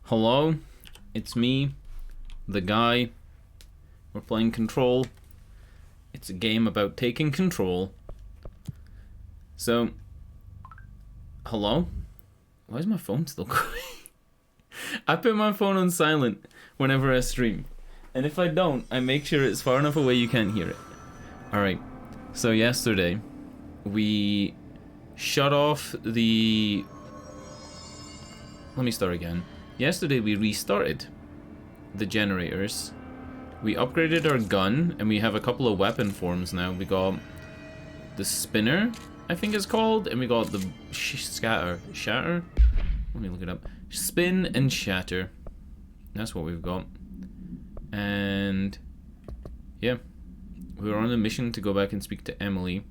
Hello, it's me, the guy. We're playing Control. It's a game about taking control. So, hello? Why is my phone still going? I put my phone on silent whenever I stream. And if I don't, I make sure it's far enough away you can't hear it. Alright, so yesterday, we shut off the... Let me start again. Yesterday we restarted the generators. We upgraded our gun, and we have a couple of weapon forms now. We got the spinner, I think it's called, and we got the shatter. Let me look it up. Spin and shatter. That's what we've got. And yeah, we were on a mission to go back and speak to Emily.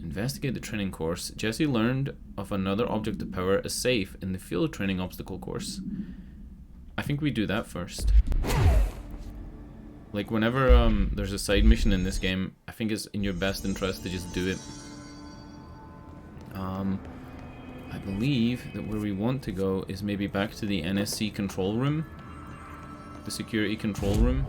Investigate the training course. Jesse learned of another object of power, a safe, in the field training obstacle course. I think we do that first. Like, whenever there's a side mission in this game, I think it's in your best interest to just do it. I believe that where we want to go is maybe back to the NSC control room. The security control room.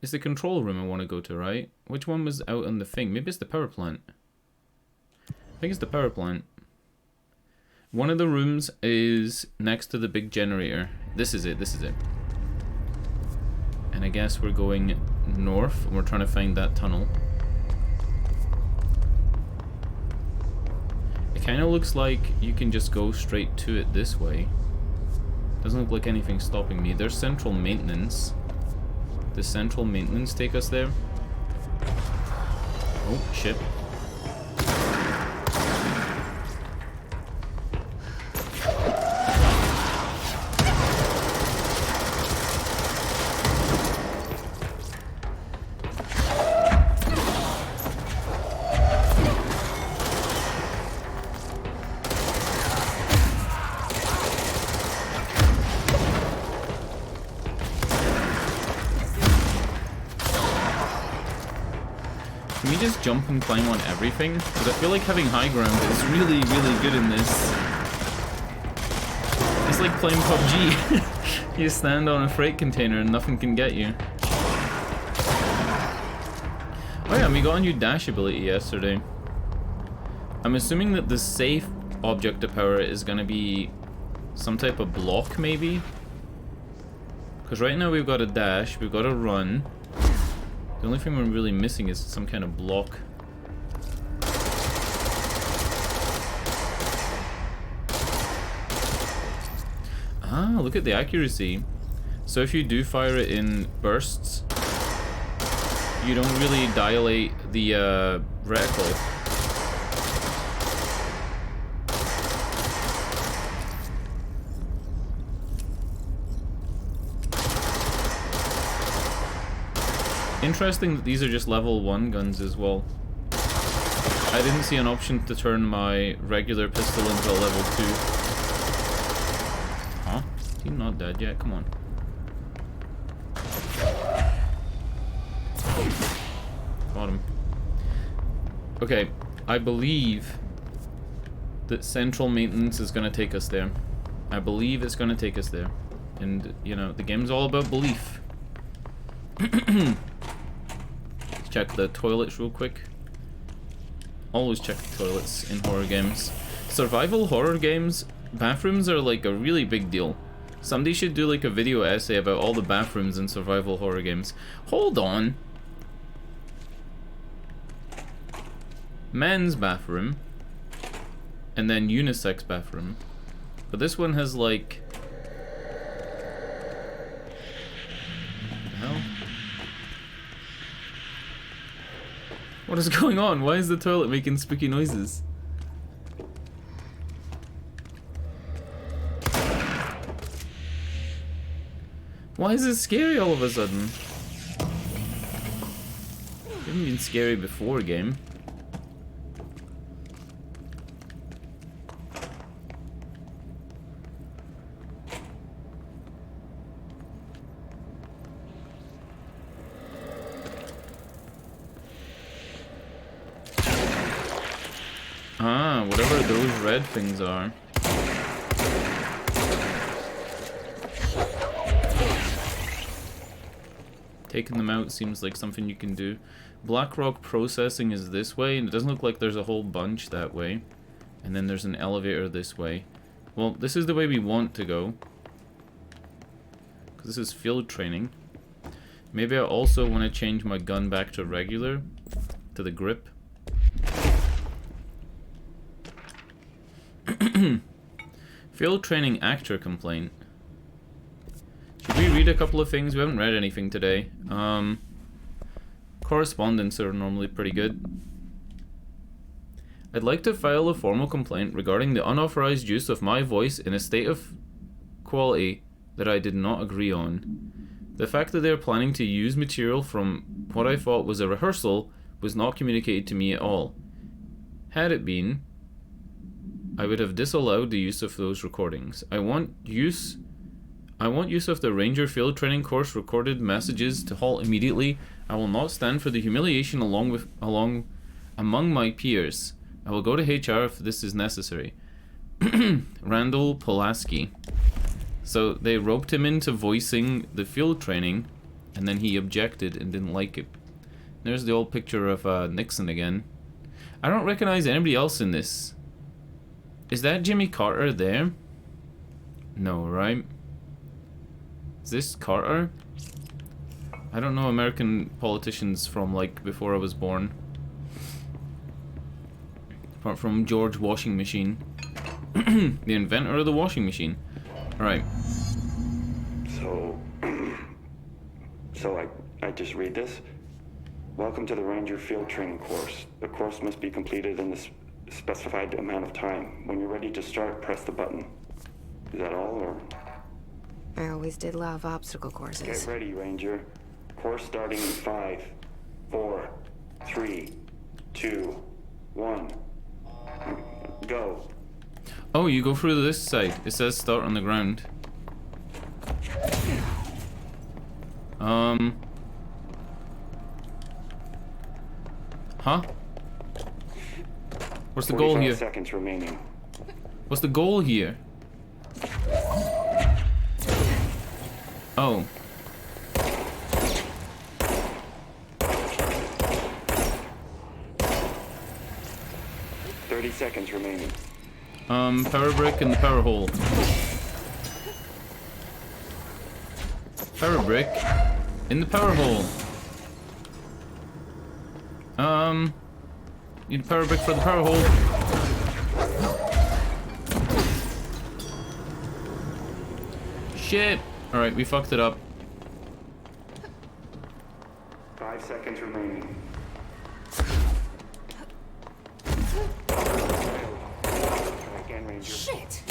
It's the control room I want to go to, right? Which one was out on the thing? Maybe it's the power plant. I think it's the power plant. One of the rooms is next to the big generator. This is it, this is it. And I guess we're going north, and we're trying to find that tunnel. It kind of looks like you can just go straight to it this way. Doesn't look like anything's stopping me. There's central maintenance. Does central maintenance take us there? Oh, shit. Just jump and climb on everything, because I feel like having high ground is really, really good in this. It's like playing PUBG. You stand on a freight container and nothing can get you. Oh yeah, we got a new dash ability yesterday. I'm assuming that the safe object of power is gonna be some type of block, maybe? Because right now we've got a dash, we've got a run. The only thing we're really missing is some kind of block. Ah, look at the accuracy. So if you do fire it in bursts, you don't really dilate the reticle. Interesting that these are just level 1 guns as well. I didn't see an option to turn my regular pistol into a level 2. Huh? Is he not dead yet? Come on. Got him. Okay, I believe that central maintenance is going to take us there. I believe it's going to take us there. And, you know, the game's all about belief. Check the toilets real quick. Always check the toilets in horror games. Survival horror games, bathrooms are like a really big deal. Somebody should do like a video essay about all the bathrooms in survival horror games. Hold on. Men's bathroom. And then unisex bathroom. But this one has like... What the hell? What is going on? Why is the toilet making spooky noises? Why is it scary all of a sudden? It hasn't been scary before, game. whatever those red things are. Taking them out seems like something you can do. Black rock processing is this way, and it doesn't look like there's a whole bunch that way. And then there's an elevator this way. Well, this is the way we want to go. Because this is field training. Maybe I also want to change my gun back to regular. To the grip. Field training actor complaint. Should we read a couple of things? We haven't read anything today. Correspondence are normally pretty good. I'd like to file a formal complaint regarding the unauthorized use of my voice in a state of quality that I did not agree on. The fact that they are planning to use material from what I thought was a rehearsal was not communicated to me at all. Had it been, I would have disallowed the use of those recordings. I want use of the Ranger Field Training Course recorded messages to halt immediately. I will not stand for the humiliation among my peers. I will go to HR if this is necessary. Randall Pulaski. So they roped him into voicing the field training, and then he objected and didn't like it. There's the old picture of Nixon again. I don't recognize anybody else in this. Is that Jimmy Carter there? No, right? Is this Carter? I don't know American politicians from, like, before I was born. Apart from George Washing Machine. The inventor of the washing machine. Alright. So I just read this? Welcome to the Ranger Field Training Course. The course must be completed in the specified amount of time. When you're ready to start, press the button. Is that all, or? I always did love obstacle courses. Get ready, Ranger. Course starting in 5, 4, 3, 2, 1. Go. Oh, you go through this side. It says start on the ground. Huh? What's the goal here? 45 seconds remaining. What's the goal here? Oh. Seconds remaining. Power brick in the power hole. Power brick in the power hole. Need a power brick for the power hole. Shit! Alright, we fucked it up. 5 seconds remaining. Shit!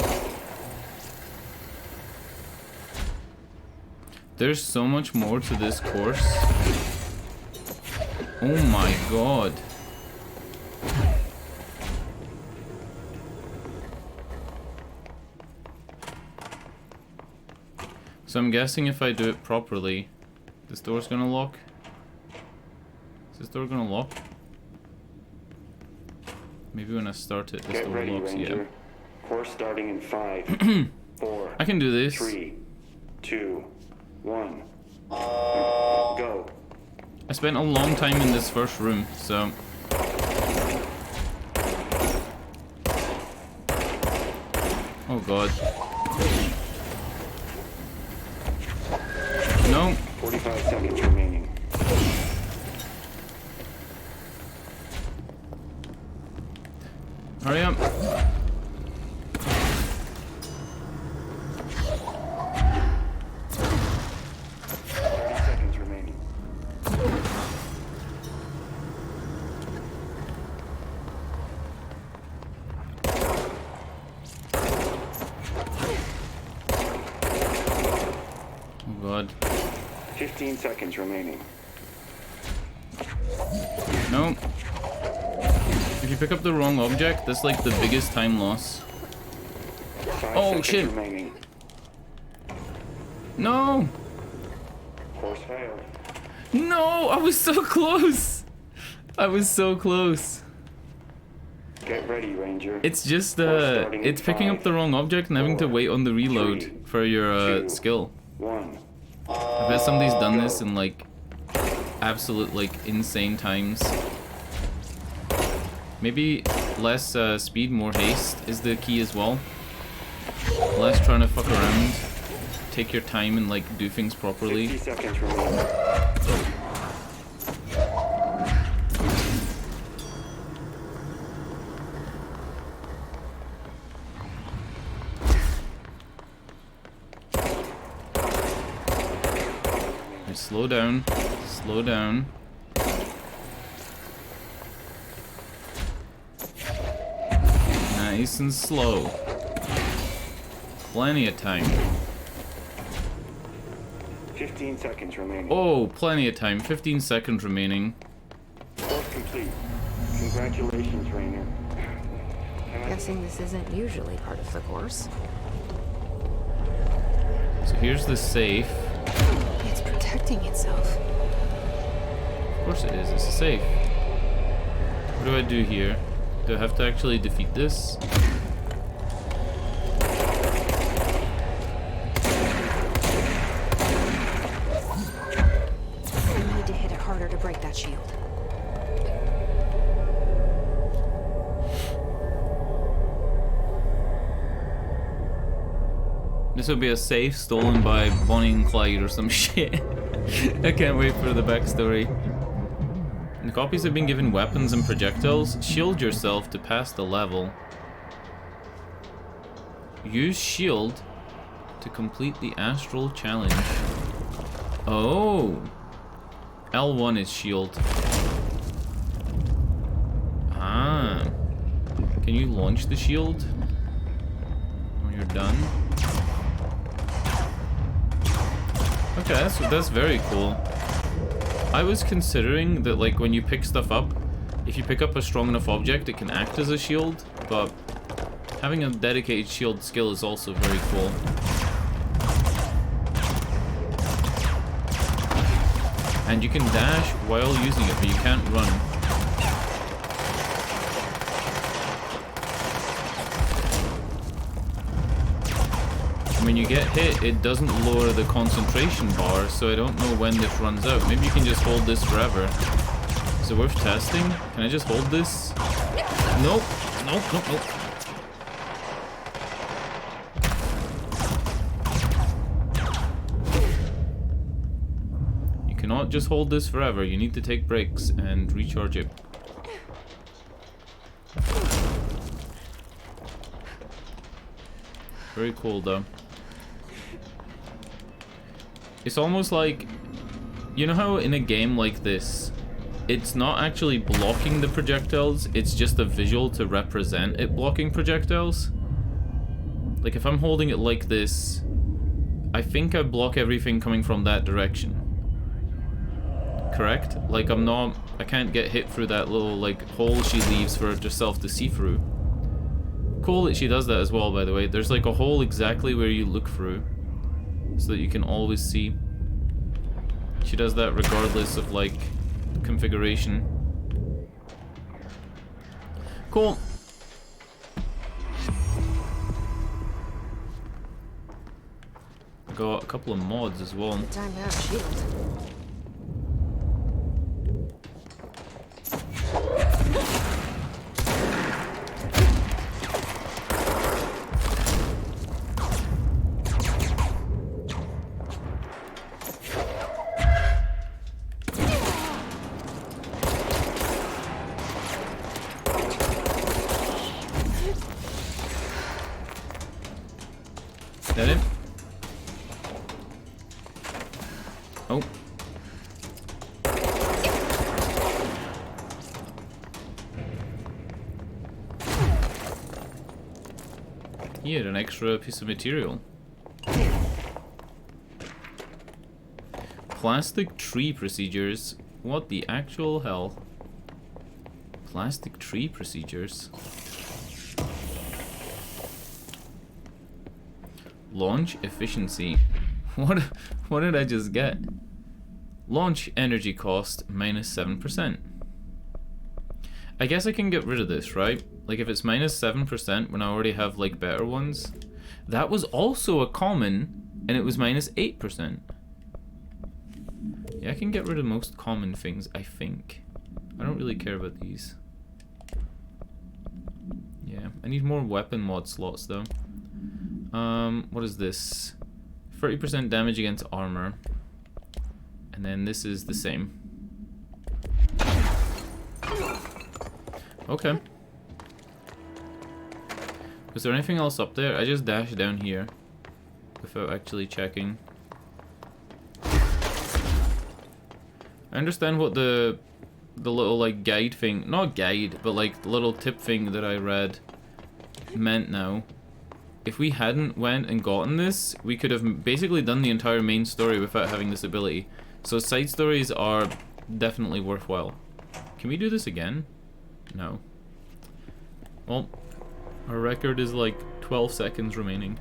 There's so much more to this course. Oh my god. So I'm guessing if I do it properly, this door's gonna lock. Is this door gonna lock? Maybe when I start it, this Get door ready, locks. Ranger. Yeah. Course starting in 5, 4. I can do this. 3, 2, 1. Go. I spent a long time in this first room, so. Oh god. No. 45 seconds remaining. Hurry up. 30 seconds remaining. Oh god. 15 seconds remaining. No. If you pick up the wrong object, that's like the biggest time loss. 5 Oh, seconds shit. remaining. No! Course failed. No! I was so close! I was so close. Get ready, Ranger. It's just, it's picking up the wrong object and having to wait on the reload for your, skill. 1. I bet somebody's done this in, like, absolute, like, insane times. Maybe less, speed, more haste is the key as well. Less trying to fuck around. Take your time and, like, do things properly. 50 seconds remaining. Slow down. Slow down. Nice and slow. Plenty of time. 15 seconds remaining. Oh, plenty of time. 15 seconds remaining. Course complete. Congratulations, Rainer. Guessing this isn't usually part of the course. So here's the safe. It's protecting itself. Of course it is. It's a safe. What do I do here? Do I have to actually defeat this? I need to hit it harder to break that shield. This will be a safe stolen by Bonnie and Clyde or some shit. I can't wait for the backstory. The copies have been given weapons and projectiles. Shield yourself to pass the level. Use shield to complete the astral challenge. Oh! L1 is shield. Ah. Can you launch the shield when you're done? Okay, that's very cool. I was considering that, like, when you pick stuff up, if you pick up a strong enough object, it can act as a shield, but having a dedicated shield skill is also very cool. And you can dash while using it, but you can't run. When you get hit, it doesn't lower the concentration bar, so I don't know when this runs out. Maybe you can just hold this forever. Is it worth testing? Can I just hold this? Nope. Nope, nope, nope. You cannot just hold this forever. You need to take breaks and recharge it. Very cool, though. It's almost like, you know how in a game like this, it's not actually blocking the projectiles, it's just a visual to represent it blocking projectiles? Like if I'm holding it like this, I think I block everything coming from that direction. Correct? Like I can't get hit through that little like hole she leaves for herself to see through. Cool that she does that as well, by the way. There's like a hole exactly where you look through, so that you can always see. She does that regardless of, like, configuration. Cool. I got a couple of mods as well. Time to have shield. Is that it? Oh. Here, an extra piece of material. Plastic tree procedures. What the actual hell? Plastic tree procedures. Launch efficiency. What did I just get? Launch energy cost minus 7%. I guess I can get rid of this, right? Like if it's minus 7% when I already have like better ones. That was also a common and it was minus 8%. Yeah, I can get rid of most common things, I think. I don't really care about these. Yeah, I need more weapon mod slots though. What is this? 30% damage against armor. And then this is the same. Okay. Was there anything else up there? I just dashed down here without actually checking. I understand what the little like guide thing, not guide, but like the little tip thing that I read meant now. If we hadn't went and gotten this, we could have basically done the entire main story without having this ability. So side stories are definitely worthwhile. Can we do this again? No. Well, our record is like 12 seconds remaining.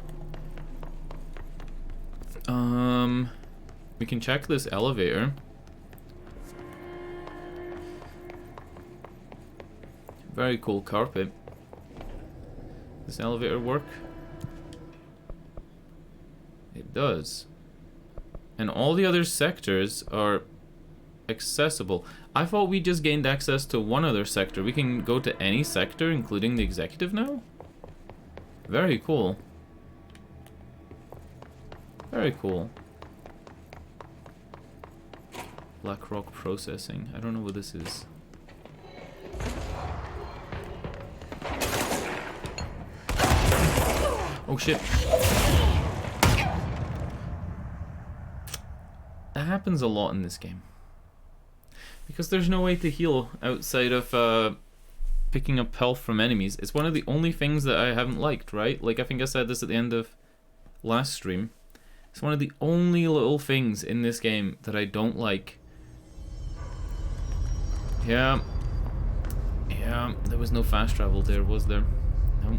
We can check this elevator. Very cool carpet. Does this elevator work? It does. And all the other sectors are accessible. I thought we just gained access to one other sector. We can go to any sector, including the executive now? Very cool. Very cool. Blackrock processing. I don't know what this is. Oh shit. That happens a lot in this game. Because there's no way to heal outside of picking up health from enemies. It's one of the only things that I haven't liked, right? Like I think I said this at the end of last stream. It's one of the only little things in this game that I don't like. Yeah. Yeah, there was no fast travel there, was there? No.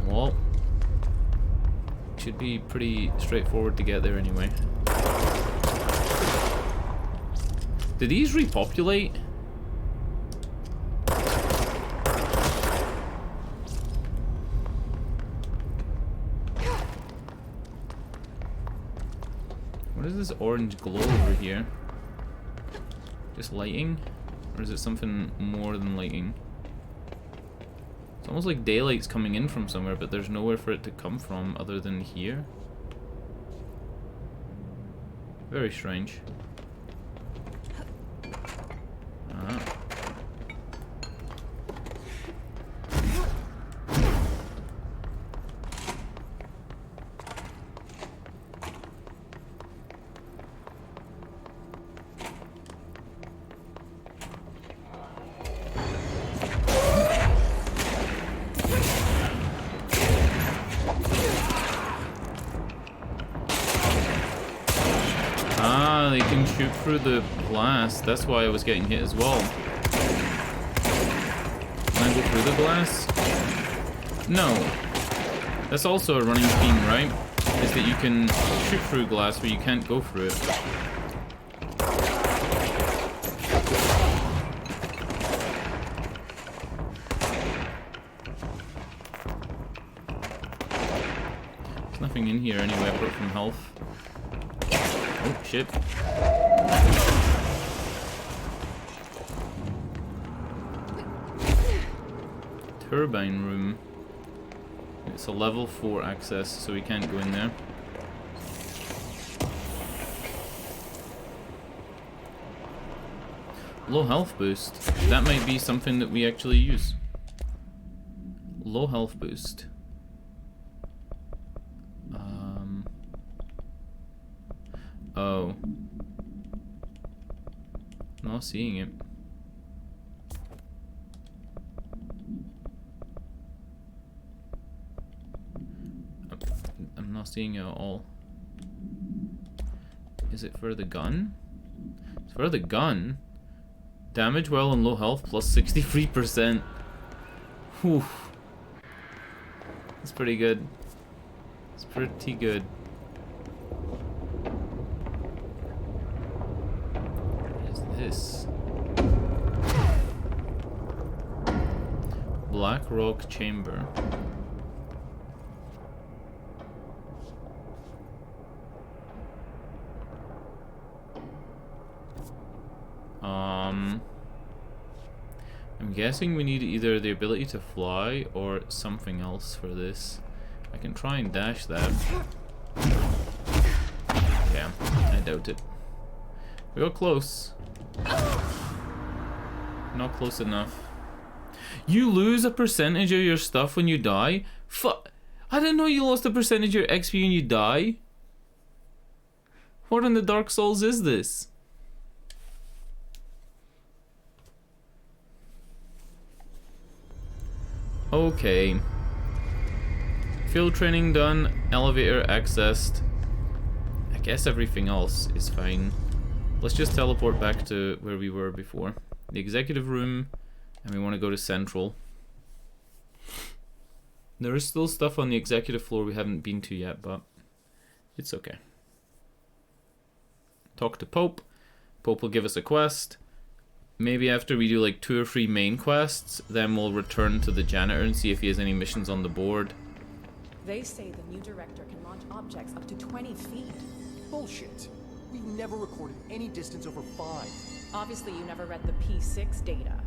Well, should be pretty straightforward to get there anyway. Did these repopulate? What is this orange glow over here? Just lighting? Or is it something more than lighting? It's almost like daylight's coming in from somewhere, but there's nowhere for it to come from other than here. Very strange. They can shoot through the glass. That's why I was getting hit as well. Can I go through the glass? No. That's also a running theme, right? Is that you can shoot through glass, but you can't go through it. There's nothing in here anyway, apart from health. Oh, shit. Turbine room. It's a level 4 access, so we can't go in there. Low health boost. That might be something that we actually use. Low health boost. Oh. I'm not seeing it. I'm not seeing it at all. Is it for the gun? It's for the gun. Damage while on low health plus 63%. Whew. That's pretty good. It's pretty good. What is this? Black Rock Chamber. I'm guessing we need either the ability to fly or something else for this. I can try and dash that. Yeah, I doubt it. We got close. Not close enough. You lose a percentage of your stuff when you die? I didn't know you lost a percentage of your XP when you die. What in the Dark Souls is this? Okay. Field training done, elevator accessed. I guess everything else is fine. Let's just teleport back to where we were before. The executive room, and we want to go to Central. There is still stuff on the executive floor we haven't been to yet, but it's okay. Talk to Pope. Pope will give us a quest. Maybe after we do like 2 or 3 main quests, then we'll return to the janitor and see if he has any missions on the board. They say the new director can launch objects up to 20 feet. Bullshit. We've never recorded any distance over 5. Obviously, you never read the P6 data.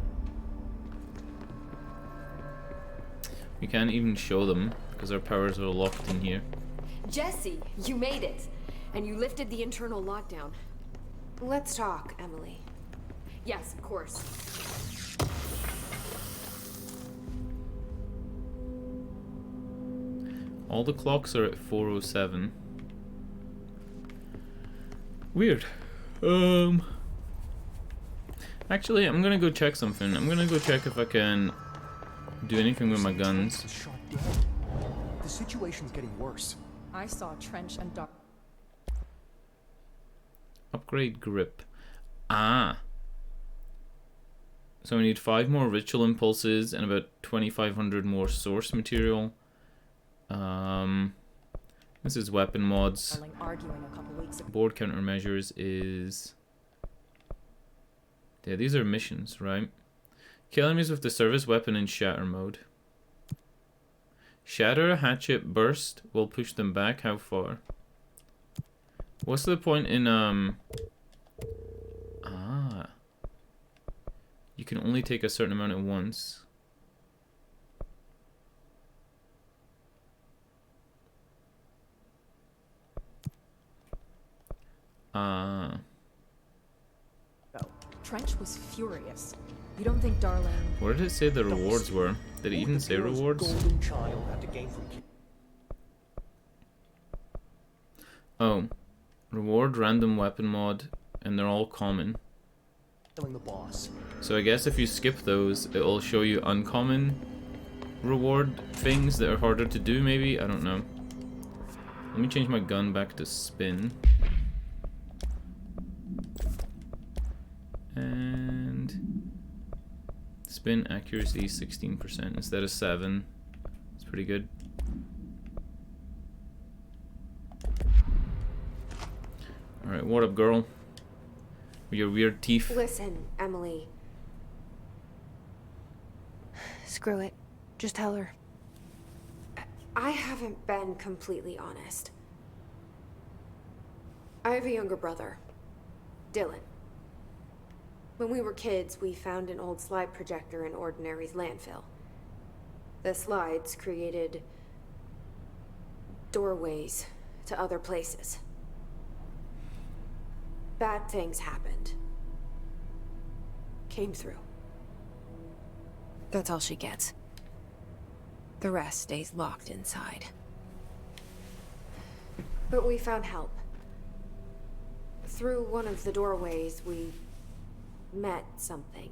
We can't even show them because our powers are locked in here. Jesse, you made it. And you lifted the internal lockdown. Let's talk, Emily. Yes, of course. All the clocks are at 4:07. Weird. Actually, I'm gonna go check something. I'm gonna go check if I can do anything with my guns. The situation's getting worse. I saw Trench and Doc. Upgrade grip. Ah. So we need 5 more ritual impulses and about 2,500 more source material. This is weapon mods. Arguing a couple weeks ago. Board countermeasures is... Yeah, these are missions, right? Kill enemies with the service weapon in shatter mode. Shatter, hatchet, burst will push them back. How far? What's the point in you can only take a certain amount at once. Trench was furious. You don't think Darling... Where did it say the rewards were? Did it even say rewards? Golden child have to gain from Oh. Reward, random weapon mod, and they're all common. killing the boss. So I guess if you skip those, it'll show you uncommon reward things that are harder to do, maybe? I don't know. Let me change my gun back to spin. And spin accuracy 16% instead of 7. It's pretty good. Alright, what up, girl? With your weird teeth. Listen, Emily. Screw it. Just tell her. I haven't been completely honest. I have a younger brother, Dylan. When we were kids, we found an old slide projector in Ordinary's landfill. The slides created doorways to other places. Bad things happened. Came through. That's all she gets. The rest stays locked inside. But we found help. Through one of the doorways, we met something.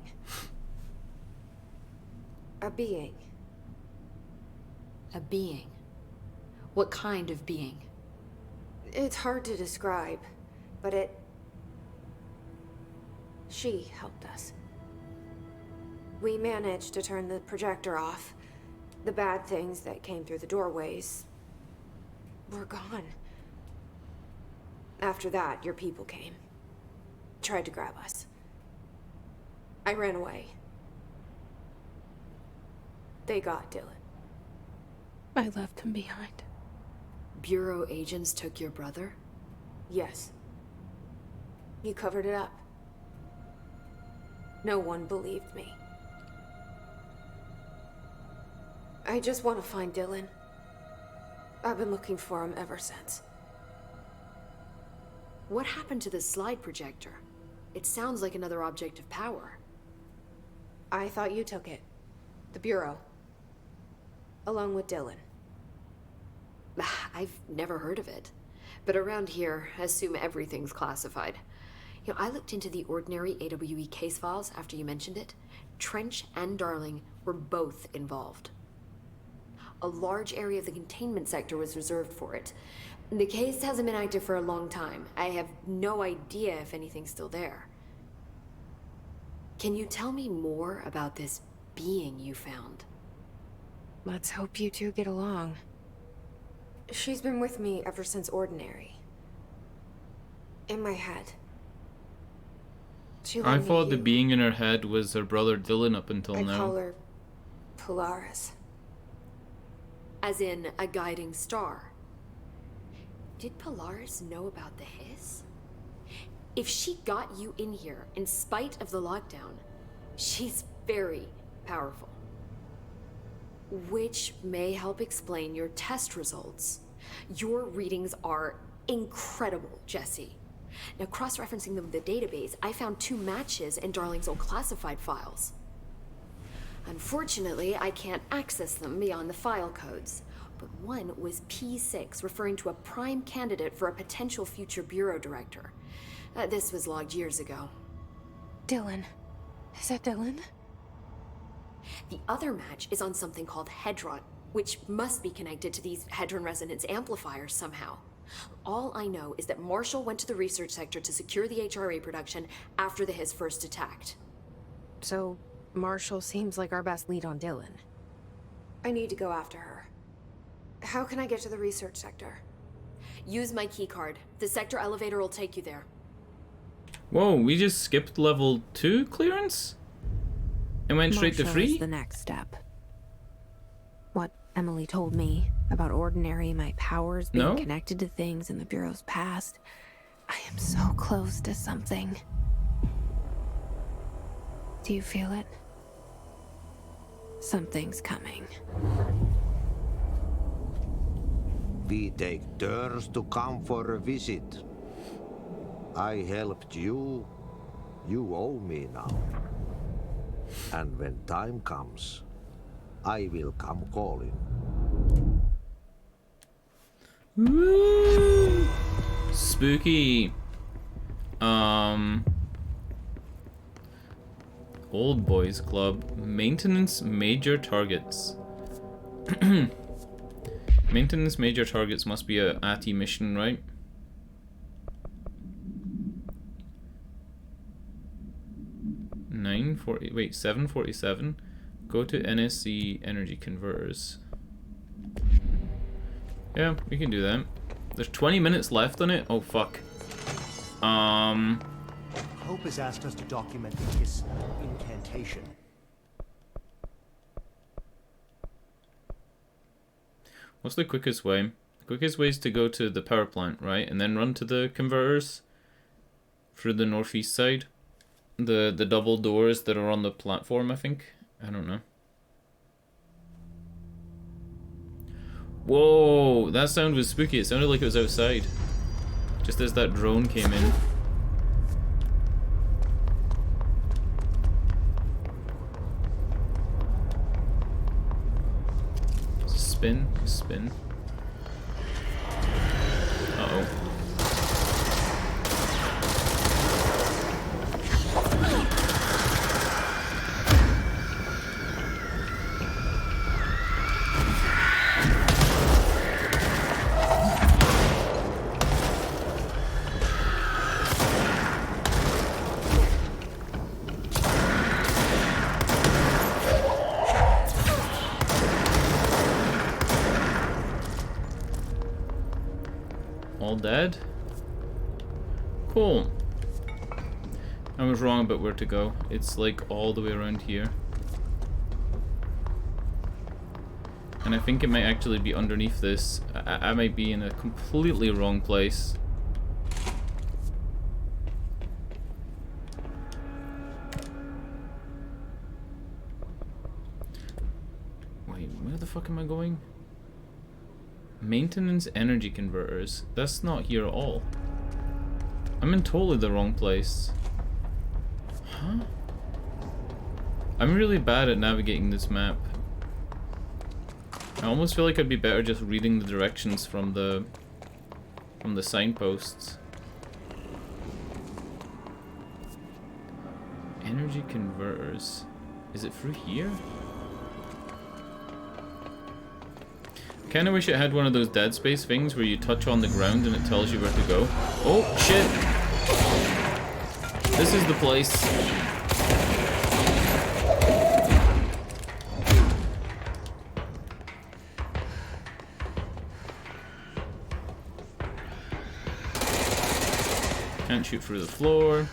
A being. A being? What kind of being? It's hard to describe, but she helped us. We managed to turn the projector off. The bad things that came through the doorways were gone. After that, your people came. Tried to grab us. I ran away. they got Dylan. I left him behind. Bureau agents took your brother? Yes. You covered it up. No one believed me. I just want to find Dylan. I've been looking for him ever since. What happened to the slide projector? It sounds like another object of power. I thought you took it. The Bureau. Along with Dylan. I've never heard of it. But around here, assume everything's classified. You know, I looked into the ordinary AWE case files after you mentioned it. Trench and Darling were both involved. A large area of the containment sector was reserved for it. The case hasn't been active for a long time. I have no idea if anything's still there. Can you tell me more about this being you found? Let's hope you two get along. She's been with me ever since Ordinary. In my head. She let I me thought the you. being in her head was her brother Dylan up until I now. call her Polaris. As in a guiding star. Did Polaris know about the hiss? If she got you in here in spite of the lockdown, she's very powerful. Which may help explain your test results. Your readings are incredible, Jesse. Now, cross-referencing them with the database, I found 2 matches in Darling's old classified files. Unfortunately, I can't access them beyond the file codes. But one was P6, referring to a prime candidate for a potential future bureau director. This was logged years ago. Dylan. Is that Dylan? The other match is on something called Hedron, which must be connected to these Hedron resonance amplifiers somehow. All I know is that Marshall went to the research sector to secure the HRA production after the hiss first attacked. So, Marshall seems like our best lead on Dylan. I need to go after her. How can I get to the research sector? Use my keycard. The sector elevator will take you there. Whoa, we just skipped level 2 clearance? And went straight to Marshall is 3? the next step. What Emily told me about Ordinary, my powers being No? connected to things in the Bureau's past. I am so close to something. Do you feel it? Something's coming. We take turns to come for a visit. I helped you. You owe me now. And when time comes, I will come calling. Woo! Spooky. Old Boys Club. Maintenance major targets. Maintenance major targets must be a ATI mission, right? Wait, 747. Go to NSC energy converters. Yeah, we can do that. There's 20 minutes left on it. Oh fuck. Hope has asked us to document his incantation. What's the quickest way? The quickest way is to go to the power plant, right? And then run to the converters through the northeast side. The double doors that are on the platform, I think. I don't know. Whoa, that sound was spooky. It sounded like it was outside. Just as that drone came in. Spin, spin. Uh-oh. All dead? Cool. I was wrong about where to go. It's like all the way around here. And I think it might actually be underneath this. I might be in a completely wrong place. Wait, where the fuck am I going? Maintenance energy converters. That's not here at all. I'm in totally the wrong place. Huh? I'm really bad at navigating this map. I almost feel like I'd be better just reading the directions from the signposts. Energy converters. Is it through here? Kinda wish it had one of those Dead Space things where you touch on the ground and it tells you where to go. Oh, shit! This is the place. Can't shoot through the floor.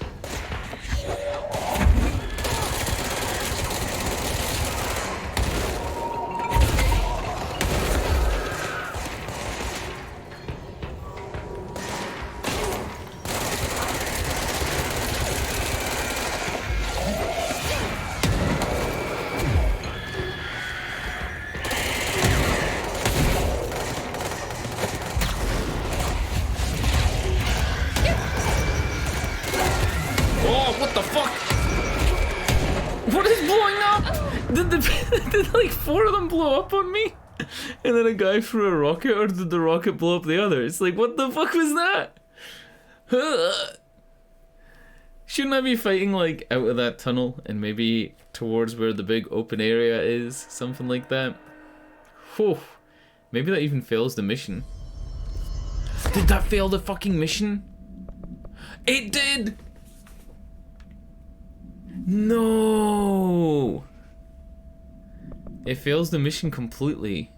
Did like 4 of them blow up on me? And then a guy threw a rocket, or did the rocket blow up the other? It's like, what the fuck was that? Shouldn't I be fighting like out of that tunnel and maybe towards where the big open area is? Something like that. Whew. Maybe that even fails the mission. Did that fail the fucking mission? It did! No! It fails the mission completely.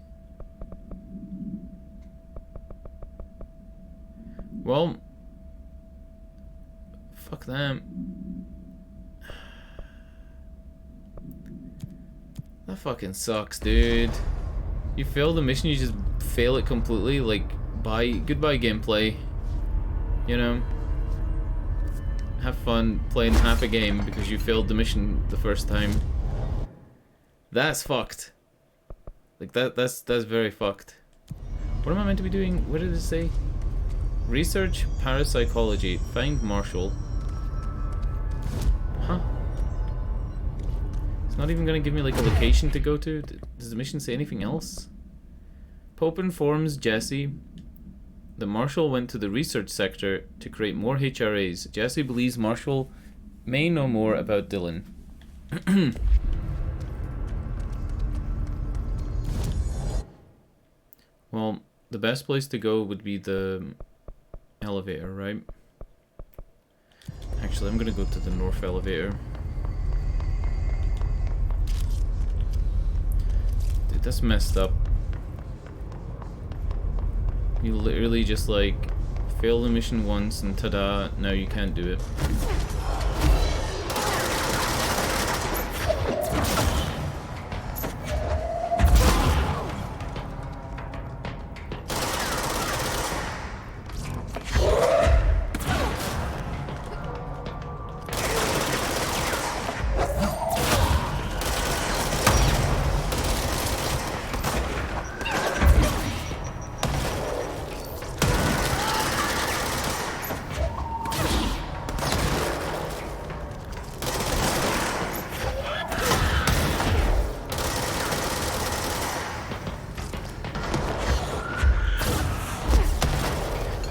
Well, fuck them. That fucking sucks, dude. You fail the mission, you just fail it completely. Like, goodbye gameplay. You know? Have fun playing half a game because you failed the mission the first time. That's fucked. Like that's very fucked. What am I meant to be doing? What did it say? Research parapsychology. Find Marshall. Huh? It's not even gonna give me like a location to go to. Does the mission say anything else? Pope informs Jesse that Marshall went to the research sector to create more HRAs. Jesse believes Marshall may know more about Dylan. Well, the best place to go would be the elevator, right? Actually, I'm gonna go to the north elevator. Dude, that's messed up. You literally just like fail the mission once and ta-da, now you can't do it.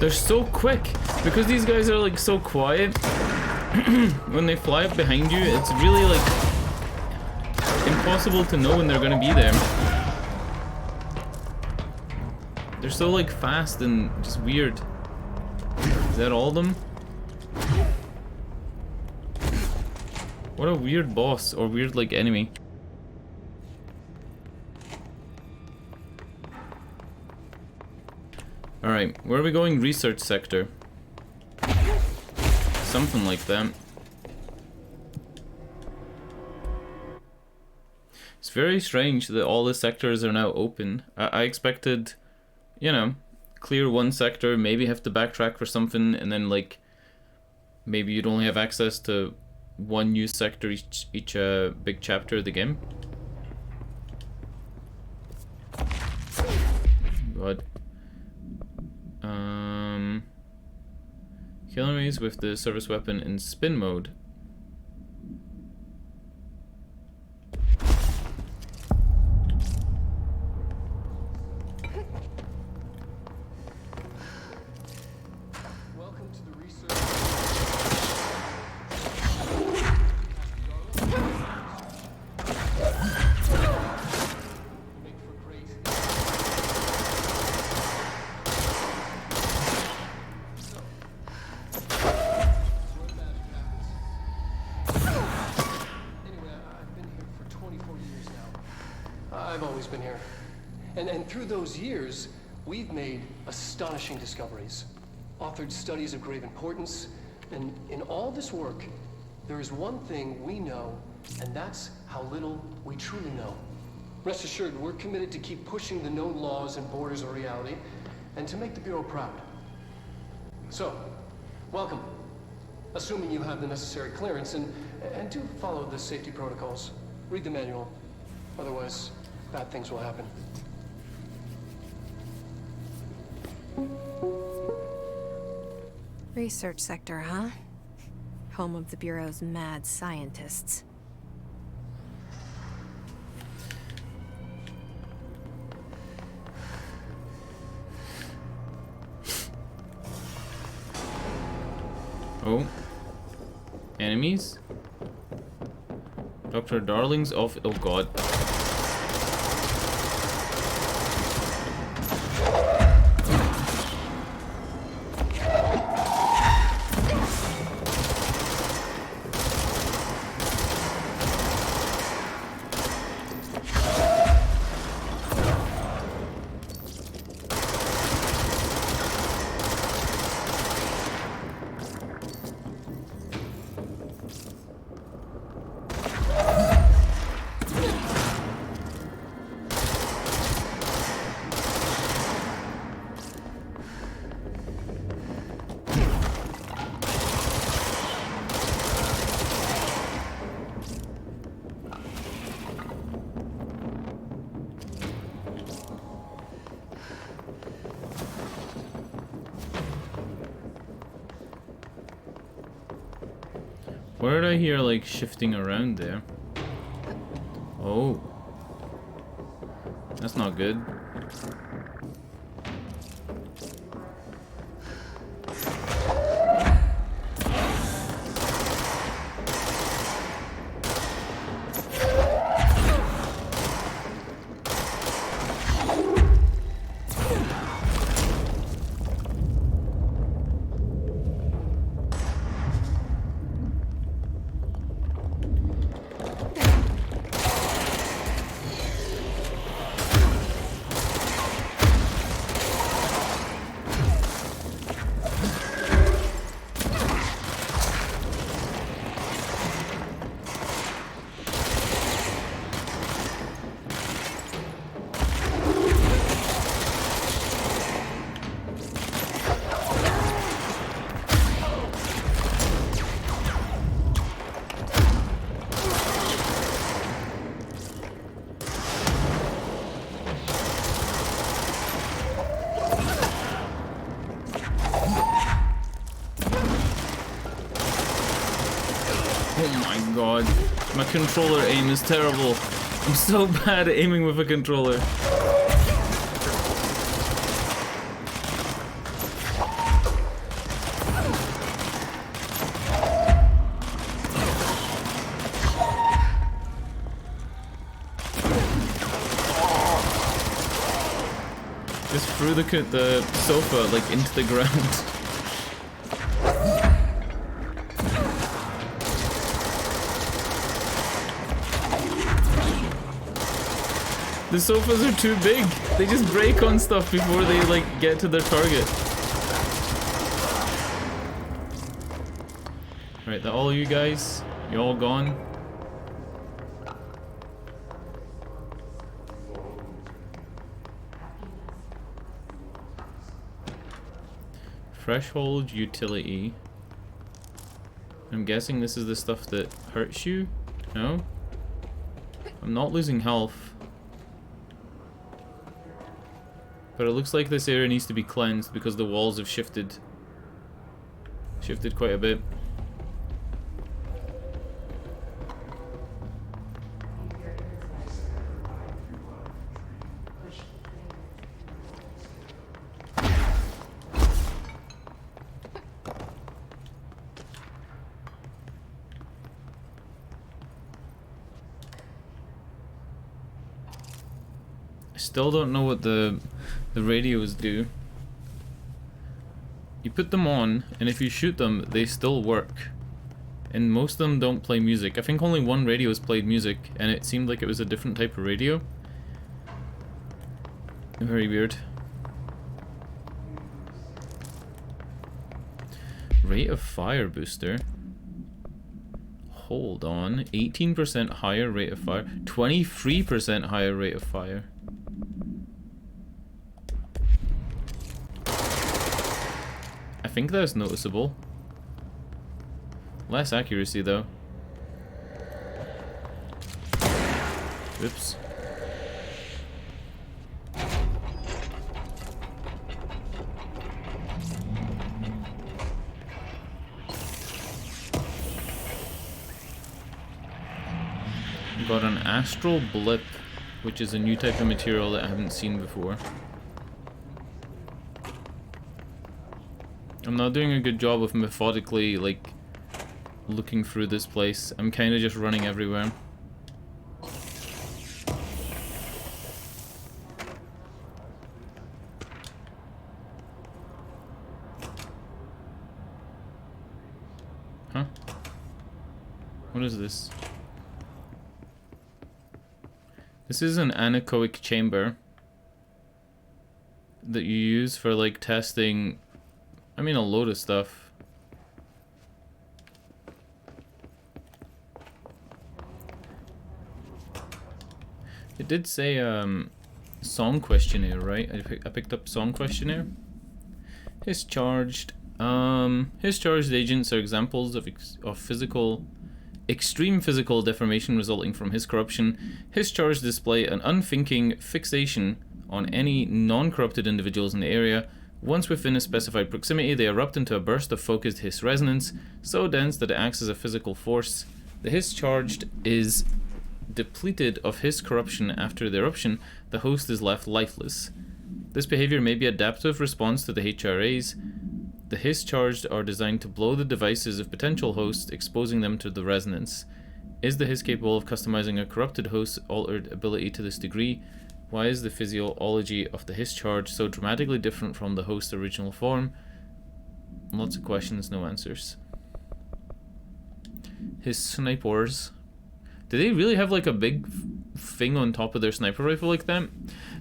They're so quick because these guys are like so quiet. When they fly up behind you, it's really like impossible to know when they're gonna be there. They're so like fast and just weird. Is that all of them? What a weird boss or weird like enemy. Alright, where are we going? Research sector. Something like that. It's very strange that all the sectors are now open. I expected, you know, clear one sector, maybe have to backtrack for something, and then like maybe you'd only have access to one new sector each big chapter of the game. God. Kill enemies with the service weapon in spin mode. Welcome to the research. Make for great. Anyway, I've been here for 24 years now. I've always been here. And through those years, we've made astonishing discoveries, authored studies of grave importance, and in all this work, there is one thing we know, and that's how little we truly know. Rest assured, we're committed to keep pushing the known laws and borders of reality, and to make the Bureau proud. So, welcome. Assuming you have the necessary clearance, and do follow the safety protocols. Read the manual. Otherwise, bad things will happen. Research sector, huh? Home of the Bureau's mad scientists. Oh. Enemies? Dr. Darling's off. Oh god. What did I hear, like, shifting around there? Oh. That's not good. God, my controller aim is terrible. I'm so bad at aiming with a controller. Just threw the sofa like into the ground. The sofas are too big. They just break on stuff before they like get to their target. Alright, that all you guys? You all gone? Threshold utility. I'm guessing this is the stuff that hurts you? No? I'm not losing health. But it looks like this area needs to be cleansed because the walls have shifted. Shifted quite a bit. Still don't know what the radios do. You put them on, and if you shoot them, they still work. And most of them don't play music. I think only one radio has played music, and it seemed like it was a different type of radio. Very weird. Rate of fire booster. Hold on. 18% higher rate of fire. 23% higher rate of fire. I think that's noticeable. Less accuracy though. Oops. Got an astral blip, which is a new type of material that I haven't seen before. I'm not doing a good job of methodically, like, looking through this place. I'm kind of just running everywhere. Huh? What is this? This is an anechoic chamber that you use for, like, testing, I mean, a load of stuff. It did say, song questionnaire, right? I picked up song questionnaire. Discharged. Discharged agents are examples of extreme physical deformation resulting from his corruption. Discharged display an unthinking fixation on any non-corrupted individuals in the area. Once within a specified proximity, they erupt into a burst of focused Hiss resonance, so dense that it acts as a physical force. The Discharged is depleted of Hiss corruption after the eruption. The host is left lifeless. This behavior may be adaptive response to the HRAs. The Discharged are designed to blow the devices of potential hosts, exposing them to the resonance. Is the Hiss capable of customizing a corrupted host's altered ability to this degree? Why is the physiology of the Discharge so dramatically different from the host's original form? Lots of questions, no answers. His snipers. Do they really have like a big thing on top of their sniper rifle like that?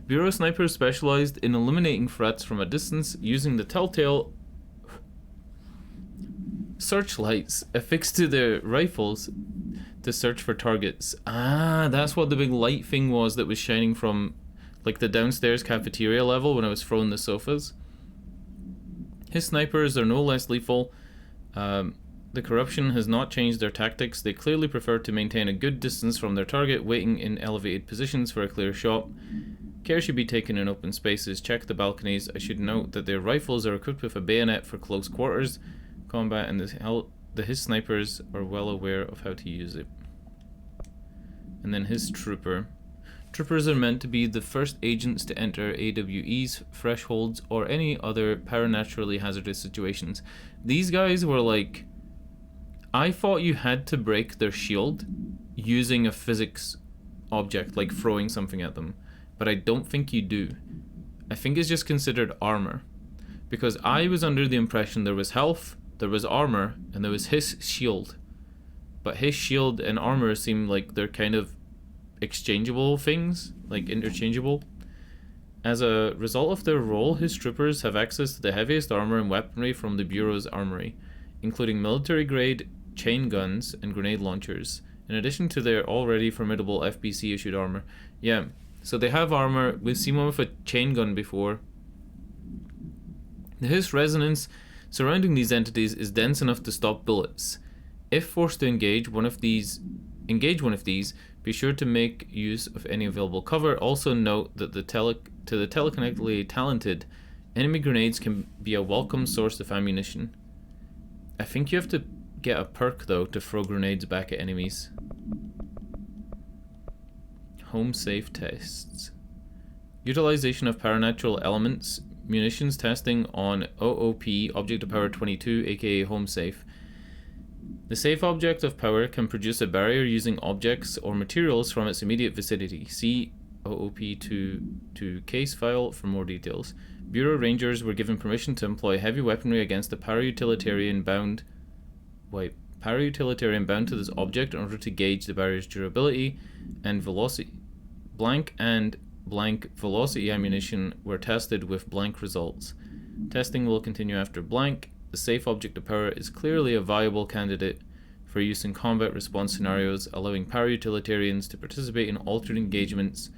Bureau snipers specialized in eliminating threats from a distance using the telltale searchlights affixed to their rifles to search for targets. Ah, that's what the big light thing was that was shining from like the downstairs cafeteria level when I was throwing the sofas. His snipers are no less lethal. The corruption has not changed their tactics. They clearly prefer to maintain a good distance from their target, waiting in elevated positions for a clear shot. Care should be taken in open spaces. Check the balconies. I should note that their rifles are equipped with a bayonet for close quarters combat, and his snipers are well aware of how to use it. And then his trooper. Troopers are meant to be the first agents to enter AWE's thresholds or any other paranaturally hazardous situations. These guys were like, I thought you had to break their shield using a physics object, like throwing something at them, but I don't think you do. I think it's just considered armor, because I was under the impression there was health, there was armor, and there was his shield. But his shield and armor seem like they're kind of exchangeable things, like interchangeable. As a result of their role, his troopers have access to the heaviest armor and weaponry from the Bureau's armory, including military-grade chain guns and grenade launchers, in addition to their already formidable FBC-issued armor. Yeah, so they have armor. We've seen one with a chain gun before. His resonance surrounding these entities is dense enough to stop bullets. If forced to engage one of these, be sure to make use of any available cover. Also note that to the telekinetically talented, enemy grenades can be a welcome source of ammunition. I think you have to get a perk though to throw grenades back at enemies. Home safe tests. Utilization of paranatural elements. Munitions testing on OOP, Object of Power 22, aka Home Safe. The safe object of power can produce a barrier using objects or materials from its immediate vicinity. See OOP2 case file for more details. Bureau Rangers were given permission to employ heavy weaponry against a para-utilitarian bound to this object in order to gauge the barrier's durability and velocity. Blank and blank velocity ammunition were tested with blank results. Testing will continue after blank. The safe object of power is clearly a viable candidate for use in combat response scenarios. Allowing para-utilitarians to participate in altered engagements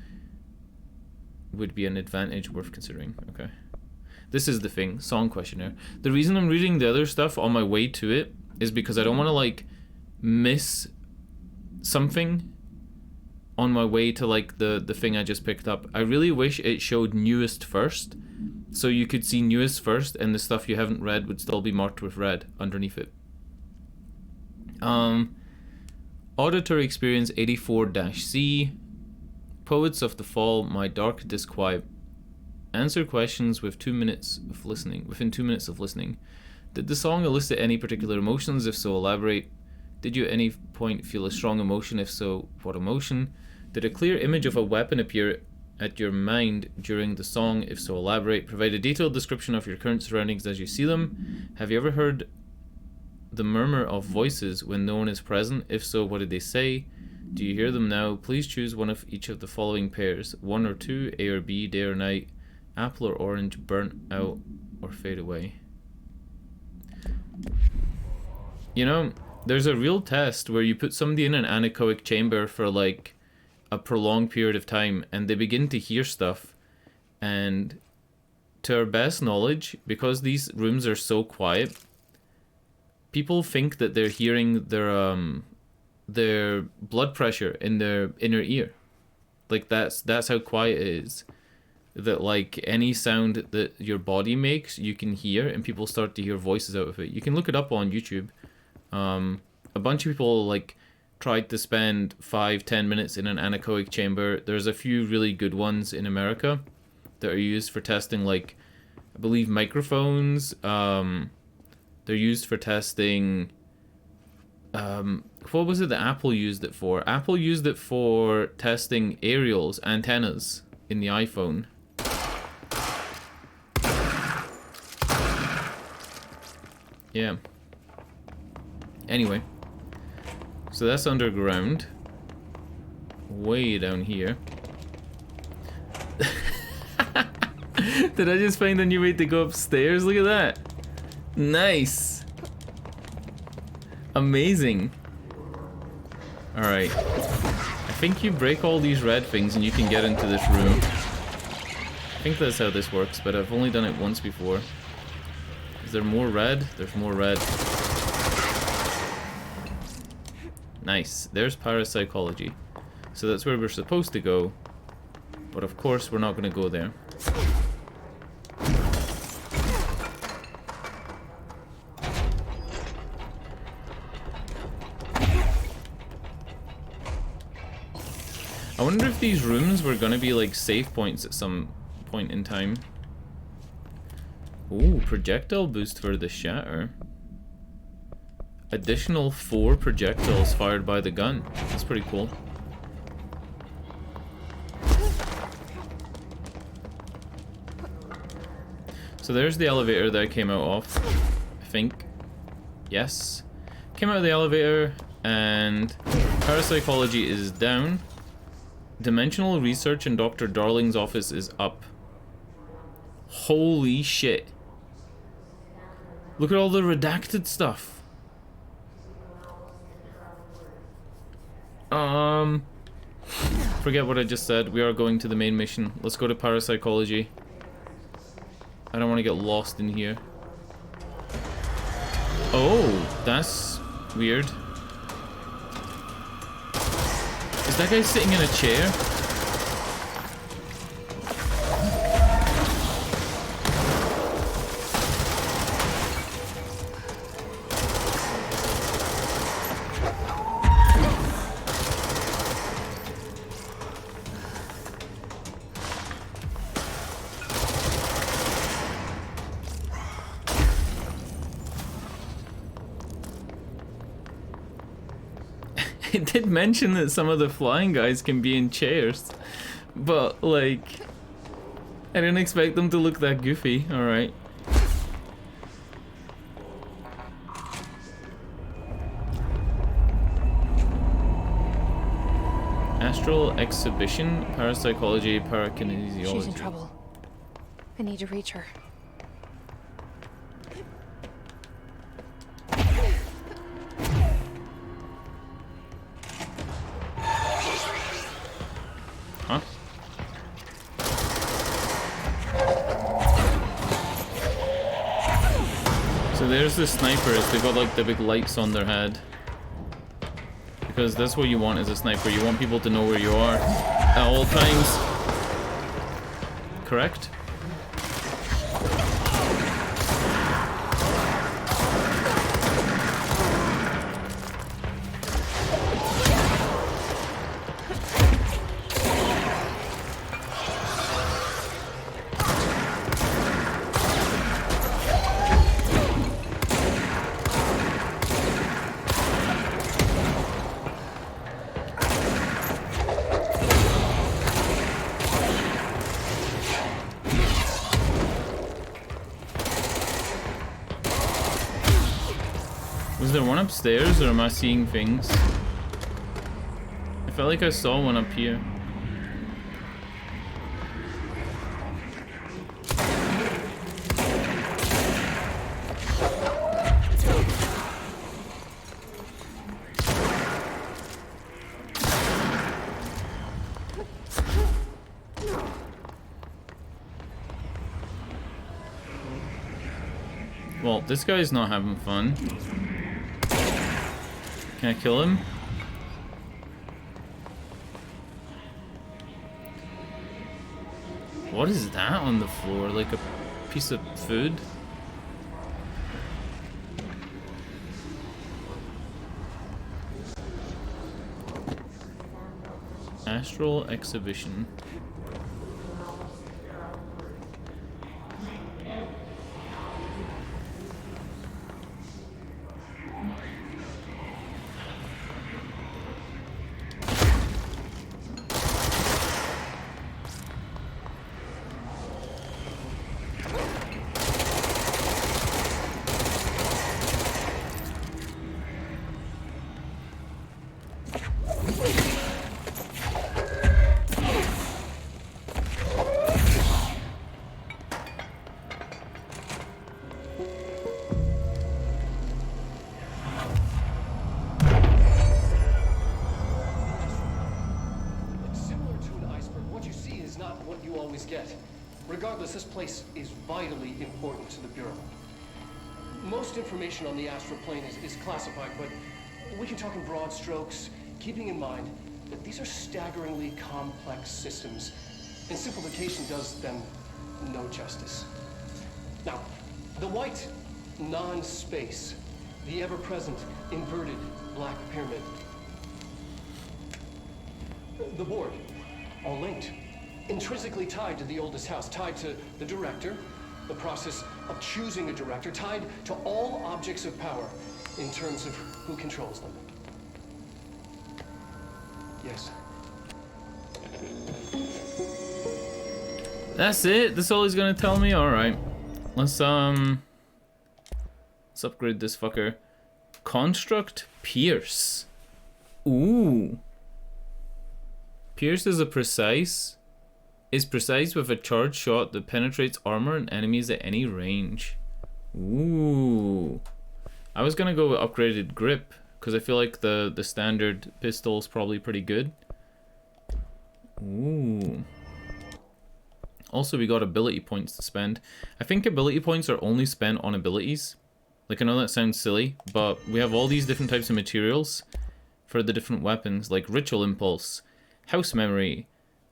would be an advantage worth considering. Okay. This is the thing, song questionnaire. The reason I'm reading the other stuff on my way to it is because I don't want to like miss something on my way to like the thing I just picked up. I really wish it showed newest first, so you could see newest first and the stuff you haven't read would still be marked with red underneath it. Auditory experience 84-C. Poets of the Fall, My Dark Disquiet. Answer questions with 2 minutes of listening. Within 2 minutes of listening. Did the song elicit any particular emotions? If so, elaborate. Did you at any point feel a strong emotion? If so, what emotion? Did a clear image of a weapon appear at your mind during the song? If so, elaborate. Provide a detailed description of your current surroundings as you see them. Have you ever heard the murmur of voices when no one is present? If so, what did they say? Do you hear them now? Please choose one of each of the following pairs. 1 or 2, A or B, day or night, apple or orange, burnt out or fade away. You know, there's a real test where you put somebody in an anechoic chamber for like a prolonged period of time and they begin to hear stuff, and to our best knowledge, because these rooms are so quiet, people think that they're hearing their blood pressure in their inner ear. Like that's how quiet it is. That like any sound that your body makes, you can hear, and people start to hear voices out of it. You can look it up on YouTube. A bunch of people like tried to spend 5-10 minutes in an anechoic chamber. There's a few really good ones in America that are used for testing, like I believe microphones. They're used for testing. What was it that Apple used it for? Apple used it for testing aerials, antennas in the iPhone. Yeah. Anyway. So that's underground. Way down here. Did I just find a new way to go upstairs? Look at that. Nice. Amazing. Alright. I think you break all these red things and you can get into this room. I think that's how this works, but I've only done it once before. Is there more red? There's more red. Nice. There's parapsychology. So that's where we're supposed to go. But of course we're not going to go there. I wonder if these rooms were going to be like save points at some point in time. Ooh, projectile boost for the shatter. Additional 4 projectiles fired by the gun. That's pretty cool. So there's the elevator that I came out of, I think. Yes. Came out of the elevator, and parapsychology is down. Dimensional research in Dr. Darling's office is up. Holy shit. Look at all the redacted stuff. Forget what I just said. We are going to the main mission. Let's go to parapsychology. I don't want to get lost in here. Oh, that's weird. Is that guy sitting in a chair? It did mention that some of the flying guys can be in chairs, but like, I didn't expect them to look that goofy. All right. Astral exhibition, parapsychology, parakinesiology. She's in trouble. I need to reach her. Huh? So there's the snipers. They've got like the big lights on their head. Because that's what you want as a sniper. You want people to know where you are at all times. Correct? Was there one upstairs, or am I seeing things? I felt like I saw one up here. Well, this guy's not having fun. Can I kill him? What is that on the floor? Like a piece of food? Astral exhibition. Get. Regardless, this place is vitally important to the Bureau. Most information on the astral plane is classified, but we can talk in broad strokes, keeping in mind that these are staggeringly complex systems, and simplification does them no justice. Now, the white non-space, the ever-present inverted black pyramid, the board, all linked. Intrinsically tied to the oldest house, tied to the director, the process of choosing a director, tied to all objects of power in terms of who controls them. Yes. That's it? That's all he's gonna tell me? Alright. Let's upgrade this fucker. Construct Pierce. Ooh. Pierce is precise with a charged shot that penetrates armor and enemies at any range. Ooh. I was gonna go with upgraded grip, because I feel like the standard pistol is probably pretty good. Ooh. Also, we got ability points to spend. I think ability points are only spent on abilities. Like, I know that sounds silly, but we have all these different types of materials for the different weapons, like Ritual Impulse, House Memory,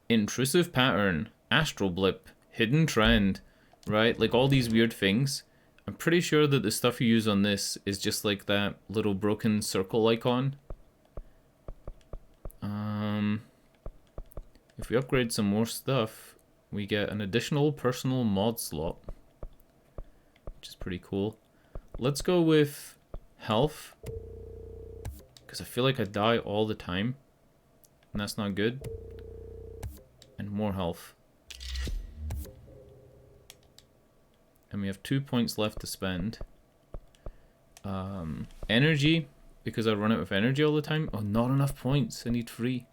Intrusive Pattern, Astral Blip, Hidden Trend, right? Like, all these weird things. I'm pretty sure that the stuff you use on this is just like that little broken circle icon. If we upgrade some more stuff, we get an additional personal mod slot, which is pretty cool. Let's go with health, because I feel like I die all the time, and that's not good. And more health. And we have 2 points left to spend. Energy, because I run out of energy all the time. Oh, not enough points. I need 3.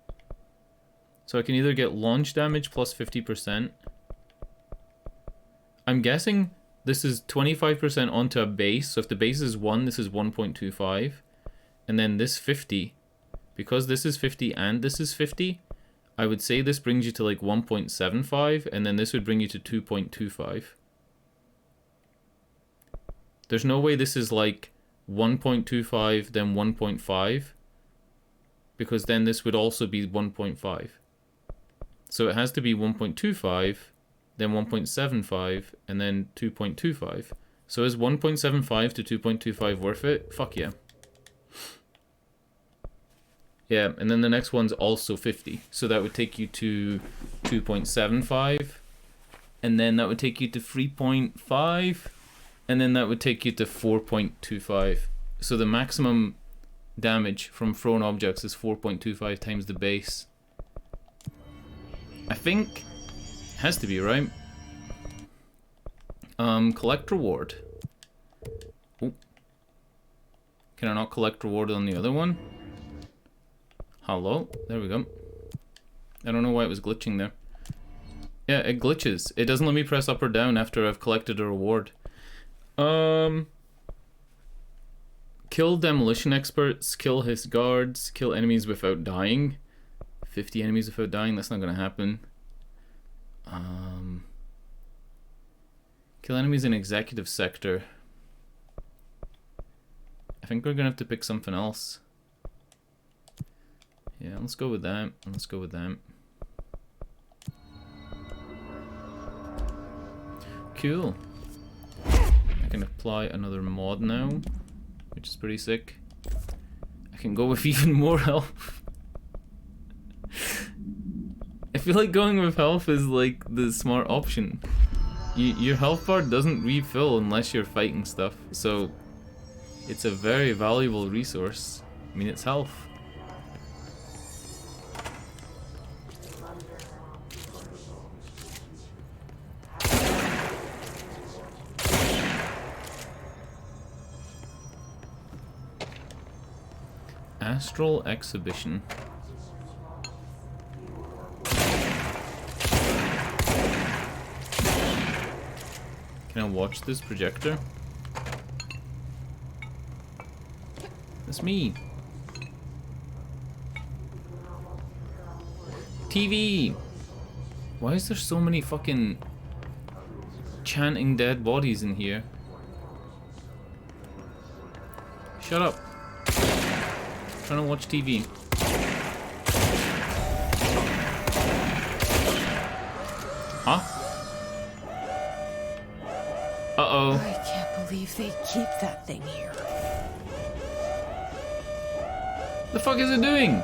So I can either get launch damage plus 50%. I'm guessing this is 25% onto a base. So if the base is 1, this is 1.25. And then this 50. Because this is 50 and this is 50, I would say this brings you to like 1.75. And then this would bring you to 2.25. There's no way this is like 1.25 then 1.5. Because then this would also be 1.5. So it has to be 1.25, then 1.75, and then 2.25. So is 1.75 to 2.25 worth it? Fuck yeah. Yeah, and then the next one's also 50. So that would take you to 2.75. And then that would take you to 3.5. And then that would take you to 4.25. So the maximum damage from thrown objects is 4.25 times the base. I think has to be right. Collect reward. Oh. Can I not collect reward on the other one? Hello? There we go. I don't know why it was glitching there. Yeah, it glitches. It doesn't let me press up or down after I've collected a reward. Kill demolition experts, kill his guards, kill enemies without dying. 50 enemies without dying, that's not gonna happen. Kill enemies in executive sector. I think we're gonna have to pick something else. Yeah, let's go with that. Let's go with that. Cool. I can apply another mod now, which is pretty sick. I can go with even more health. I feel like going with health is like the smart option. Your health bar doesn't refill unless you're fighting stuff, so it's a very valuable resource. I mean, it's health. Astral Exhibition. Can I watch this projector? That's me. TV! Why is there so many fucking chanting dead bodies in here? Shut up. I'm trying to watch TV. Huh? Uh-oh. I can't believe they keep that thing here. The fuck is it doing?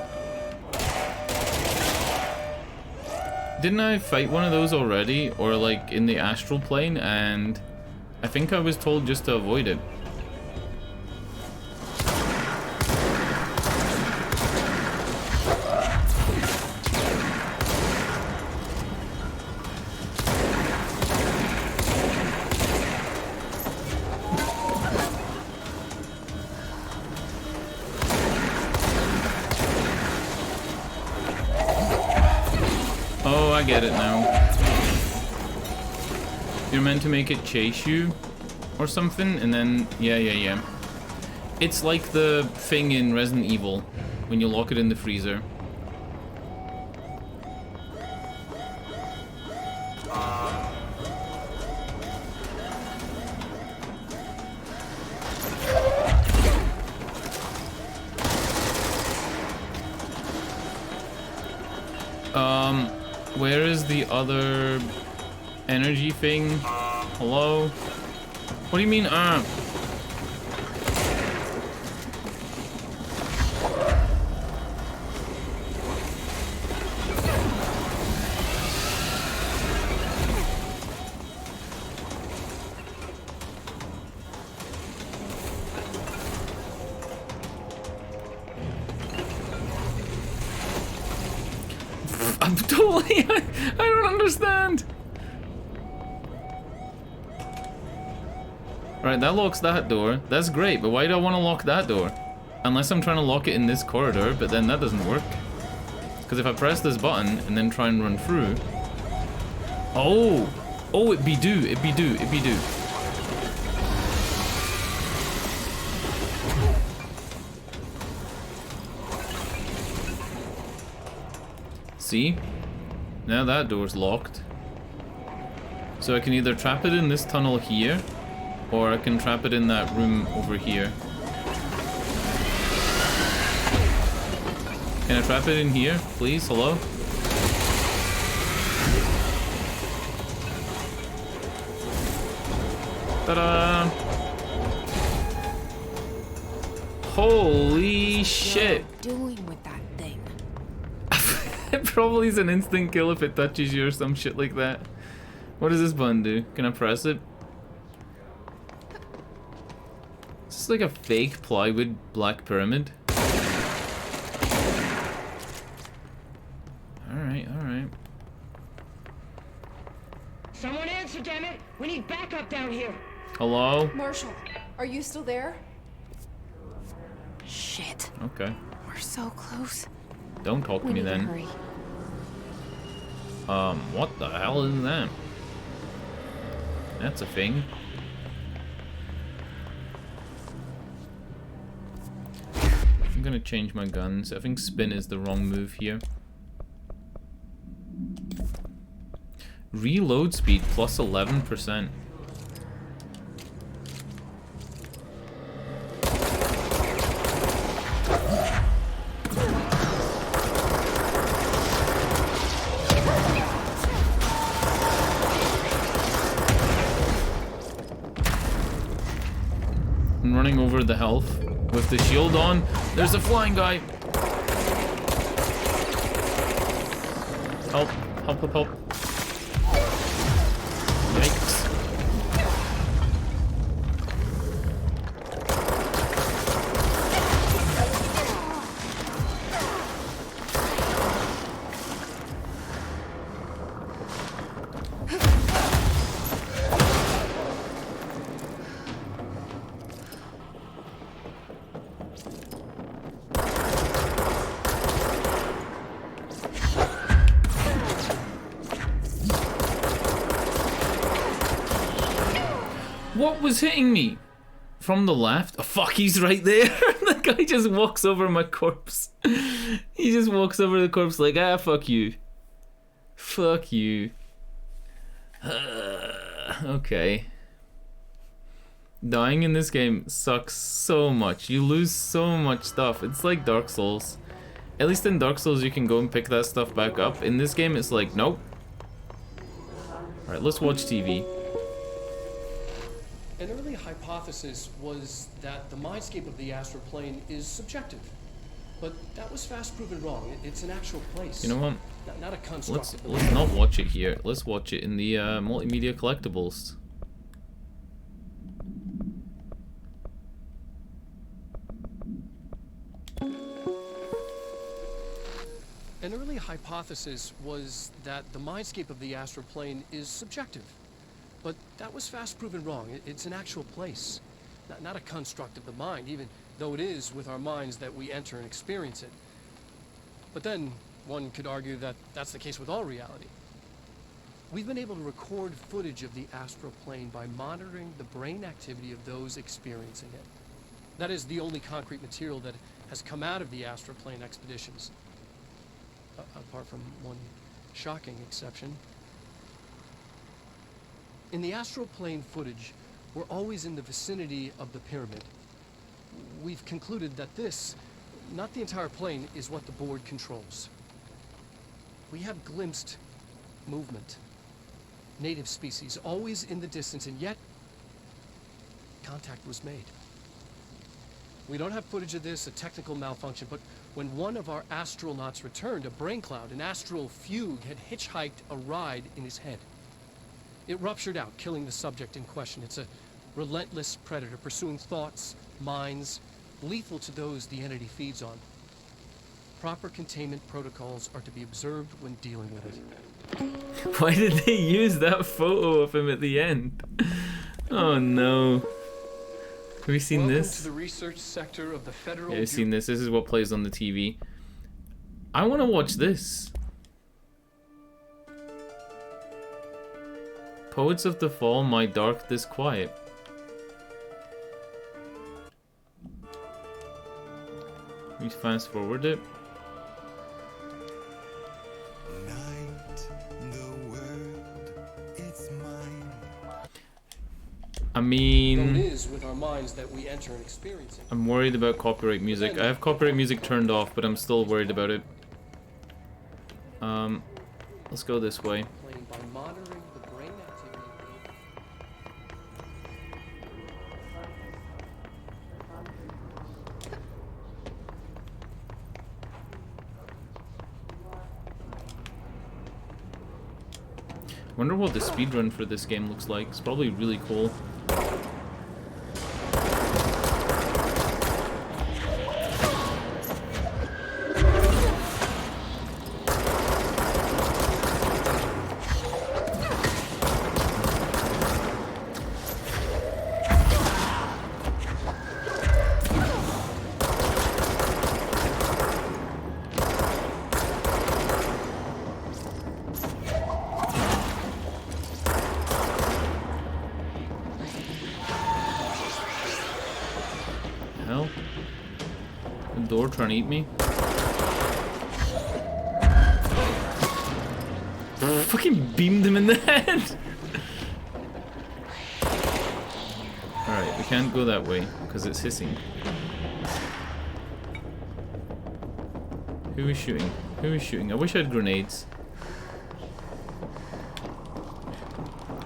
Didn't I fight one of those already? Or like in the astral plane? And I think I was told just to avoid it. I get it now. You're meant to make it chase you or something, and then yeah. It's like the thing in Resident Evil when you lock it in the freezer. Where is the other energy thing? Hello? What do you mean, I'm totally... I don't understand. Right, that locks that door. That's great, but why do I want to lock that door? Unless I'm trying to lock it in this corridor, but then that doesn't work. Because if I press this button and then try and run through... Oh! Oh, it be do, it be do, it be do. See? Now that door's locked. So I can either trap it in this tunnel here, or I can trap it in that room over here. Can I trap it in here, please? Hello? Ta-da! Holy shit! What are you doing with that thing? It probably is an instant kill if it touches you or some shit like that. What does this button do? Can I press it? Is this like a fake plywood black pyramid? Alright, alright. Someone answer, damn it! We need backup down here. Hello? Marshall, are you still there? Shit. Okay. We're so close. Don't talk to We me need to then. hurry. What the hell is that? That's a thing. I'm gonna change my guns. I think spin is the wrong move here. Reload speed plus 11%. I'm running over the health with the shield on. There's a flying guy. Help, help, help, help. Yikes. What was hitting me? From the left? Oh fuck, he's right there. The guy just walks over my corpse. He just walks over the corpse like, ah, fuck you. Fuck you. Okay. Dying in this game sucks so much. You lose so much stuff. It's like Dark Souls. At least in Dark Souls you can go and pick that stuff back up. In this game it's like, nope. Alright, let's watch TV. An early hypothesis was that the mindscape of the astral plane is subjective. But that was fast proven wrong. It's an actual place. You know what? Not a construct. Let's not watch it here. Let's watch it in the multimedia collectibles. An early hypothesis was that the mindscape of the astral plane is subjective. But that was fast proven wrong. It's an actual place. Not a construct of the mind, even though it is with our minds that we enter and experience it. But then, one could argue that that's the case with all reality. We've been able to record footage of the astral plane by monitoring the brain activity of those experiencing it. That is the only concrete material that has come out of the astral plane expeditions. Apart from one shocking exception. In the astral plane footage, we're always in the vicinity of the pyramid. We've concluded that this, not the entire plane, is what the board controls. we have glimpsed movement. Native species, always in the distance, and yet contact was made. We don't have footage of this, a technical malfunction, but when one of our astronauts returned, a brain cloud, an astral fugue, had hitchhiked a ride in his head. It ruptured out, killing the subject in question. It's a relentless predator, pursuing thoughts, minds, lethal to those the entity feeds on. Proper containment protocols are to be observed when dealing with it. Why did they use that photo of him at the end? Oh no. Have you seen Welcome this? To the research sector of the Federal Yeah, I've seen this. This is what plays on the TV. I want to watch this. Poets of the Fall, My Dark Disquiet. We fast forward it. I mean, it is with our minds that we enter and experience it. I'm worried about copyright music. I have copyright music turned off, but I'm still worried about it. Let's go this way. By monitoring the brain activity. Wonder what the speedrun for this game looks like. It's probably really cool. Trying to eat me? Fucking beamed him in the head! Alright, we can't go that way, because it's hissing. Who is shooting? Who is shooting? I wish I had grenades.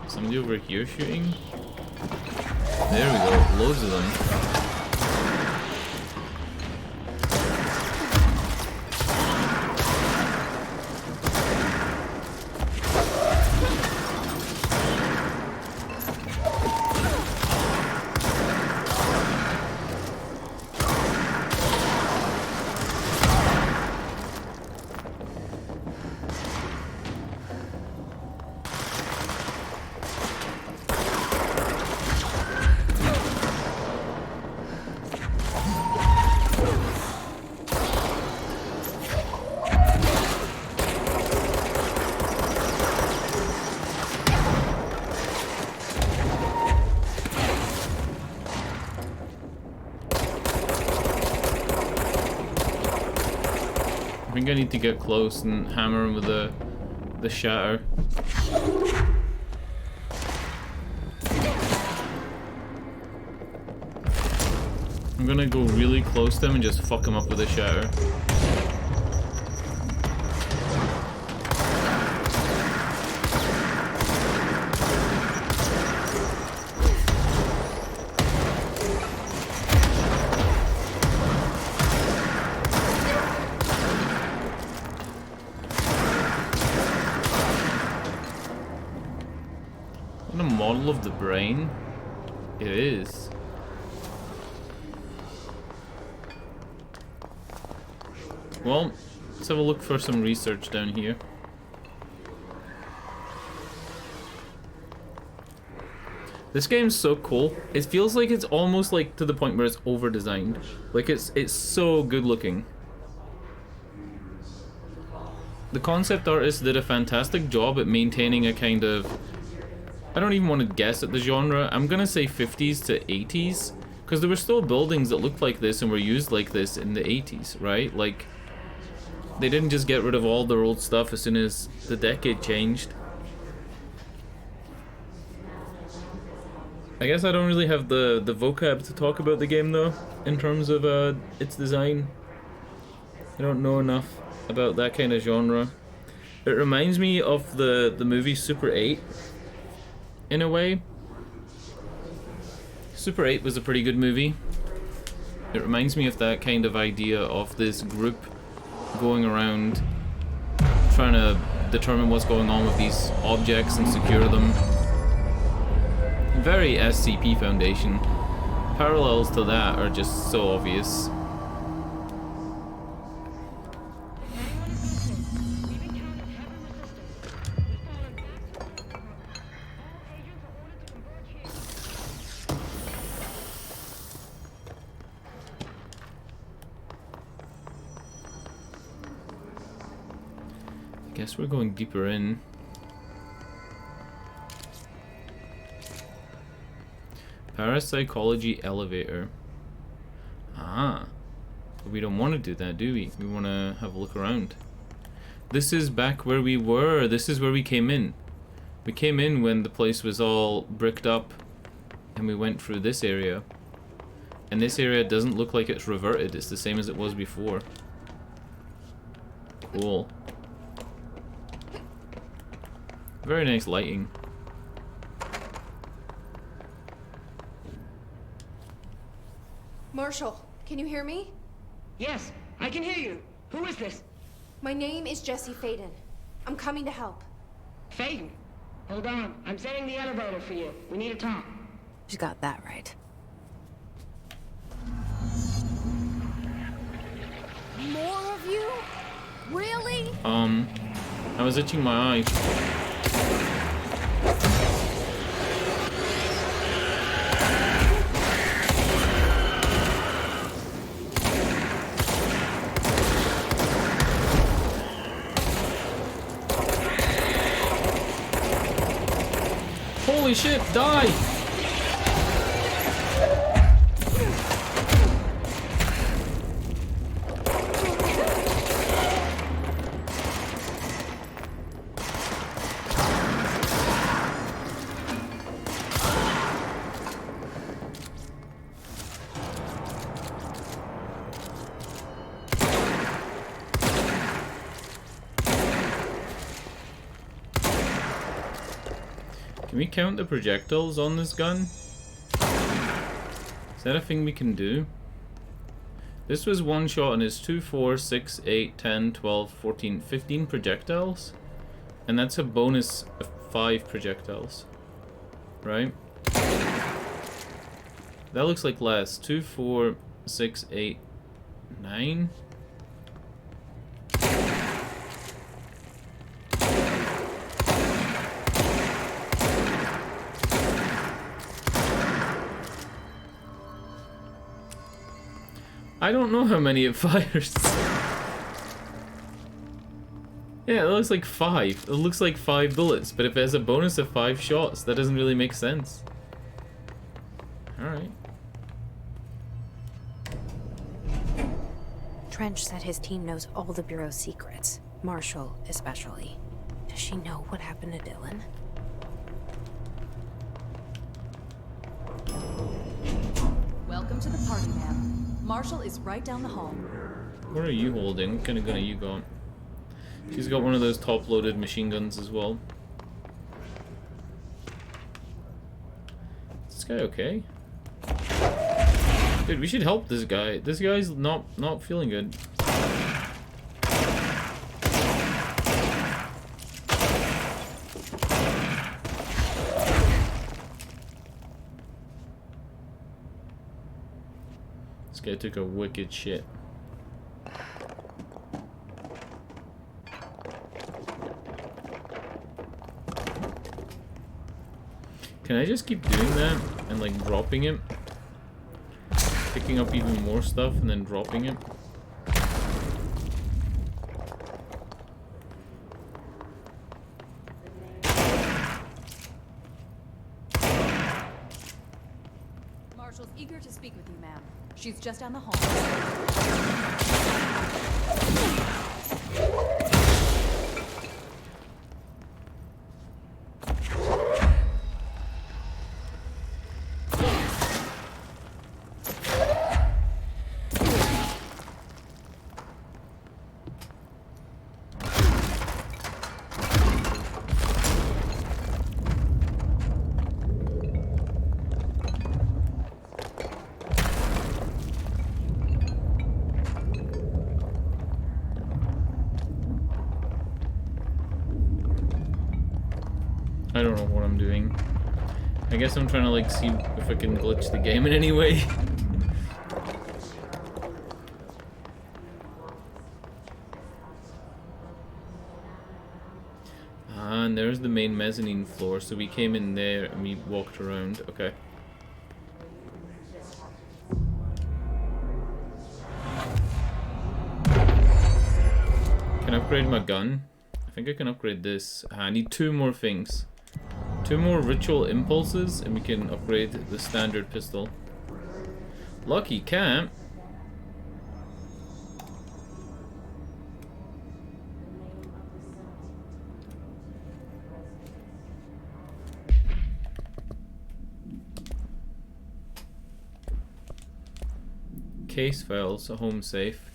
Somebody over here shooting? There we go, loads of them. I think I need to get close and hammer him with the shatter. I'm gonna go really close to him and just fuck him up with a shatter. Of the brain? It is. Well, let's have a look for some research down here. This game's so cool. It feels like it's almost like to the point where it's over-designed. Like it's so good looking. The concept artist did a fantastic job at maintaining a kind of, I don't even want to guess at the genre. I'm gonna say 50s to 80s, because there were still buildings that looked like this and were used like this in the 80s, right? Like, they didn't just get rid of all their old stuff as soon as the decade changed. I guess I don't really have the vocab to talk about the game though, in terms of its design. I don't know enough about that kind of genre. It reminds me of the movie Super 8, in a way. Super 8 was a pretty good movie. It reminds me of that kind of idea of this group going around trying to determine what's going on with these objects and secure them. Very SCP Foundation. Parallels to that are just so obvious. Guess we're going deeper in. Parapsychology elevator. Ah. But we don't want to do that, do we? We want to have a look around. This is back where we were. This is where we came in. We came in when the place was all bricked up. And we went through this area. And this area doesn't look like it's reverted. It's the same as it was before. Cool. Very nice lighting. Marshall, can you hear me? Yes, I can hear you. Who is this? My name is Jesse Faden. I'm coming to help. Faden. Hold on. I'm setting the elevator for you. We need to talk. She's got that right. More of you? Really? I was itching my eye. Holy shit, die! Can we count the projectiles on this gun? Is that a thing we can do? This was one shot and it's 2, 4, 6, 8, 10, 12, 14, 15 projectiles. And that's a bonus of 5 projectiles. Right? That looks like less. 2, 4, 6, 8, 9? I don't know how many it fires. Yeah, it looks like 5. It looks like 5 bullets, but if it has a bonus of 5 shots, that doesn't really make sense. Alright. Trench said his team knows all the Bureau's secrets. Marshall, especially. Does she know what happened to Dylan? Welcome to the party, ma'am. Marshall is right down the hall. What are you holding? What kind of gun are you got? She's got one of those top-loaded machine guns as well. Is this guy okay? Dude, we should help this guy. This guy's not feeling good. This guy took a wicked shit. Can I just keep doing that and like dropping it? Picking up even more stuff and then dropping it? Marshall's eager to speak with you, ma'am. She's just down the hall. I don't know what I'm doing. I guess I'm trying to like see if I can glitch the game in any way. And there's the main mezzanine floor, so we came in there and we walked around. Okay. Can I upgrade my gun? I think I can upgrade this. I need 2 more things. 2 more ritual impulses and we can upgrade the standard pistol. Lucky camp. Case files, a home safe.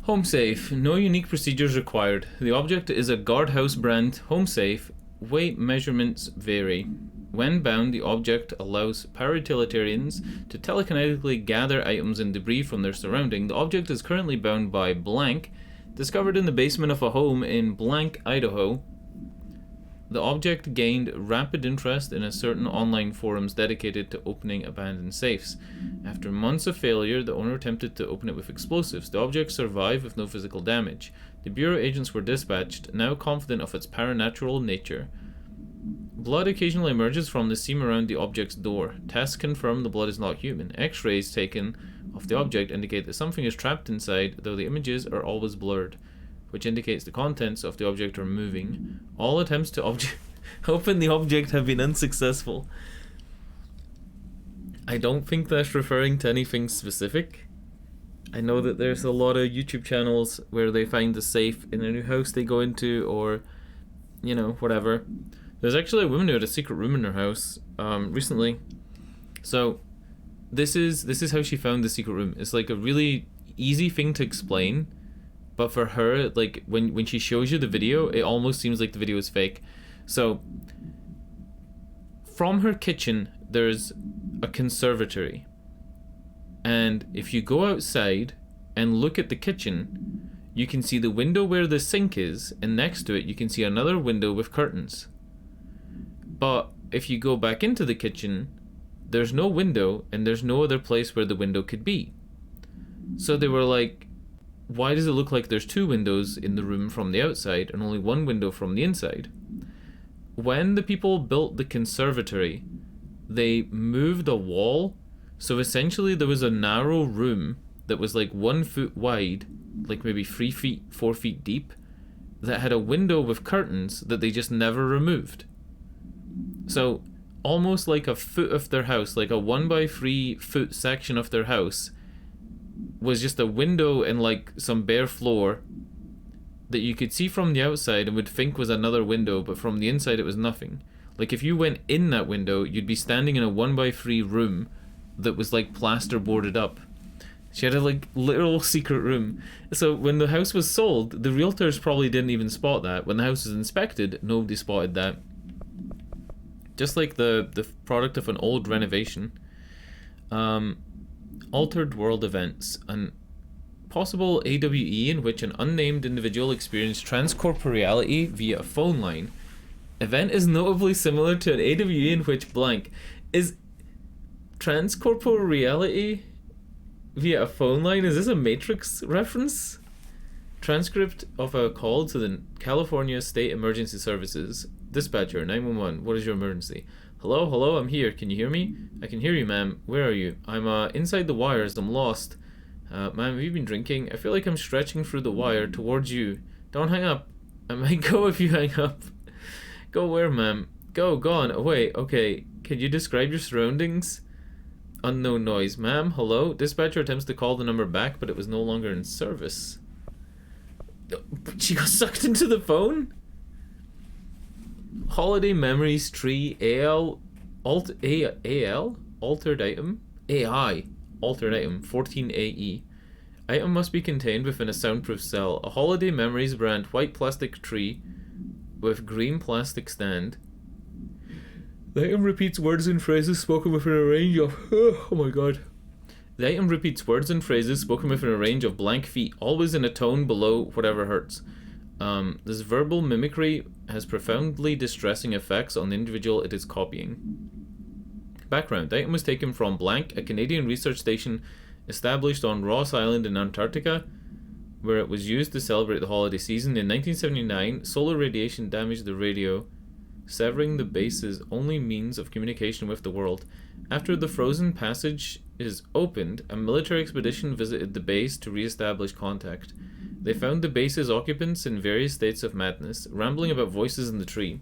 Home safe, no unique procedures required. The object is a guardhouse brand home safe. Weight measurements vary. When bound, the object allows para-utilitarians to telekinetically gather items and debris from their surrounding. The object is currently bound by blank, discovered in the basement of a home in blank, Idaho. The object gained rapid interest in a certain online forums dedicated to opening abandoned safes. After months of failure, the owner attempted to open it with explosives. The object survived with no physical damage. The Bureau agents were dispatched, now confident of its paranatural nature. Blood occasionally emerges from the seam around the object's door. Tests confirm the blood is not human. X-rays taken of the object indicate that something is trapped inside, though the images are always blurred, which indicates the contents of the object are moving. All attempts to open the object have been unsuccessful. I don't think that's referring to anything specific. I know that there's a lot of YouTube channels where they find a safe in a new house they go into, or, you know, whatever. There's actually a woman who had a secret room in her house recently. So this is how she found the secret room. It's like a really easy thing to explain. But for her, like, when she shows you the video, it almost seems like the video is fake. So, from her kitchen, there's a conservatory. And if you go outside and look at the kitchen, you can see the window where the sink is, and next to it, you can see another window with curtains. But if you go back into the kitchen, there's no window, and there's no other place where the window could be. So they were like, why does it look like there's 2 windows in the room from the outside and only 1 window from the inside? When the people built the conservatory, they moved a wall, so essentially there was a narrow room that was like 1 foot wide, like maybe 3 feet, 4 feet deep, that had a window with curtains that they just never removed. So almost like a foot of their house, like a 1 by 3 foot section of their house, was just a window and like some bare floor that you could see from the outside and would think was another window, but from the inside it was nothing. Like if you went in that window, you'd be standing in a 1 by 3 room that was like plaster boarded up. She had a like literal secret room. So when the house was sold, the realtors probably didn't even spot that. When the house was inspected, nobody spotted that. Just like the product of an old renovation. Altered world events. An possible AWE in which an unnamed individual experienced transcorporeality via a phone line. Event is notably similar to an AWE in which blank. Is transcorporeality via a phone line? Is this a Matrix reference? Transcript of a call to the California State Emergency Services. Dispatcher, 911. What is your emergency? Hello, I'm here. Can you hear me? I can hear you, ma'am. Where are you? I'm inside the wires. I'm lost. Ma'am, have you been drinking? I feel like I'm stretching through the wire towards you. Don't hang up. I might go if you hang up. Go where, ma'am? Go, gone, away. Okay, can you describe your surroundings? Unknown noise. Ma'am, hello? Dispatcher attempts to call the number back, but it was no longer in service. She got sucked into the phone? Holiday memories tree altered item AI altered item 14 AE. Item must be contained within a soundproof cell. A holiday memories brand white plastic tree with green plastic stand. The item repeats words and phrases spoken within a range of oh my god. The item repeats words and phrases spoken within a range of blank feet, always in a tone below whatever hurts. This verbal mimicry has profoundly distressing effects on the individual it is copying. Background. The item was taken from blank, a Canadian research station established on Ross Island in Antarctica, where it was used to celebrate the holiday season. In 1979, solar radiation damaged the radio, severing the base's only means of communication with the world. After the frozen passage is opened, a military expedition visited the base to re-establish contact. They found the base's occupants in various states of madness, rambling about voices in the tree.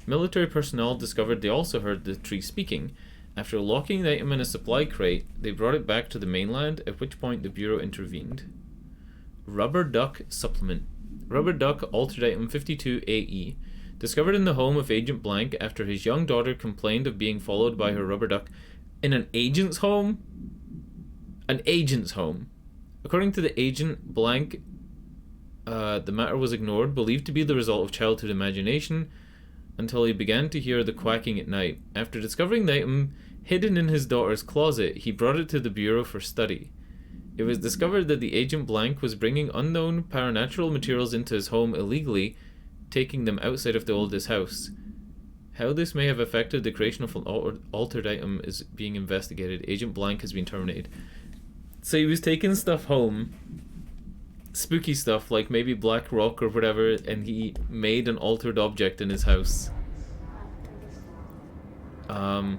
Military personnel discovered they also heard the tree speaking. After locking the item in a supply crate, they brought it back to the mainland, at which point the Bureau intervened. Rubber Duck Supplement. Rubber Duck Altered Item 52AE. Discovered in the home of Agent Blank after his young daughter complained of being followed by her rubber duck in an agent's home? An agent's home. According to the agent, Blank, the matter was ignored, believed to be the result of childhood imagination, until he began to hear the quacking at night. After discovering the item hidden in his daughter's closet, he brought it to the Bureau for study. It was discovered that the Agent Blank was bringing unknown paranatural materials into his home illegally, taking them outside of the oldest house. How this may have affected the creation of an altered item is being investigated. Agent Blank has been terminated. So he was taking stuff home, spooky stuff like maybe black rock or whatever, and he made an altered object in his house. I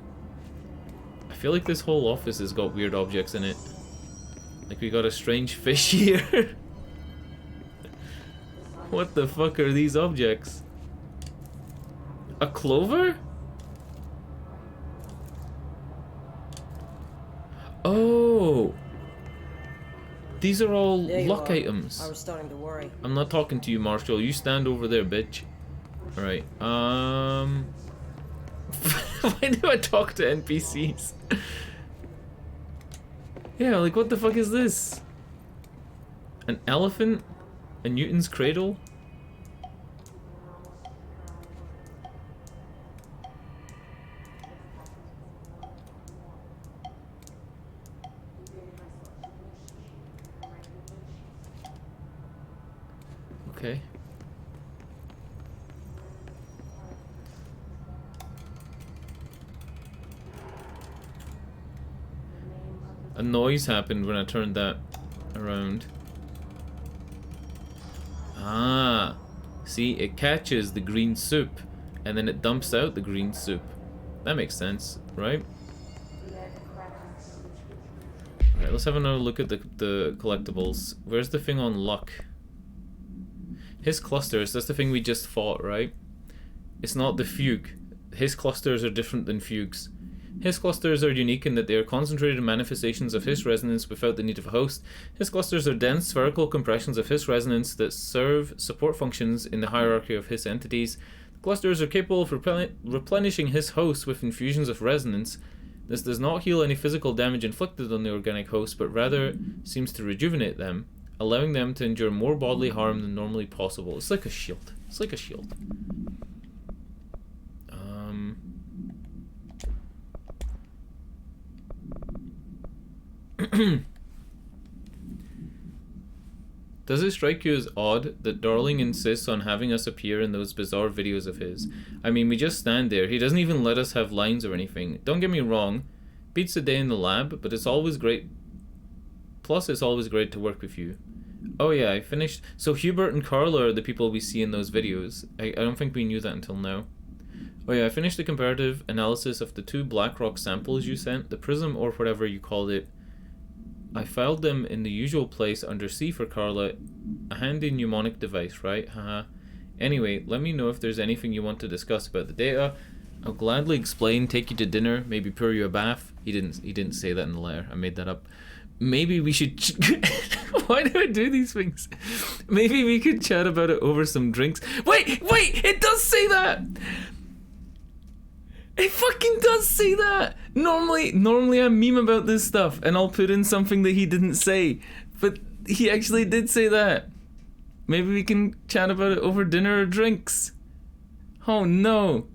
feel like this whole office has got weird objects in it. Like we got a strange fish here. What the fuck are these objects? A clover? Oh! These are all luck items. I was starting to worry. I'm not talking to you, Marshall. You stand over there, bitch. Alright, why do I talk to NPCs? Yeah, like what the fuck is this? An elephant? A Newton's cradle? Okay. A noise happened when I turned that around. Ah, see, it catches the green soup and then it dumps out the green soup. That makes sense, right? Alright, let's have another look at the collectibles. Where's the thing on luck? His clusters, that's the thing we just fought, right? It's not the fugue. His clusters are different than fugues. His clusters are unique in that they are concentrated manifestations of His resonance without the need of a host. His clusters are dense spherical compressions of His resonance that serve support functions in the hierarchy of His entities. The clusters are capable of replenishing His host with infusions of resonance. This does not heal any physical damage inflicted on the organic host, but rather seems to rejuvenate them, allowing them to endure more bodily harm than normally possible. It's like a shield. It's like a shield. Does it strike you as odd that Darling insists on having us appear in those bizarre videos of his? I mean, we just stand there. He doesn't even let us have lines or anything. Don't get me wrong, beats the day in the lab, but it's always great. Plus, it's always great to work with you. Oh yeah, I finished. So Hubert and Carla are the people we see in those videos. I don't think we knew that until now. Oh yeah, I finished the comparative analysis of the 2 BlackRock samples you sent, the Prism or whatever you called it. I filed them in the usual place under C for Carla, a handy mnemonic device, right? Haha. Anyway, let me know if there's anything you want to discuss about the data. I'll gladly explain, take you to dinner, maybe pour you a bath. He didn't say that in the letter. I made that up. Maybe we should... Why do I do these things? Maybe we could chat about it over some drinks. Wait! It does say that! It fucking does say that! Normally I meme about this stuff and I'll put in something that he didn't say. But he actually did say that. Maybe we can chat about it over dinner or drinks. Oh no.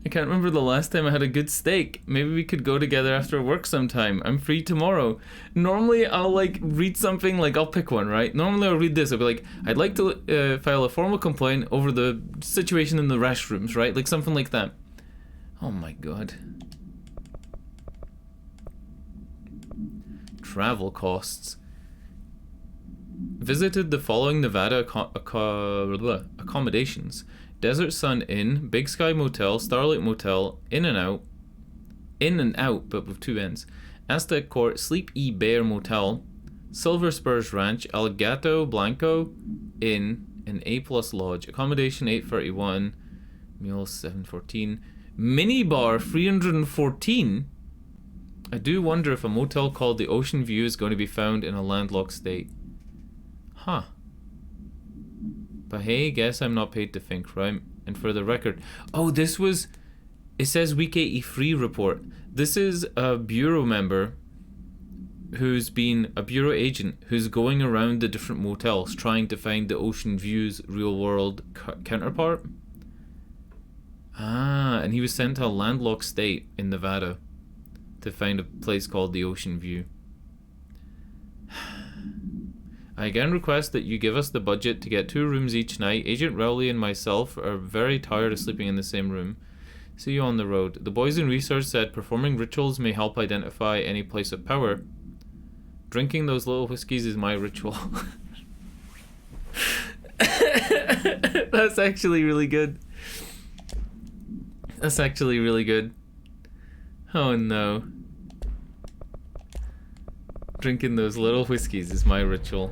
I can't remember the last time I had a good steak. Maybe we could go together after work sometime. I'm free tomorrow. Normally I'll like read something, like I'll pick one, right? Normally I'll read this. I'll be like, I'd like to file a formal complaint over the situation in the restrooms, right? Like something like that. Oh my god. Travel costs. Visited the following Nevada accommodations: Desert Sun Inn, Big Sky Motel, Starlight Motel, In and Out, but with 2 N's, Aztec Court, Sleep E Bear Motel, Silver Spurs Ranch, El Gato Blanco Inn, and A Plus Lodge. Accommodation 831, meals 714, minibar 314. I do wonder if a motel called the Ocean View is going to be found in a landlocked state. Huh. But hey, guess I'm not paid to think, right? And for the record, oh, this was, it says week 83 report. This is a bureau member who's been a bureau agent who's going around the different motels trying to find the Ocean View's real world counterpart. Ah, and he was sent to a landlocked state in Nevada to find a place called the Ocean View. I again request that you give us the budget to get 2 rooms each night. Agent Rowley and myself are very tired of sleeping in the same room. See you on the road. The boys in research said performing rituals may help identify any place of power. Drinking those little whiskeys is my ritual. That's actually really good. That's actually really good. Oh no. Drinking those little whiskeys is my ritual.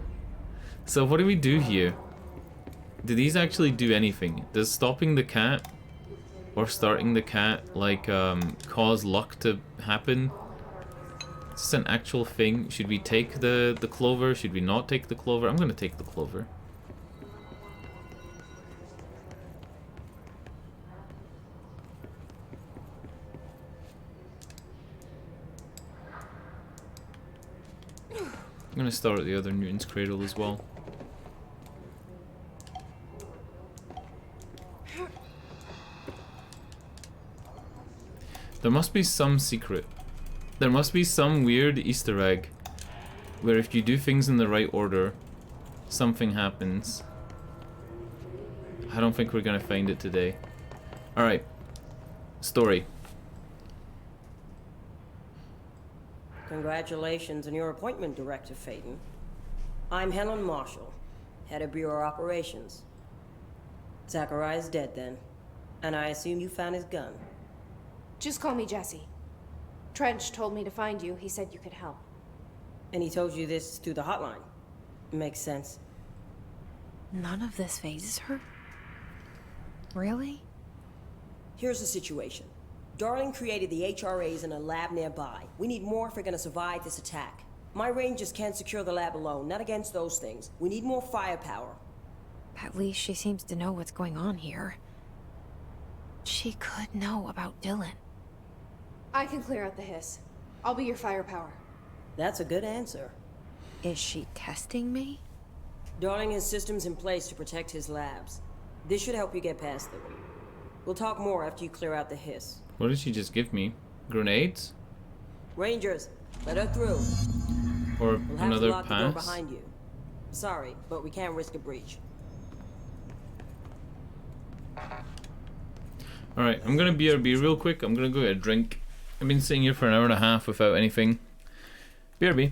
So what do we do here? Do these actually do anything? Does stopping the cat or starting the cat like cause luck to happen? Is this an actual thing? Should we take the clover? Should we not take the clover? I'm gonna take the clover. I'm gonna start at the other Newton's Cradle as well. There must be some secret. There must be some weird Easter egg where if you do things in the right order, something happens. I don't think we're gonna find it today. Alright. Story. Congratulations on your appointment, Director Phaeton. I'm Helen Marshall, head of Bureau Operations. Zachariah's dead then, and I assume you found his gun. Just call me Jesse. Trench told me to find you. He said you could help. And he told you this through the hotline. Makes sense. None of this phases her? Really? Here's the situation. Darling created the HRAs in a lab nearby. We need more if we're gonna survive this attack. My rangers can't secure the lab alone, not against those things. We need more firepower. At least she seems to know what's going on here. She could know about Dylan. I can clear out the hiss. I'll be your firepower. That's a good answer. Is she testing me? Darling has systems in place to protect his labs. This should help you get past them. We'll talk more after you clear out the hiss. What did she just give me? Grenades? Rangers, let her through. Or We'll have another to lock the door pass? behind you. Sorry, but we can't risk a breach. Alright, I'm gonna BRB real quick. I'm gonna go get a drink. I've been sitting here for an hour and a half without anything. BRB.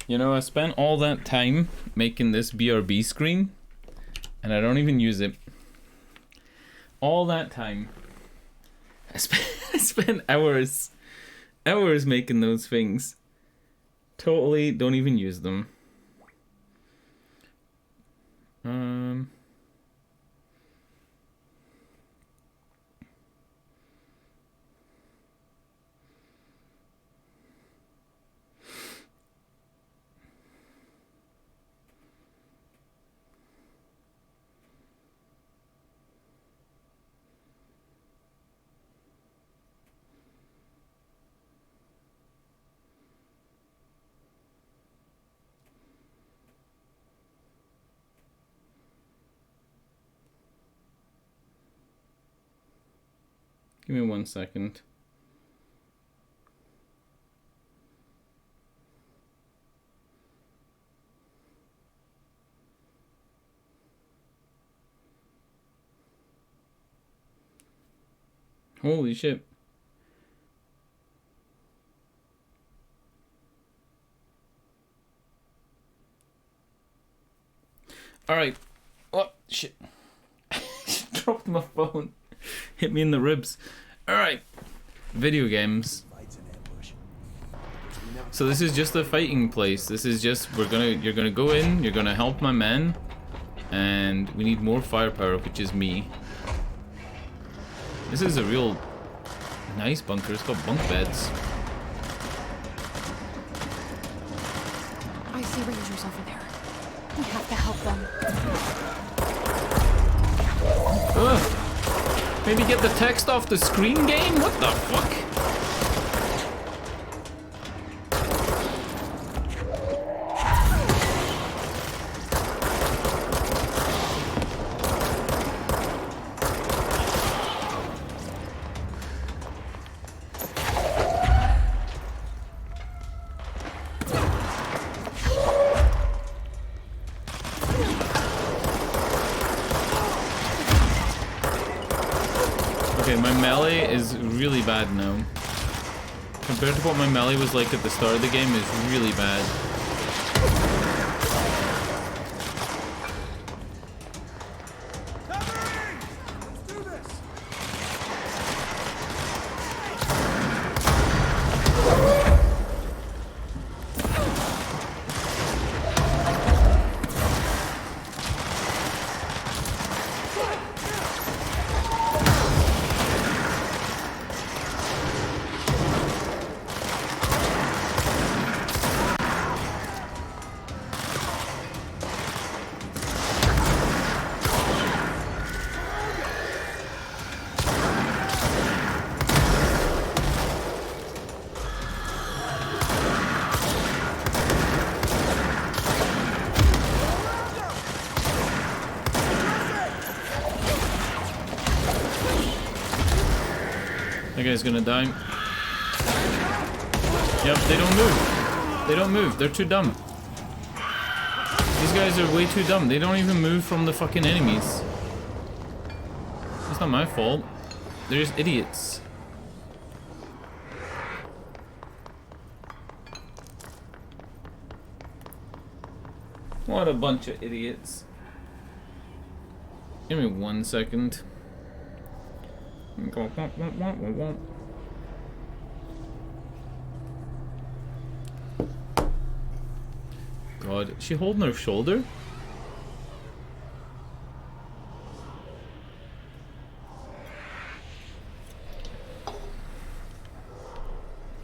You know, I spent all that time making this BRB screen, and I don't even use it. All that time. I spent hours making those things. Totally don't even use them. Give me 1 second. Holy shit. Alright. Oh, shit. Dropped my phone. Hit me in the ribs. Alright. Video games. So this is just a fighting place. This is just, you're gonna go in, you're gonna help my men, and we need more firepower, which is me. This is a real nice bunker. It's got bunk beds. I see Rangers over there. We have to help them. Ugh. Maybe get the text off the screen, game? What the fuck? Okay, my melee is really bad now. Compared to what my melee was like at the start of the game, is really bad. That guy's gonna die. Yep, they don't move. They don't move. They're too dumb. These guys are way too dumb. They don't even move from the fucking enemies. It's not my fault. They're just idiots. What a bunch of idiots. Give me 1 second. God, is she holding her shoulder?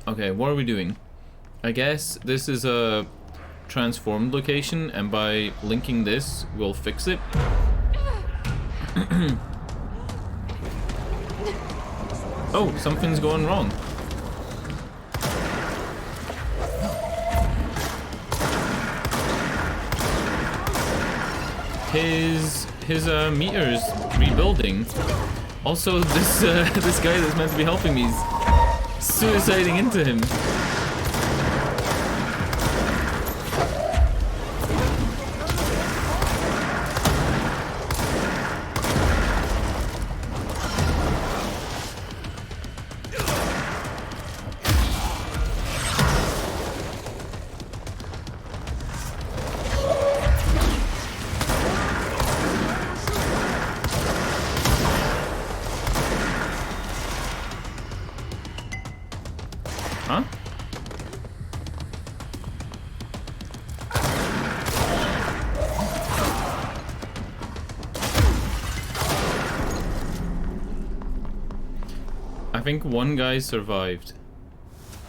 Okay, what are we doing? I guess this is a transformed location, and by linking this, we'll fix it. Oh, something's going wrong. His meter's rebuilding. Also, this guy that's meant to be helping me is suiciding into him. Huh? I think one guy survived.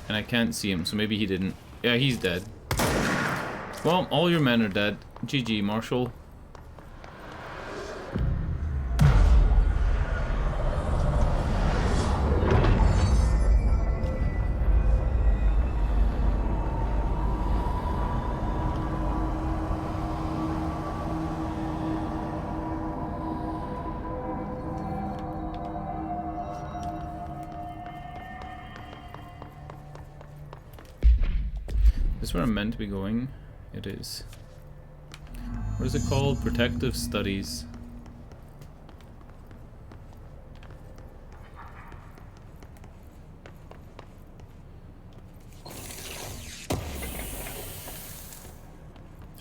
And I can't see him, so maybe he didn't. Yeah, he's dead. Well, all your men are dead. GG, Marshall. Is this where I'm meant to be going? It is. What is it called? Protective Studies.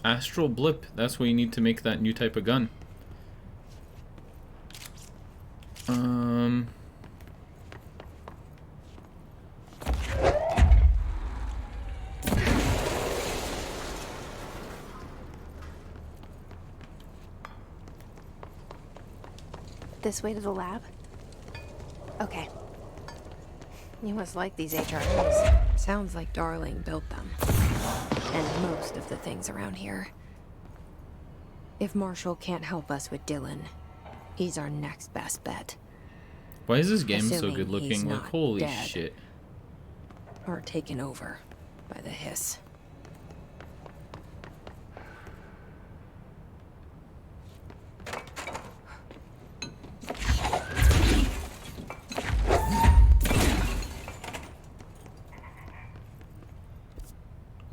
Astral Blip. That's what you need to make that new type of gun. This way to the lab? Okay. You must like these HRMs. Sounds like Darling built them. And most of the things around here. If Marshall can't help us with Dylan, he's our next best bet. Why is this game so Assuming good looking? he's Like, not holy dead. shit. Or taken over by the hiss.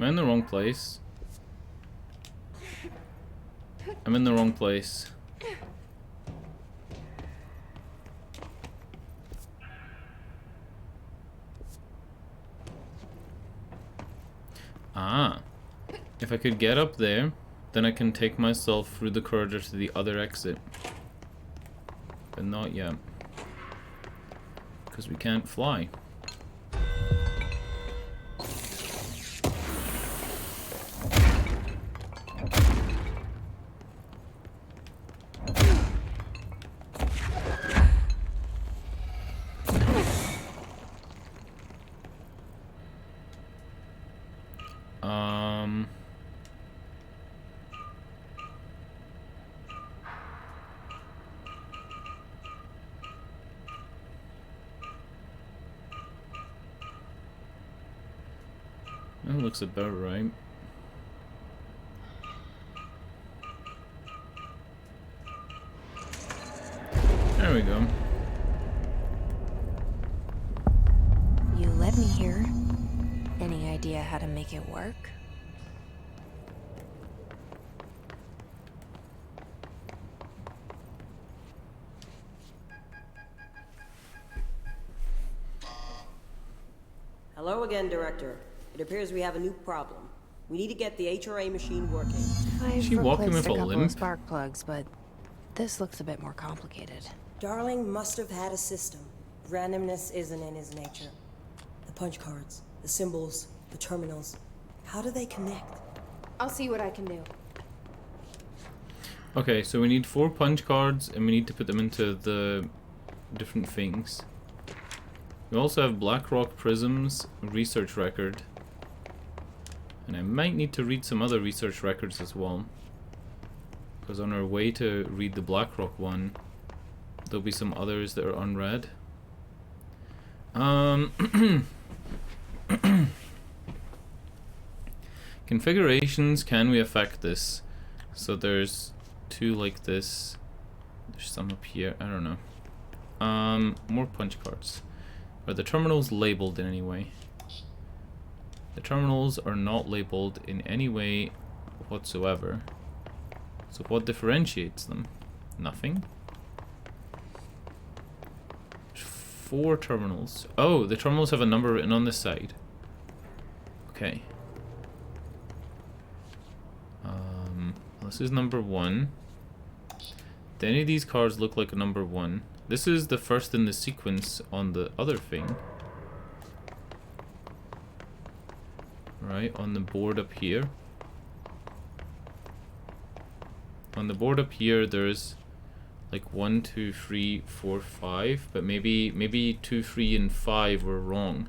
Am I in the wrong place? I'm in the wrong place. Ah. If I could get up there, then I can take myself through the corridor to the other exit. But not yet. Because we can't fly. That looks about right. There we go. You led me here. Any idea how to make it work? Hello again, Director. It appears we have a new problem. We need to get the HRA machine working. I've She walking replaced with a a couple limp? of spark plugs, but this looks a bit more complicated. Darling must have had a system. Randomness isn't in his nature. The punch cards, the symbols, the terminals. How do they connect? I'll see what I can do. Okay, so we need 4 punch cards and we need to put them into the different things. We also have Blackrock Prisms research record. And I might need to read some other research records as well. Because on our way to read the Blackrock one, there'll be some others that are unread. Configurations, can we affect this? So there's 2 like this. There's some up here, I don't know. More punch cards. Are the terminals labeled in any way? The terminals are not labeled in any way whatsoever. So what differentiates them? Nothing. 4 terminals. Oh, the terminals have a number written on this side. Okay. This is number 1. Do any of these cards look like a number 1? This is the first in the sequence on the other thing. right, on the board up here. On the board up here, there's like 1, 2, 3, 4, 5, but maybe 2, 3, and 5 were wrong.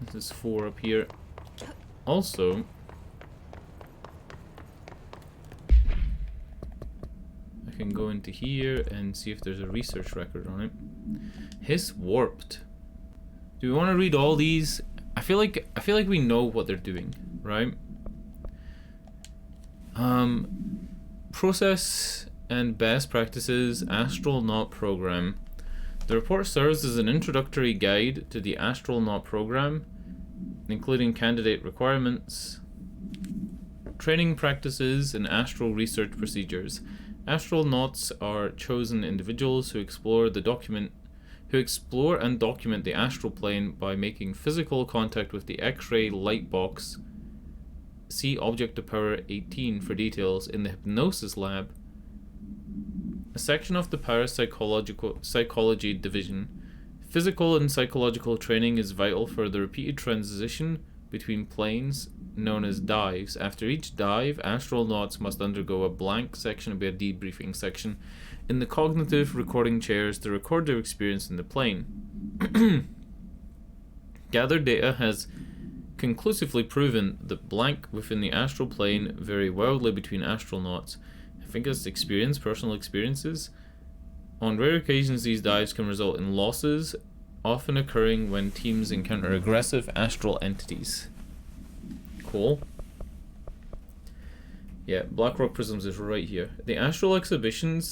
This is 4 up here. Also, I can go into here and see if there's a research record on it. Hiss warped. Do we want to read all these? I feel like we know what they're doing, right? Process and best practices astronaut program. The report serves as an introductory guide to the astronaut program, including candidate requirements, training practices, and astral research procedures. Astronauts are chosen individuals who explore and document the astral plane by making physical contact with the X-ray light box. See Object to Power 18 for details in the Hypnosis Lab, a section of the Parapsychology Division. Physical and psychological training is vital for the repeated transition between planes, known as dives. After each dive, astronauts must undergo a blank section, it'll be a debriefing section, in the cognitive recording chairs to record their experience in the plane. Gathered data has conclusively proven that blank within the astral plane vary wildly between astronauts. I think it's personal experiences. On rare occasions, these dives can result in losses, often occurring when teams encounter aggressive astral entities. Cool. Yeah, Blackrock Prisms is right here. The astral exhibition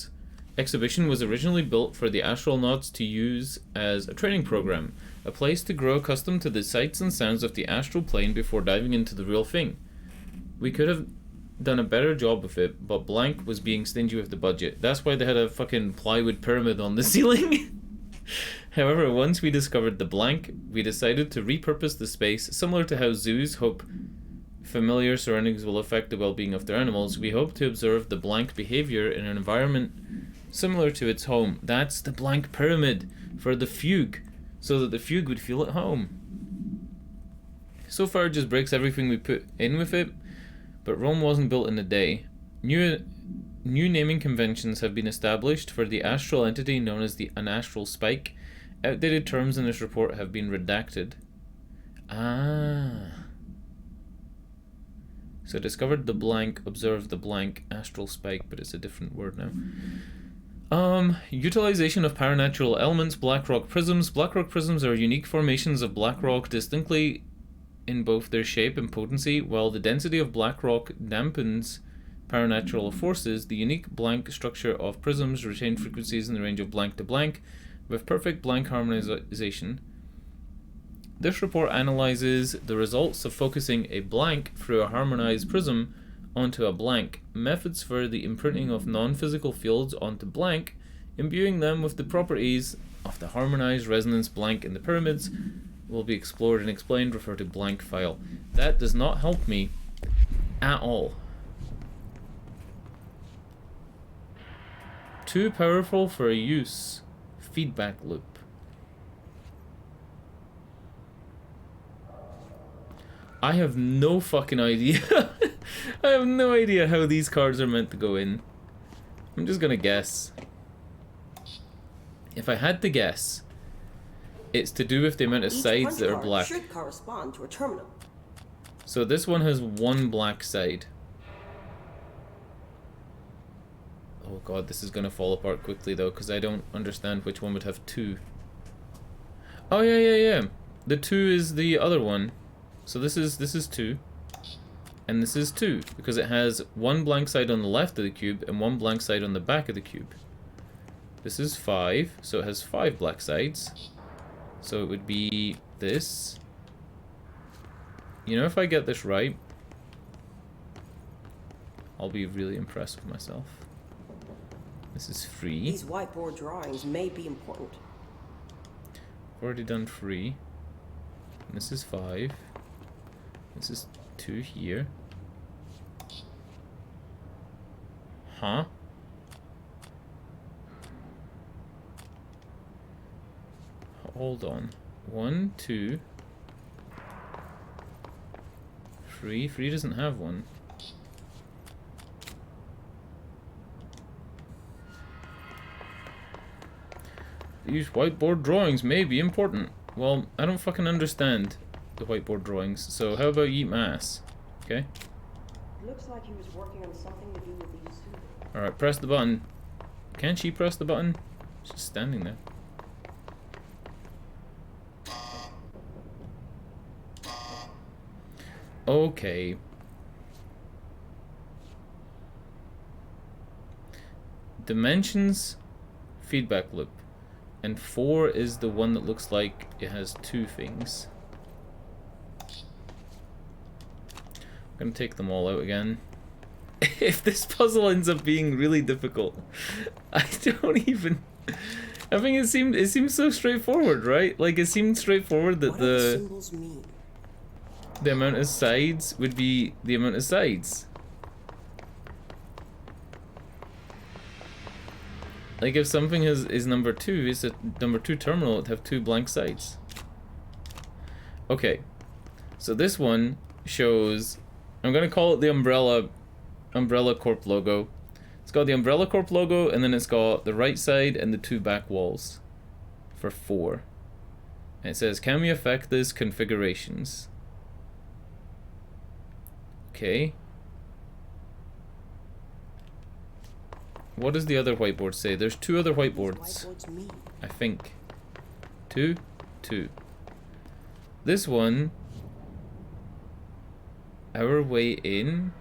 was originally built for the astronauts to use as a training program, a place to grow accustomed to the sights and sounds of the astral plane before diving into the real thing. We could have done a better job with it, but blank was being stingy with the budget. That's why they had a fucking plywood pyramid on the ceiling. However, once we discovered the blank, we decided to repurpose the space, similar to how zoos hope familiar surroundings will affect the well-being of their animals. We hope to observe the blank behavior in an environment similar to its home. That's the blank pyramid for the fugue, so that the fugue would feel at home. So far it just breaks everything we put in with it, but Rome wasn't built in a day. New naming conventions have been established for the astral entity known as an astral spike. Outdated terms in this report have been redacted. So discovered the blank, observed the blank, astral spike, but it's a different word now. Utilization of paranatural elements, Blackrock Prisms. Blackrock Prisms are unique formations of black rock, distinctly in both their shape and potency. While the density of black rock dampens paranatural forces, the unique blank structure of prisms retain frequencies in the range of blank to blank, with perfect blank harmonization. This report analyzes the results of focusing a blank through a harmonized prism onto a blank, methods for the imprinting of non-physical fields onto blank, imbuing them with the properties of the harmonized resonance blank in the pyramids will be explored and explained. Refer to blank file. That does not help me at all. Too powerful for use. Feedback loop. I have no fucking idea. I have no idea how these cards are meant to go in. I'm just gonna guess. If I had to guess, it's to do with the amount of sides that are black. Should correspond to a terminal. So this one has one black side. Oh god, this is gonna fall apart quickly though, because I don't understand which one would have two. Oh yeah. The 2 is the other one. So this is 2. And this is 2, because it has one blank side on the left of the cube and one blank side on the back of the cube. This is 5, so it has 5 black sides. So it would be this. You know, if I get this right, I'll be really impressed with myself. This is 3. These whiteboard drawings may be important. I've already done 3. And this is 5. This is 2 here. Huh? Hold on. 1, 2, 3. 3 doesn't have one. These whiteboard drawings may be important. Well, I don't fucking understand the whiteboard drawings, so how about you eat my ass? Okay? Looks like he was working on something to do with these two. Alright, press the button. Can't she press the button? She's just standing there. Okay. Dimensions, feedback loop. And 4 is the one that looks like it has 2 things. I'm gonna take them all out again. If this puzzle ends up being really difficult, I don't even... I think it seems so straightforward, right? Like, it seemed straightforward that What do the symbols mean? the amount of sides would be the amount of sides. Like, if something is number 2, it's a number 2 terminal, it'd have 2 blank sides. Okay, so this one shows, I'm gonna call it the Umbrella Corp logo. It's got the Umbrella Corp logo, and then it's got the right side and the 2 back walls for 4. And it says, can we affect this configurations? Okay. What does the other whiteboard say? There's 2 other whiteboards. I think. 2, 2. This one, our way in,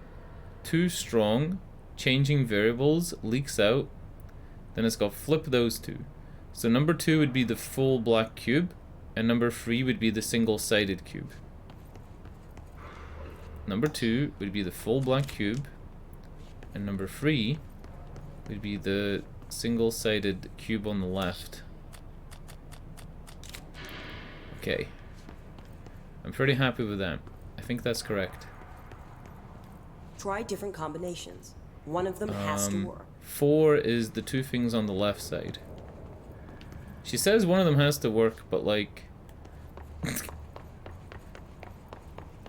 too strong, changing variables, leaks out. Then it's got flip those 2. So number 2 would be the full black cube, and number 3 would be the single-sided cube. Number 2 would be the full black cube, and number 3 would be the single-sided cube on the left. Okay. I'm pretty happy with that. I think that's correct. Try different combinations. One of them has to work. 4 is the 2 things on the left side. She says one of them has to work, but like...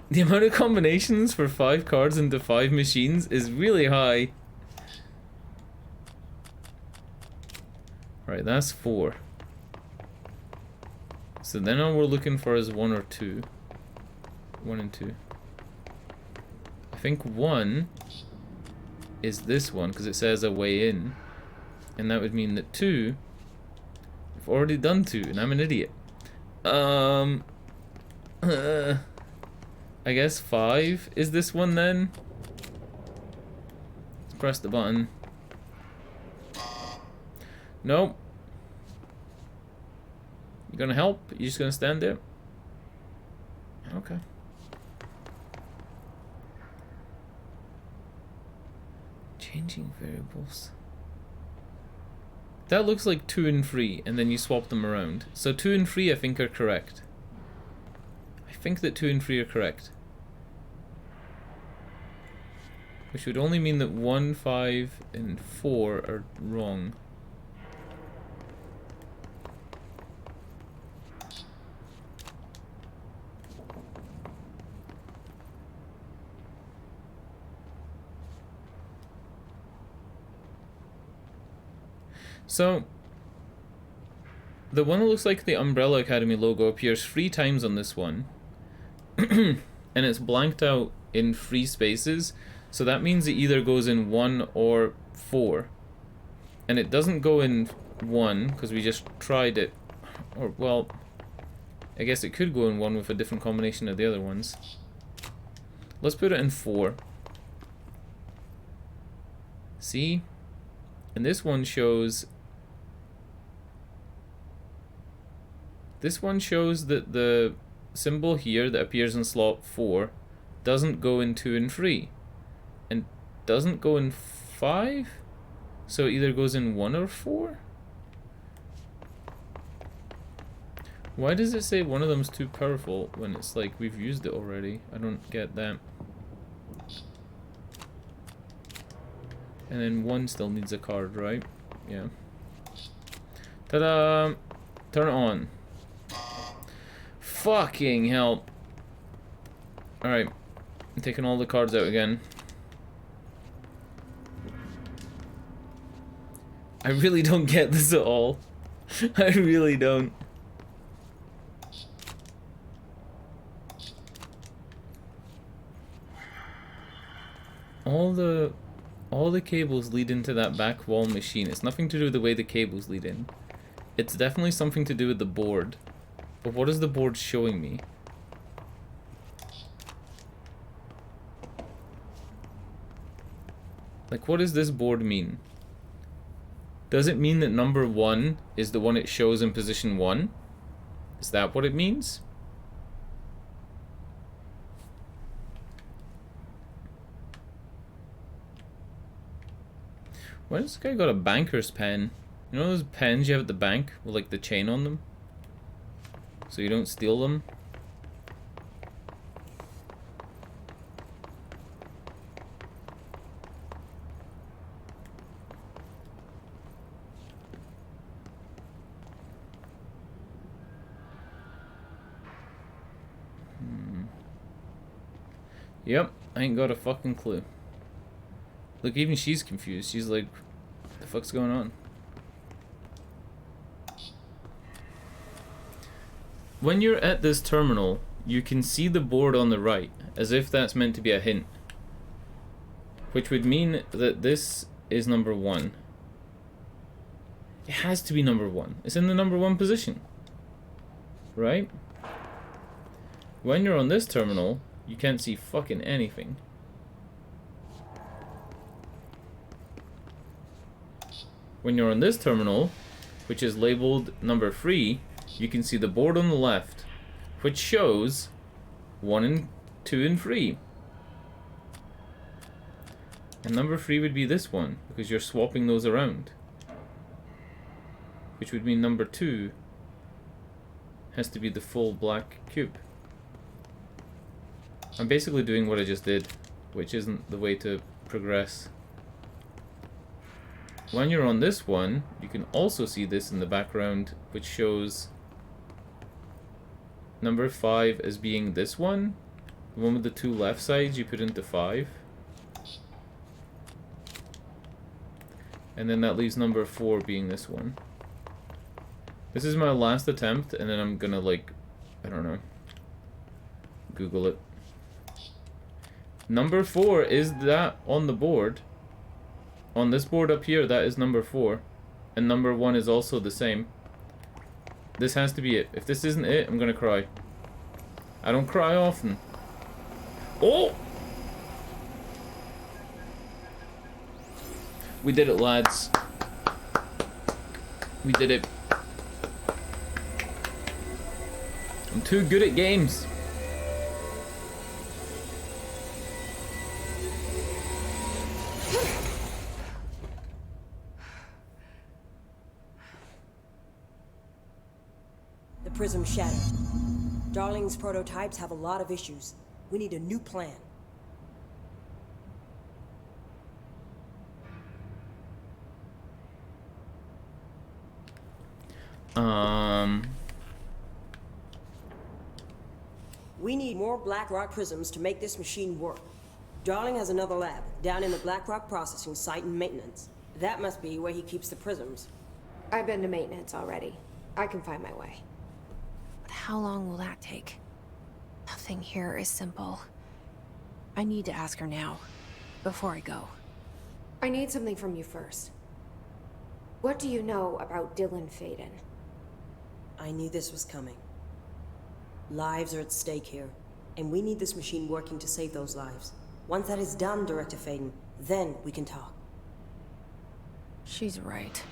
the amount of combinations for 5 cards into 5 machines is really high. Right, that's 4. So then all we're looking for is 1 or 2. 1 and 2. I think 1 is this one, because it says a way in. And that would mean that 2... I've already done 2, and I'm an idiot. I guess 5 is this one then? Let's press the button. Nope. You gonna help? You just gonna stand there? Okay. Changing variables. That looks like 2 and 3, and then you swap them around. So 2 and 3 I think are correct. I think that 2 and 3 are correct. Which would only mean that 1, 5, and 4 are wrong. So, the one that looks like the Umbrella Academy logo appears 3 times on this one. And it's blanked out in 3 spaces. So that means it either goes in 1 or 4. And it doesn't go in 1, because we just tried it. Or, well, I guess it could go in 1 with a different combination of the other ones. Let's put it in 4. See? And this one shows... This one shows that the symbol here that appears in slot 4 doesn't go in 2 and 3. And doesn't go in 5? So it either goes in 1 or 4? Why does it say one of them's too powerful when it's like we've used it already? I don't get that. And then 1 still needs a card, right? Yeah. Ta-da! Turn it on. Fucking hell. Alright. I'm taking all the cards out again. I really don't get this at all. I really don't. All the cables lead into that back wall machine. It's nothing to do with the way the cables lead in. It's definitely something to do with the board. But what is the board showing me? Like, what does this board mean? Does it mean that number 1 is the one it shows in position 1? Is that what it means? Why does this guy got a banker's pen? You know those pens you have at the bank with like the chain on them? So you don't steal them? Yep, I ain't got a fucking clue. Look, even she's confused. She's like, what the fuck's going on? When you're at this terminal, you can see the board on the right, as if that's meant to be a hint. Which would mean that this is number 1. It has to be number 1. It's in the number 1 position. Right? When you're on this terminal, you can't see fucking anything. When you're on this terminal, which is labeled number 3, you can see the board on the left, which shows 1 and 2 and 3. And number 3 would be this one, because you're swapping those around. Which would mean number 2 has to be the full black cube. I'm basically doing what I just did, which isn't the way to progress. When you're on this one, you can also see this in the background, which shows number 5 as being this one. The one with the 2 left sides you put into 5. And then that leaves number 4 being this one. This is my last attempt, and then I'm gonna, like, I don't know, Google it. Number 4 is that on the board. On this board up here, that is number 4. And number 1 is also the same. This has to be it. If this isn't it, I'm gonna cry. I don't cry often. Oh! We did it, lads. We did it. I'm too good at games. The prism shattered. Darling's prototypes have a lot of issues. We need a new plan. We need more black rock prisms to make this machine work. Darling has another lab down in the black rock processing site in maintenance. That must be where he keeps the prisms. I've been to maintenance already. I can find my way. But how long will that take? Nothing here is simple. I need to ask her now, before I go. I need something from you first. What do you know about Dylan Faden? I knew this was coming. Lives are at stake here, and we need this machine working to save those lives. Once that is done, Director Faden, then we can talk. She's right.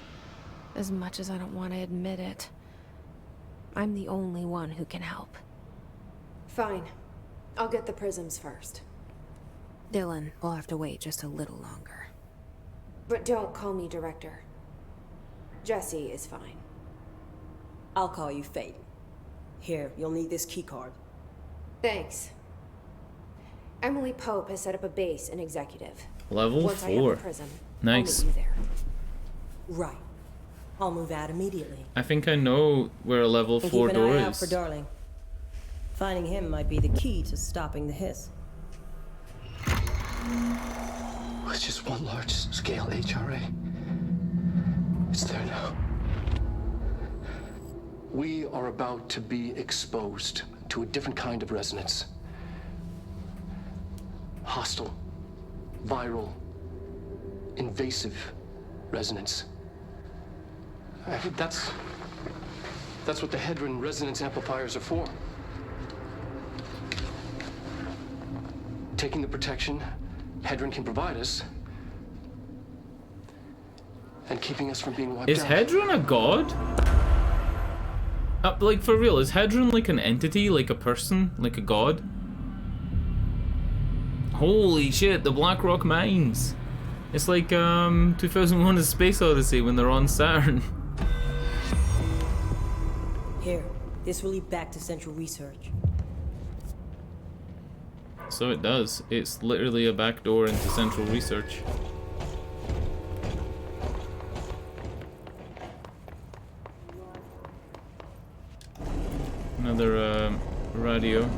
As much as I don't want to admit it, I'm the only one who can help. Fine. I'll get the prisms first. Dylan will have to wait just a little longer. But don't call me Director. Jesse is fine. I'll call you Faden. Here, you'll need this keycard. Thanks. Emily Pope has set up a base in Executive. Level Once 4. I have the prism, Nice. I'll meet you there. Right. I'll move out immediately. I think I know where a level And 4 keep an door eye out is. for Darling. Finding him might be the key to stopping the hiss. It's just one large-scale HRA. It's there now. We are about to be exposed to a different kind of resonance. Hostile, viral, invasive resonance. That's what the Hedron resonance amplifiers are for. Taking the protection Hedron can provide us and keeping us from being wiped out. Is Hedron a god? Like, for real, is Hedron like an entity, like a person, like a god? Holy shit, the Blackrock mines. It's like 2001: A Space Odyssey when they're on Saturn. Here, this will lead back to Central Research. So it does. It's literally a backdoor into Central Research. Another radio.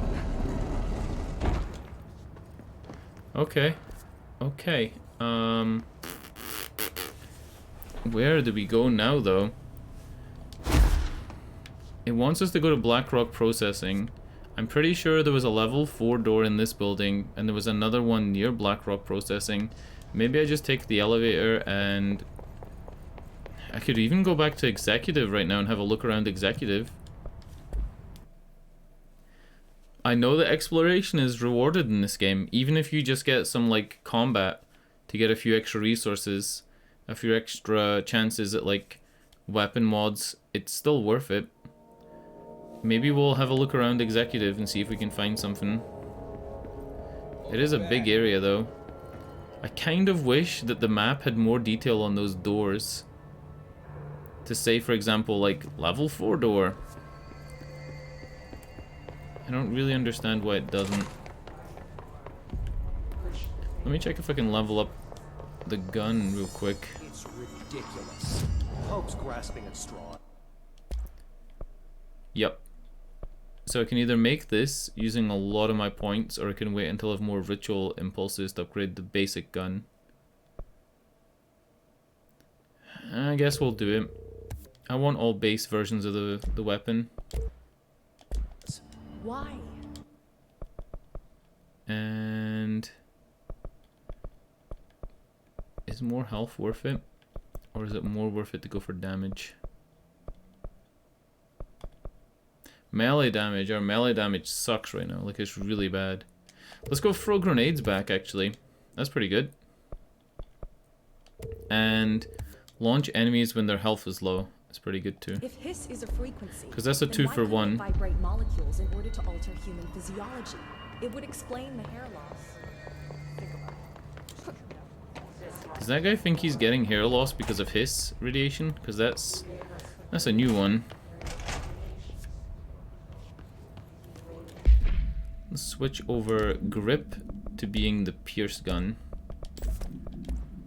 Okay. Okay. Where do we go now, though? It wants us to go to Blackrock Processing. I'm pretty sure there was a level 4 door in this building, and there was another one near Blackrock Processing. Maybe I just take the elevator, and I could even go back to Executive right now and have a look around Executive. I know that exploration is rewarded in this game, even if you just get some, like, combat to get a few extra resources, a few extra chances at, like, weapon mods. It's still worth it. Maybe we'll have a look around Executive and see if we can find something. It is a big area, though. I kind of wish that the map had more detail on those doors. To say, for example, like, level 4 door. I don't really understand why it doesn't. Let me check if I can level up the gun real quick. It's ridiculous. Pope's grasping at straw. Yep. So I can either make this using a lot of my points, or I can wait until I have more ritual impulses to upgrade the basic gun. I guess we'll do it. I want all base versions of the weapon. Why? And is more health worth it? Or is it more worth it to go for damage? Melee damage. Our melee damage sucks right now. Like, it's really bad. Let's go throw grenades back, actually. That's pretty good. And launch enemies when their health is low. That's pretty good too. If hiss is a frequency, because that's a 2 for 1. Why couldn't it vibrate molecules in order to alter human physiology? It would explain the hair loss. Think about it. Does that guy think he's getting hair loss because of hiss radiation? Because that's a new one. Let's switch over grip to being the pierce gun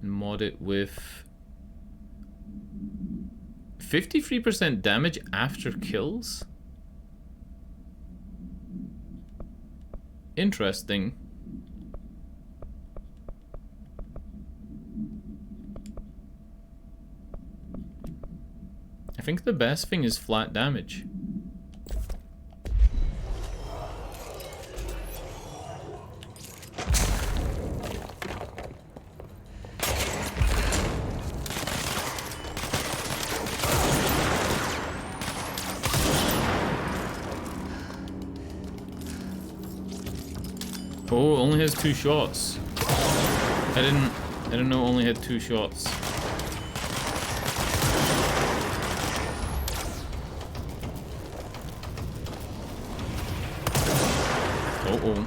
and mod it with 53% damage after kills? Interesting. I think the best thing is flat damage. Oh, only has 2 shots. I didn't know it only had 2 shots. Uh-oh.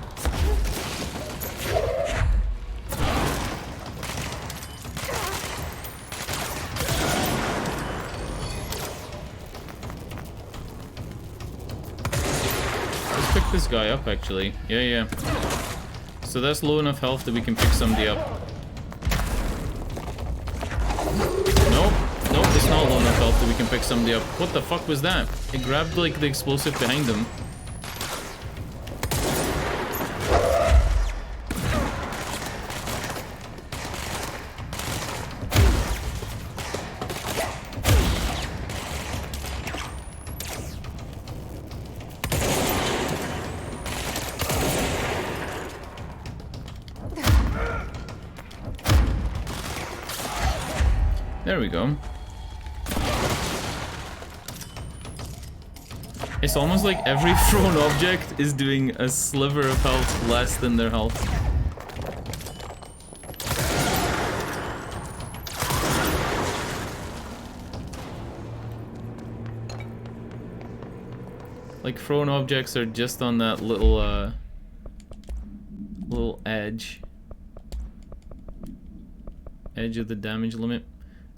Let's pick this guy up, actually. Yeah. So that's low enough health that we can pick somebody up. Nope, it's not low enough health that we can pick somebody up. What the fuck was that? It grabbed, like, the explosive behind him. There we go. It's almost like every thrown object is doing a sliver of health less than their health. Like thrown objects are just on that little edge of the damage limit.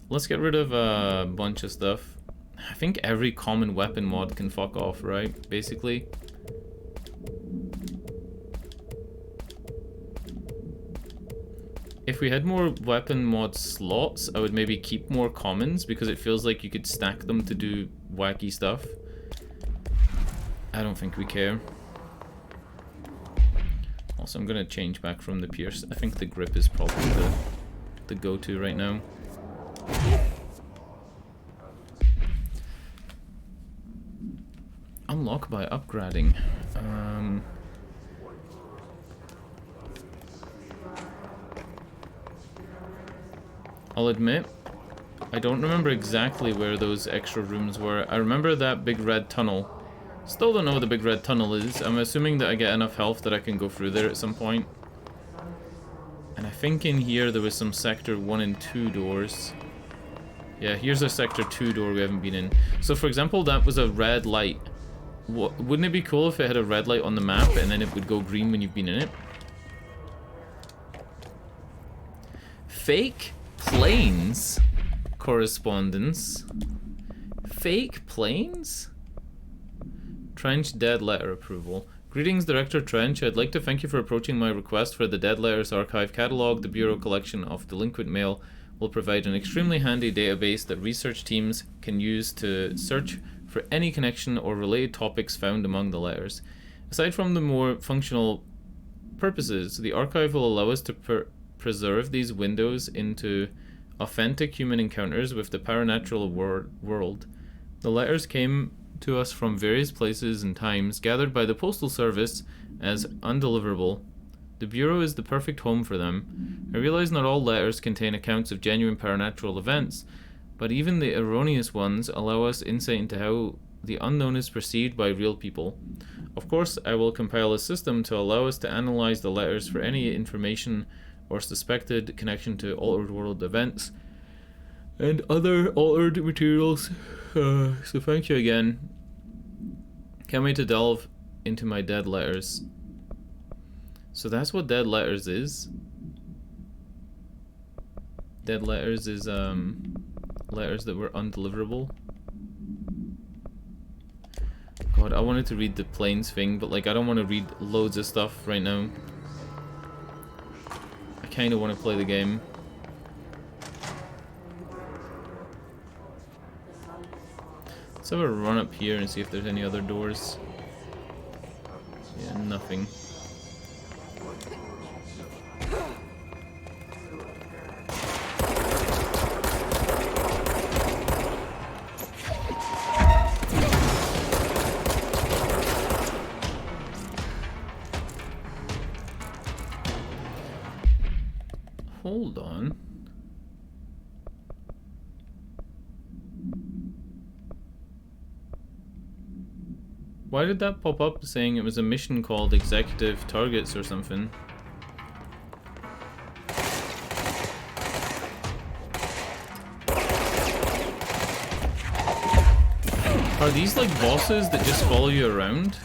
Let's get rid of a bunch of stuff. I think every common weapon mod can fuck off, right? Basically. If we had more weapon mod slots, I would maybe keep more commons because it feels like you could stack them to do wacky stuff. I don't think we care. Also, I'm gonna change back from the pierce. I think the grip is probably the go-to right now. Unlock by upgrading. I'll admit, I don't remember exactly where those extra rooms were. I remember that big red tunnel. Still don't know what the big red tunnel is. I'm assuming that I get enough health that I can go through there at some point. And I think in here there was some sector 1 and 2 doors. Yeah, here's a sector 2 door we haven't been in. So for example, that was a red light. Wouldn't it be cool if it had a red light on the map and then it would go green when you've been in it? Fake planes correspondence. Fake planes? Trench dead letter approval. Greetings, Director Trench. I'd like to thank you for approaching my request for the Dead Letters Archive Catalog. The Bureau collection of delinquent mail will provide an extremely handy database that research teams can use to search for any connection or related topics found among the letters. Aside from the more functional purposes, the archive will allow us to preserve these windows into authentic human encounters with the paranatural world. The letters came to us from various places and times, gathered by the Postal Service as undeliverable. The Bureau is the perfect home for them. I realize not all letters contain accounts of genuine paranatural events, but even the erroneous ones allow us insight into how the unknown is perceived by real people. Of course, I will compile a system to allow us to analyze the letters for any information or suspected connection to altered world events and other altered materials. So thank you again. Can't wait to delve into my dead letters. So that's what dead letters is. Dead letters is letters that were undeliverable. God, I wanted to read the planes thing, but like I don't want to read loads of stuff right now. I kind of want to play the game. Let's have a run up here and see if there's any other doors. Yeah, nothing. Hold on. Why did that pop up saying it was a mission called Executive Targets or something? Are these like bosses that just follow you around?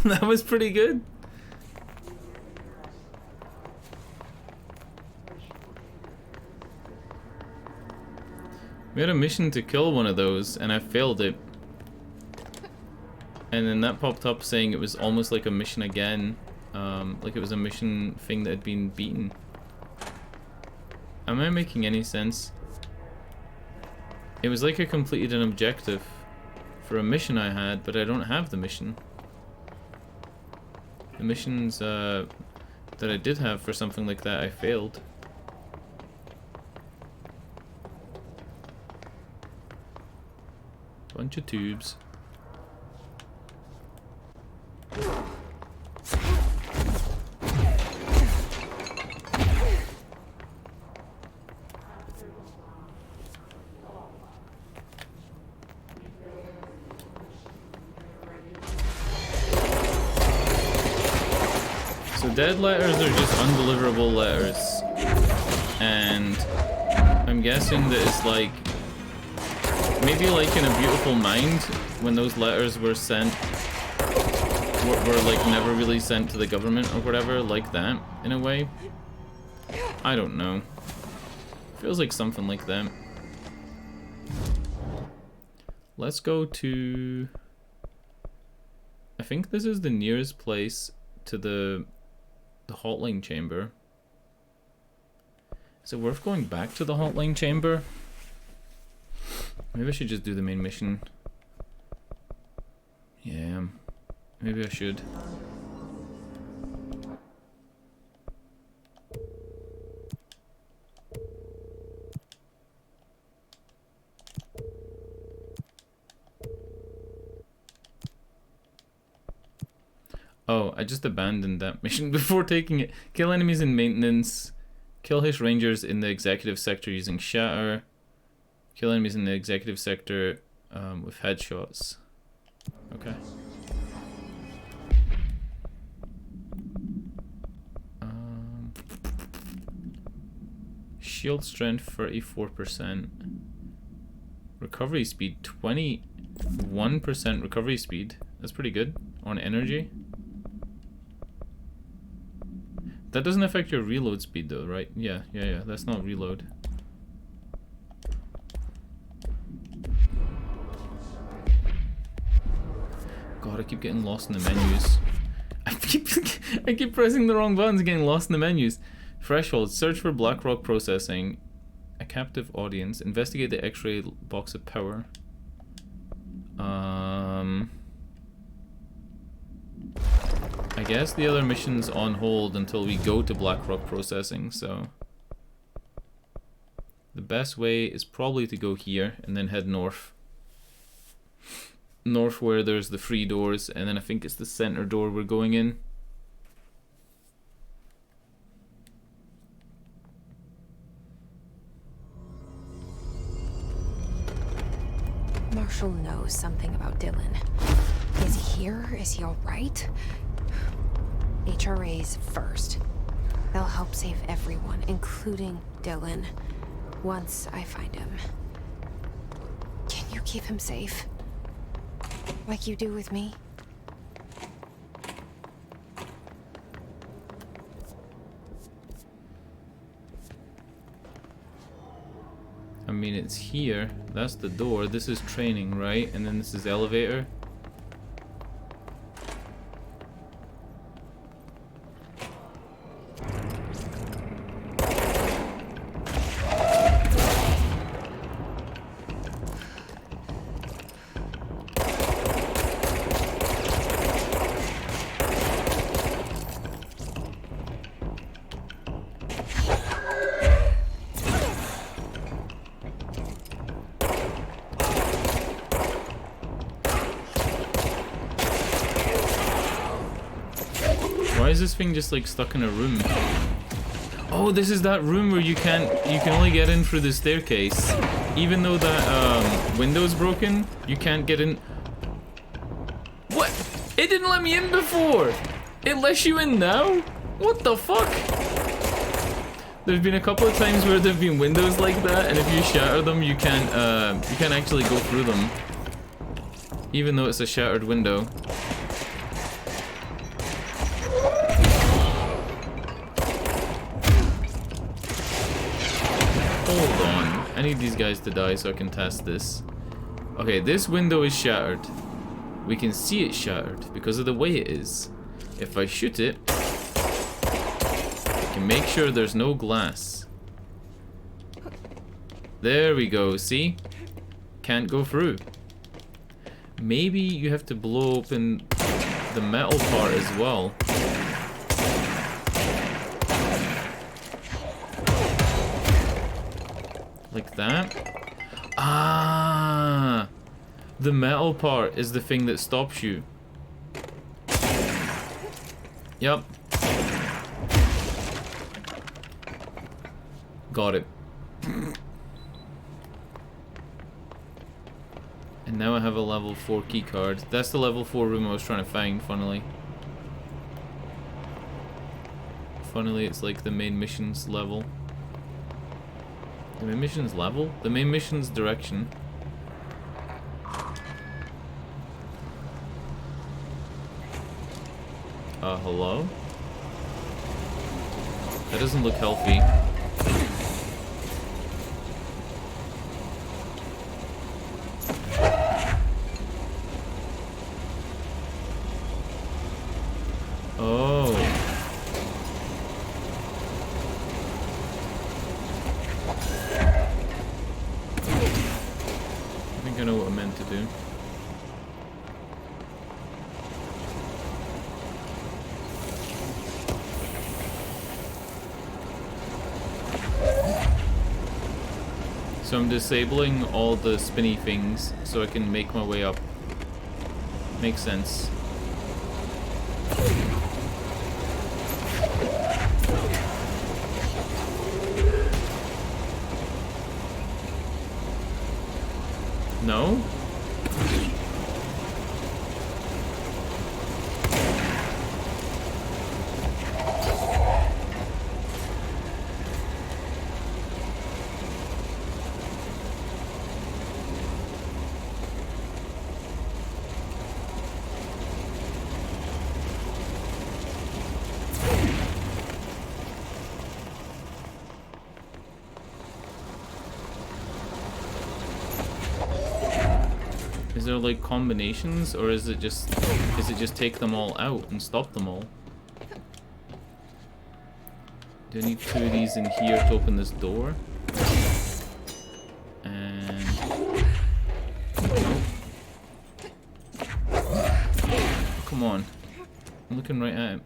That was pretty good. We had a mission to kill one of those, and I failed it. And then that popped up saying it was almost like a mission again. Like it was a mission thing that had been beaten. Am I making any sense? It was like I completed an objective for a mission I had, but I don't have the mission. The missions that I did have for something like that, I failed. Bunch of tubes. So dead letters are just undeliverable letters. And I'm guessing that it's like, maybe like in A Beautiful Mind, when those letters were sent, were like never really sent to the government or whatever, like that, in a way. I don't know. Feels like something like that. Let's go to... I think this is the nearest place to the hotline chamber. Is it worth going back to the hotline chamber? Maybe I should just do the main mission. Yeah, maybe I should. Oh, I just abandoned that mission before taking it. Kill enemies in maintenance. Kill Hish Rangers in the executive sector using Shatter. Kill enemies in the executive sector with headshots. Okay. Shield strength 34%. Recovery speed 21% recovery speed. That's pretty good on energy. That doesn't affect your reload speed though, right? Yeah, that's not reload. God, I keep getting lost in the menus. I keep pressing the wrong buttons and getting lost in the menus. Threshold, search for Blackrock processing. A captive audience. Investigate the X-ray box of power. I guess the other mission's on hold until we go to Blackrock processing, so the best way is probably to go here and then head north. North where there's the 3 doors, and then I think it's the center door we're going in. Marshall knows something about Dylan. Is he here? Is he alright? HRAs first. They'll help save everyone, including Dylan, once I find him. Can you keep him safe? Like you do with me? I mean, it's here. That's the door. This is training, right? And then this is elevator. Why is this thing just like stuck in a room? Oh, this is that room where you can only get in through the staircase. Even though that window's broken, you can't get in. What? It didn't let me in before. It lets you in now? What the fuck? There's been a couple of times where there've been windows like that, and if you shatter them, you can't actually go through them, even though it's a shattered window. Hold on, I need these guys to die so I can test this. Okay, this window is shattered. We can see it shattered because of the way it is. If I shoot it, I can make sure there's no glass. There we go, see? Can't go through. Maybe you have to blow open the metal part as well. Like that? Ah! The metal part is the thing that stops you. Yep. Got it. And now I have a level 4 keycard. That's the level 4 room I was trying to find, funnily. Funnily, it's like the main mission's level. The main mission's level? The main mission's direction. Hello? That doesn't look healthy. Oh. I think I know what I meant to do. So I'm disabling all the spinny things so I can make my way up. Makes sense. No? Is there like combinations, or is it just take them all out and stop them all? Do I need 2 of these in here to open this door? And oh, come on, I'm looking right at it.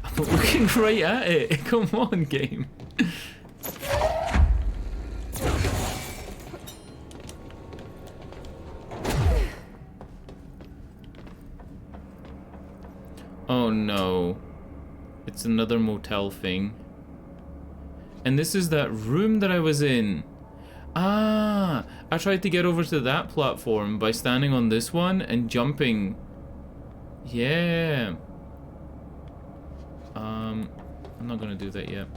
I'm looking right at it. Come on, game. Oh no, it's another motel thing. And this is that room that I was in. Ah, I tried to get over to that platform by standing on this one and jumping. Yeah. I'm not gonna do that yet.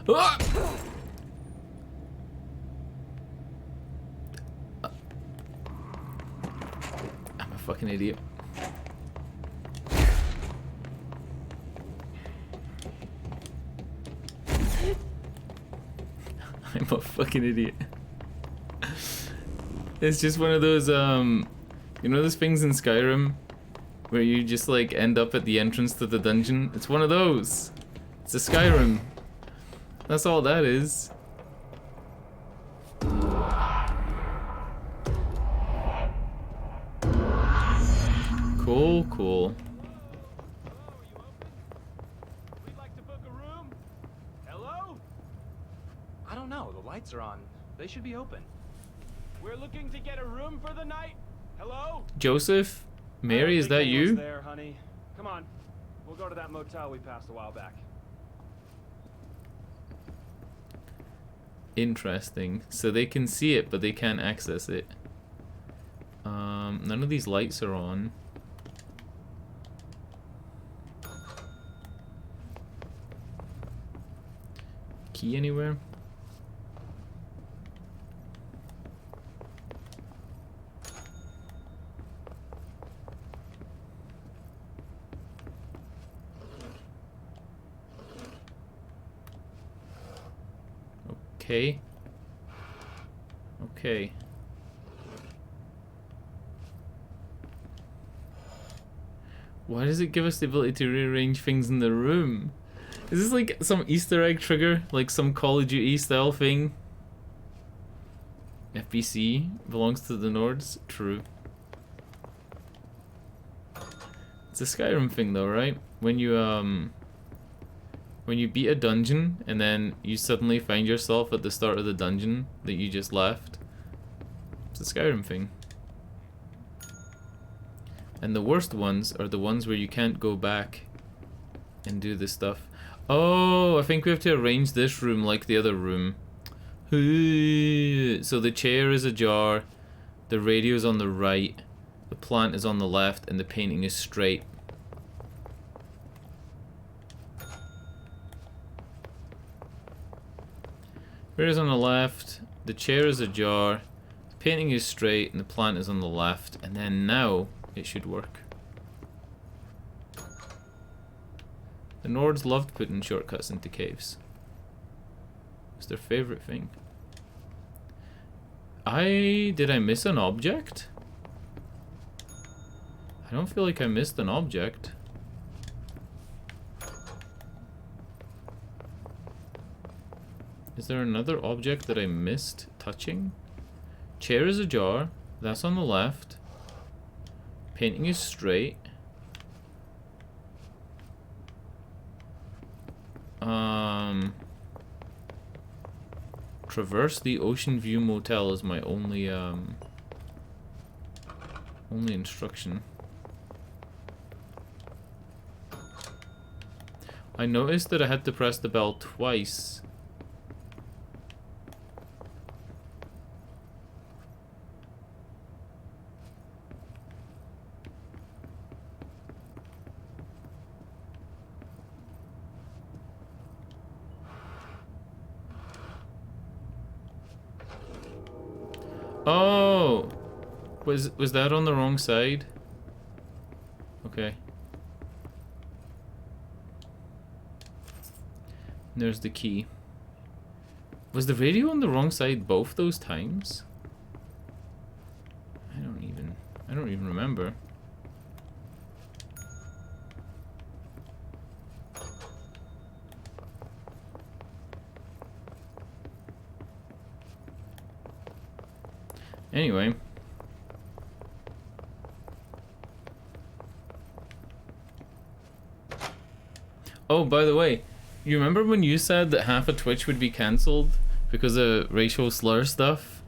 Ah! Fucking idiot. I'm a fucking idiot. It's just one of those, you know those things in Skyrim where you just like end up at the entrance to the dungeon? It's one of those. It's a Skyrim. That's all that is. Cool, cool. We'd like to book a room. Hello? I don't know. The lights are on. They should be open. We're looking to get a room for the night. Hello? Joseph? Mary, is that you? There, honey. Come on. We'll go to that motel we passed a while back. Interesting. So they can see it, but they can't access it. None of these lights are on. Key anywhere? Okay. Okay. Why does it give us the ability to rearrange things in the room? Is this like some Easter egg trigger? Like some Call of Duty style thing? FBC belongs to the Nords? True. It's a Skyrim thing though, right? When you beat a dungeon and then you suddenly find yourself at the start of the dungeon that you just left. It's a Skyrim thing. And the worst ones are the ones where you can't go back and do this stuff. Oh, I think we have to arrange this room like the other room. So the chair is ajar, the radio is on the right, the plant is on the left, and the painting is straight. Radio is on the left, the chair is ajar, the painting is straight, and the plant is on the left. And then now it should work. The Nords loved putting shortcuts into caves. It's their favorite thing. Did I miss an object? I don't feel like I missed an object. Is there another object that I missed touching? Chair is ajar. That's on the left. Painting is straight. Traverse the Ocean View Motel is my only instruction. I noticed that I had to press the bell twice. Oh, was that on the wrong side? Okay. There's the key. Was the radio on the wrong side both those times? I don't even remember. Anyway. Oh, by the way, you remember when you said that half of Twitch would be cancelled because of racial slur stuff?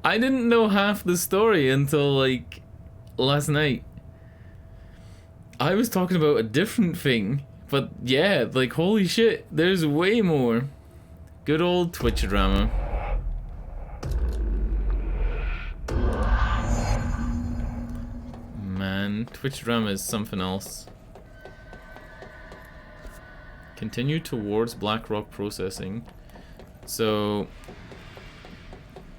I didn't know half the story until, like, last night. I was talking about a different thing, but yeah, like, holy shit, there's way more. Good old Twitch drama. Man, Twitch drama is something else. Continue towards Blackrock processing. So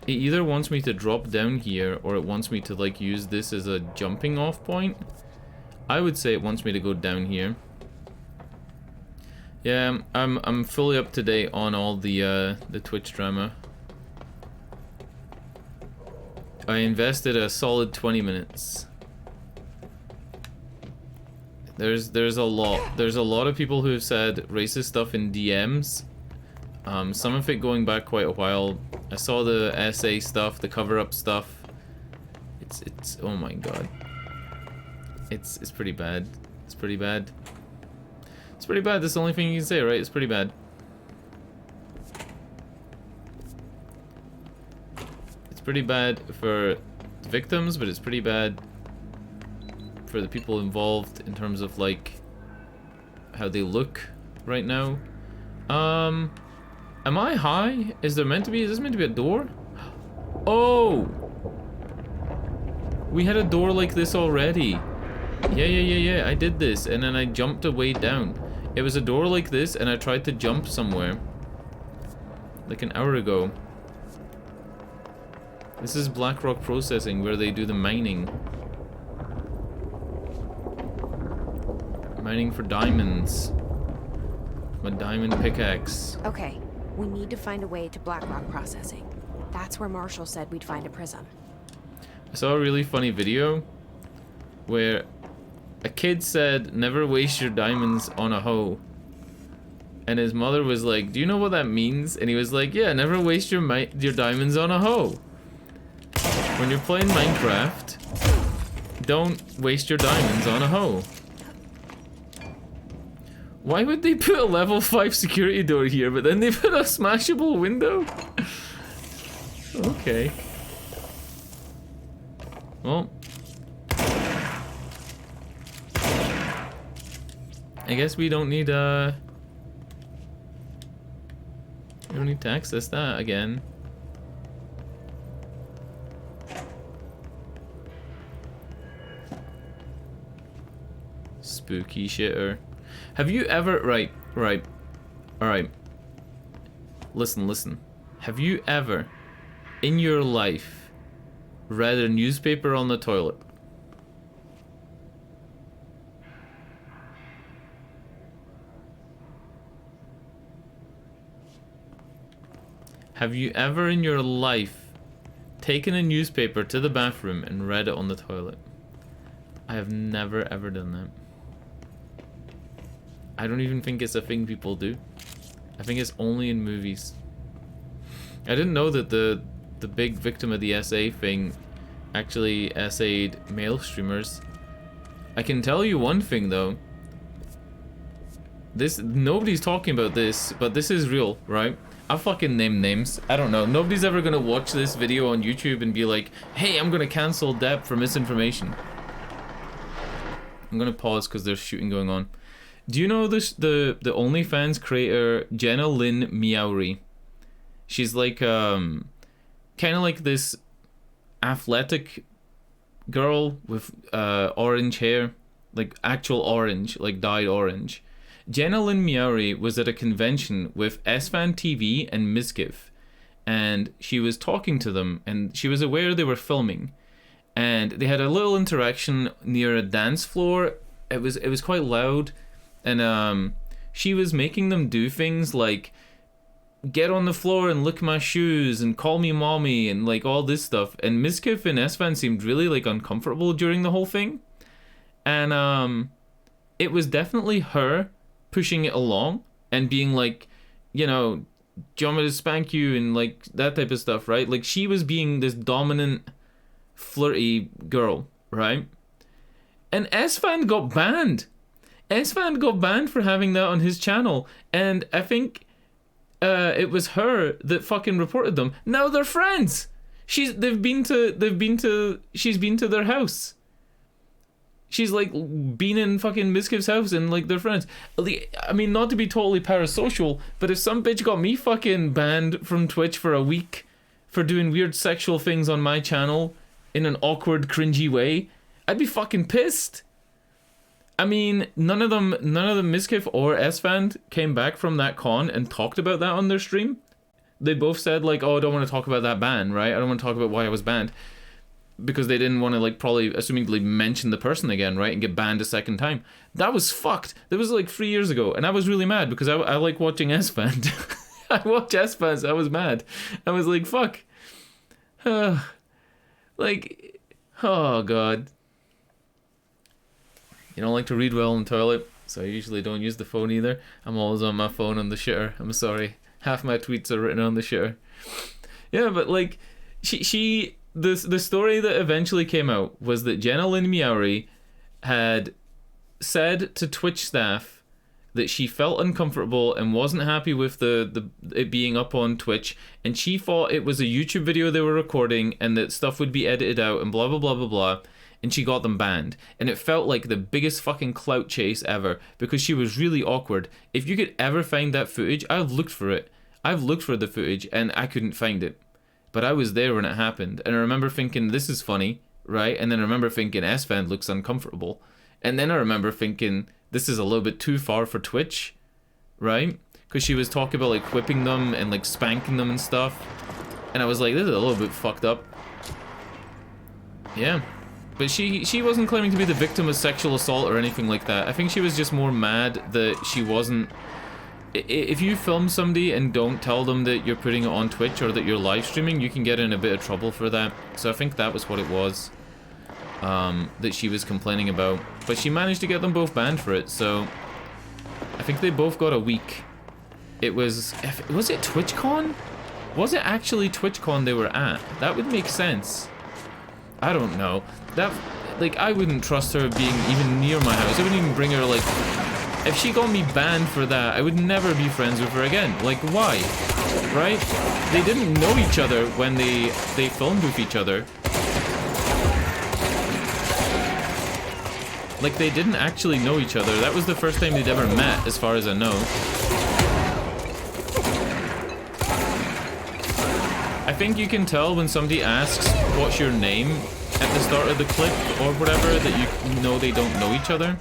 it either wants me to drop down here or it wants me to like use this as a jumping off point. I would say it wants me to go down here. Yeah, I'm fully up to date on all the Twitch drama. I invested a solid 20 minutes. There's a lot of people who have said racist stuff in DMs. Some of it going back quite a while. I saw the essay stuff, the cover-up stuff. It's oh my god. It's pretty bad. It's pretty bad. It's pretty bad. That's the only thing you can say, right? It's pretty bad. It's pretty bad for the victims, but it's pretty bad for the people involved in terms of like how they look right now. Am I high? Is this meant to be a door? Oh! We had a door like this already. Yeah, I did this and then I jumped a way down. It was a door like this and I tried to jump somewhere like an hour ago. This is Blackrock processing where they do the mining. Mining for diamonds. My diamond pickaxe. Okay, we need to find a way to Blackrock processing. That's where Marshall said we'd find a prism. I saw a really funny video where A kid said, never waste your diamonds on a hoe. And his mother was like, do you know what that means? And he was like, yeah, never waste your diamonds on a hoe. When you're playing Minecraft, don't waste your diamonds on a hoe. Why would they put a level 5 security door here, but then they put a smashable window? Okay. Well. I guess we don't need, we don't need to access that again. Spooky shitter. Have you ever... Right. Alright. Listen. Have you ever, in your life, read a newspaper on the toilet? Have you ever in your life taken a newspaper to the bathroom and read it on the toilet? I have never ever done that. I don't even think it's a thing people do. I think it's only in movies. I didn't know that the big victim of the SA thing actually SA'd male streamers. I can tell you one thing though. Nobody's talking about this, but this is real, right? I'll fucking name names. I don't know. Nobody's ever gonna watch this video on YouTube and be like, hey, I'm gonna cancel Depp for misinformation. I'm gonna pause because there's shooting going on. Do you know this, the OnlyFans creator Jenna Lynn Meowry? She's like kind of like this athletic girl with orange hair, like actual orange, like dyed orange. Jenna Lynn Meowry was at a convention with SFan TV and Mizkif, and she was talking to them, and she was aware they were filming, and they had a little interaction near a dance floor. It was quite loud. And she was making them do things like get on the floor and lick my shoes and call me mommy and like all this stuff. And Mizkif and SFan seemed really like uncomfortable during the whole thing. And it was definitely her pushing it along and being like, you know, do you want me to spank you and like that type of stuff, right? Like she was being this dominant, flirty girl, right? And SFan got banned. SFan got banned for having that on his channel, and I think it was her that fucking reported them. Now they're friends. She's been to their house. She's like been in fucking Mizkif's house and like they're friends. I mean, not to be totally parasocial, but if some bitch got me fucking banned from Twitch for a week for doing weird sexual things on my channel in an awkward, cringy way, I'd be fucking pissed. I mean, none of them, Mizkif or SFan, came back from that con and talked about that on their stream. They both said like, oh, I don't want to talk about that ban, right? I don't want to talk about why I was banned. Because they didn't want to like probably, assumingly, mention the person again, right? And get banned a second time. That was fucked. That was like 3 years ago. And I was really mad because I like watching SFan. I watch SFan, so I was mad. I was like, fuck. Like, oh god. You don't like to read well in the toilet, so I usually don't use the phone either. I'm always on my phone on the shitter. I'm sorry. Half my tweets are written on the shitter. Yeah, but like, the story that eventually came out was that Jenna Lynn Meowry had said to Twitch staff that she felt uncomfortable and wasn't happy with it being up on Twitch, and she thought it was a YouTube video they were recording and that stuff would be edited out and blah blah blah blah blah. And she got them banned. And it felt like the biggest fucking clout chase ever because she was really awkward. If you could ever find that footage, I've looked for it. I've looked for the footage and I couldn't find it. But I was there when it happened. And I remember thinking, this is funny, right? And then I remember thinking, SFan looks uncomfortable. And then I remember thinking, this is a little bit too far for Twitch, right? Because she was talking about like whipping them and like spanking them and stuff. And I was like, this is a little bit fucked up. Yeah. But she wasn't claiming to be the victim of sexual assault or anything like that. I think she was just more mad that she wasn't... If you film somebody and don't tell them that you're putting it on Twitch or that you're live streaming, you can get in a bit of trouble for that. So I think that was what it was. that she was complaining about. But she managed to get them both banned for it, so I think they both got a week. It was it TwitchCon? Was it actually TwitchCon they were at? That would make sense. I don't know. That, like, I wouldn't trust her being even near my house. I wouldn't even bring her, like, if she got me banned for that, I would never be friends with her again. Like, why? Right? They didn't know each other when they filmed with each other. Like, they didn't actually know each other. That was the first time they'd ever met, as far as I know. I think you can tell when somebody asks, what's your name, at the start of the clip, or whatever, that you know they don't know each other.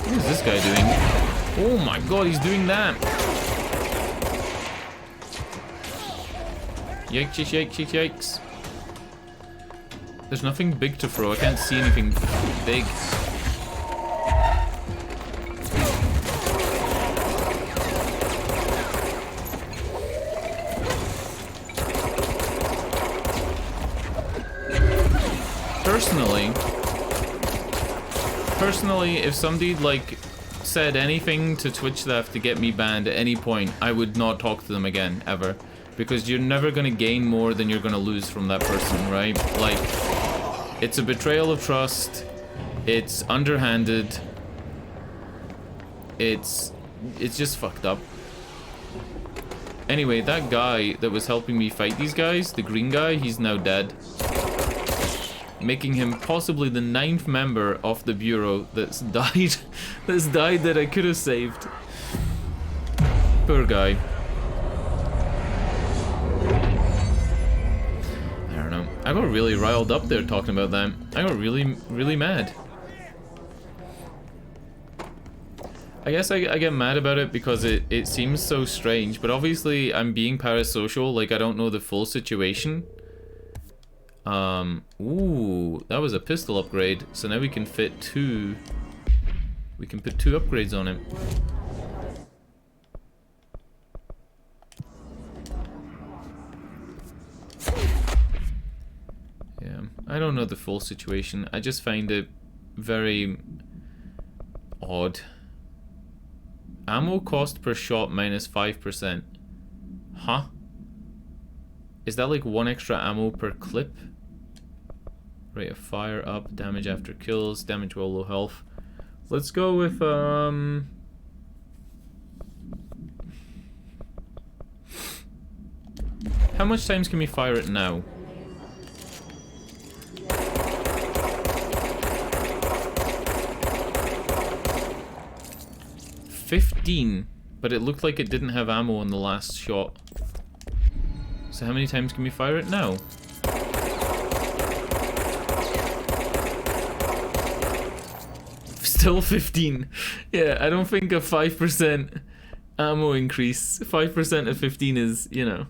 What is this guy doing? Oh my god, he's doing that! Yikes, yikes, yikes, yikes. There's nothing big to throw. I can't see anything big. Personally, if somebody, like, said anything to Twitch Theft to get me banned at any point, I would not talk to them again, ever. Because you're never gonna gain more than you're gonna lose from that person, right? Like, it's a betrayal of trust, it's underhanded, it's just fucked up. Anyway, that guy that was helping me fight these guys, the green guy, he's now dead. Making him possibly the 9th member of the Bureau that's died, that I could have saved. Poor guy. I got really riled up there talking about that. I got really mad. I guess I get mad about it because it seems so strange, but obviously I'm being parasocial, like I don't know the full situation. Ooh, that was a pistol upgrade, so now we can fit two. We can put 2 upgrades on it. Yeah, I don't know the full situation. I just find it very odd. Ammo cost per shot minus 5%. Huh? Is that like 1 extra ammo per clip? Rate of fire up, damage after kills, damage while low health. Let's go with how much times can we fire it now? 15, but it looked like it didn't have ammo on the last shot. So how many times can we fire it now? Still 15. Yeah, I don't think a 5% ammo increase, 5% of 15 is, you know.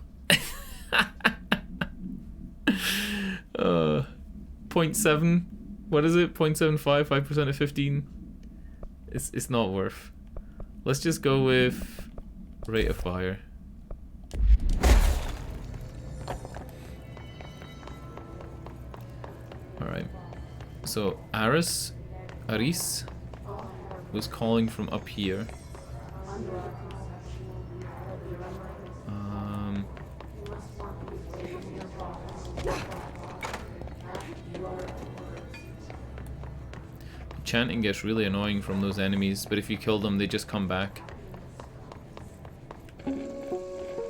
0.7, what is it? 0.75, 5% of 15. It's not worth. Let's just go with rate of fire. Alright. So Aris was calling from up here. Chanting gets really annoying from those enemies, but if you kill them, they just come back.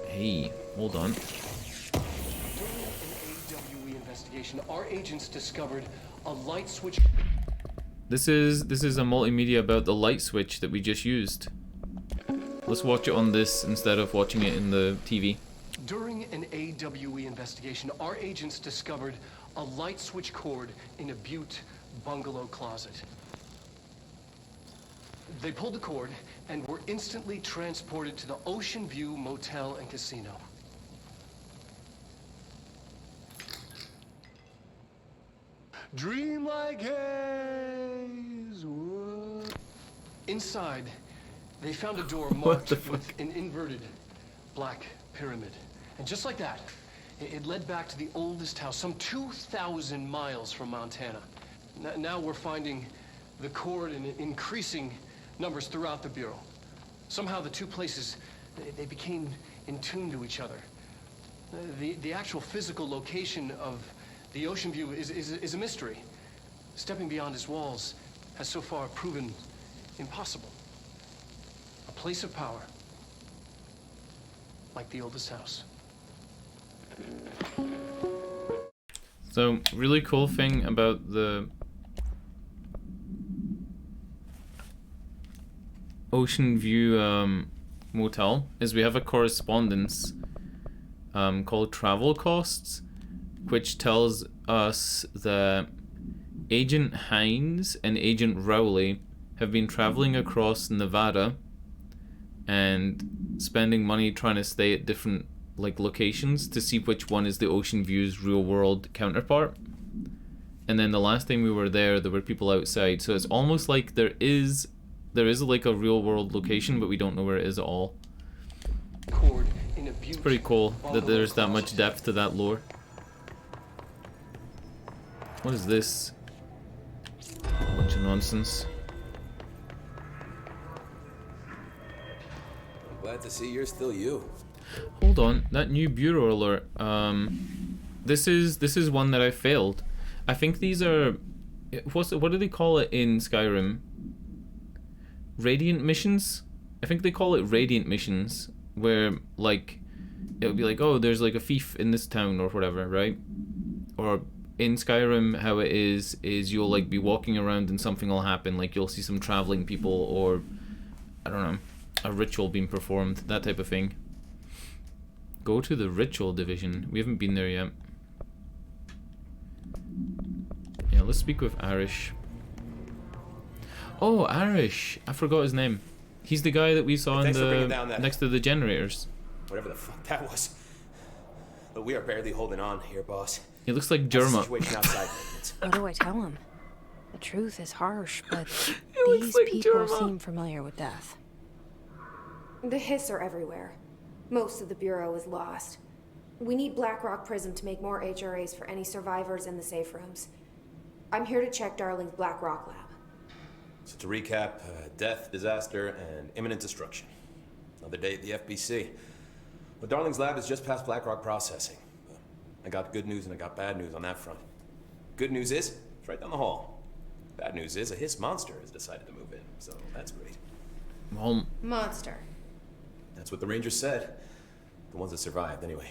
Hey, hold on. During an AWE investigation, our agents discovered a light switch. This is a multimedia about the light switch that we just used. Let's watch it on this instead of watching it in the TV. During an AWE investigation, our agents discovered a light switch cord in a Butte bungalow closet. They pulled the cord and were instantly transported to the Ocean View Motel and Casino. Dream like haze. Inside, they found a door marked with an inverted black pyramid. And just like that, it led back to the oldest house, some 2,000 miles from Montana. Now we're finding the cord in increasing numbers throughout the Bureau. Somehow the two places, they became in tune to each other. The actual physical location of the Ocean View is a mystery. Stepping beyond its walls has so far proven impossible. A place of power, like the oldest house. So, really cool thing about the Ocean View motel is we have a correspondence called Travel Costs, which tells us that Agent Hines and Agent Rowley have been traveling across Nevada and spending money trying to stay at different locations to see which one is the Ocean View's real world counterpart. And then the last time we were there were people outside, so it's almost like there is like a real world location, but we don't know where it is at all. It's pretty cool that there's that much depth to that lore. What is this? Bunch of nonsense. I'm glad to see you're still you. Hold on, that new bureau alert. This is one that I failed. I think these are, what do they call it in Skyrim? Radiant missions? I think they call it radiant missions, where it'll be like, oh, there's like a thief in this town or whatever, right? Or in Skyrim, how it is you'll be walking around and something will happen, like you'll see some traveling people, or I don't know, a ritual being performed, that type of thing. Go to the ritual division. We haven't been there yet. Yeah, let's speak with Arish. Oh, Arish! I forgot his name. He's the guy that we saw in the next to the generators. Whatever the fuck that was. But we are barely holding on here, boss. He looks like Jerma. What do I tell him? The truth is harsh, but these like people Jerma. seem familiar with death. The Hiss are everywhere. Most of the Bureau is lost. We need Blackrock Prism to make more HRAs for any survivors in the safe rooms. I'm here to check Darling's Blackrock lab. So to recap, death, disaster, and imminent destruction. Another day at the FBC. But Darling's lab is just past Blackrock processing. I got good news and I got bad news on that front. Good news is, it's right down the hall. Bad news is, a Hiss monster has decided to move in, so that's great. Monster. That's what the Rangers said. The ones that survived, anyway.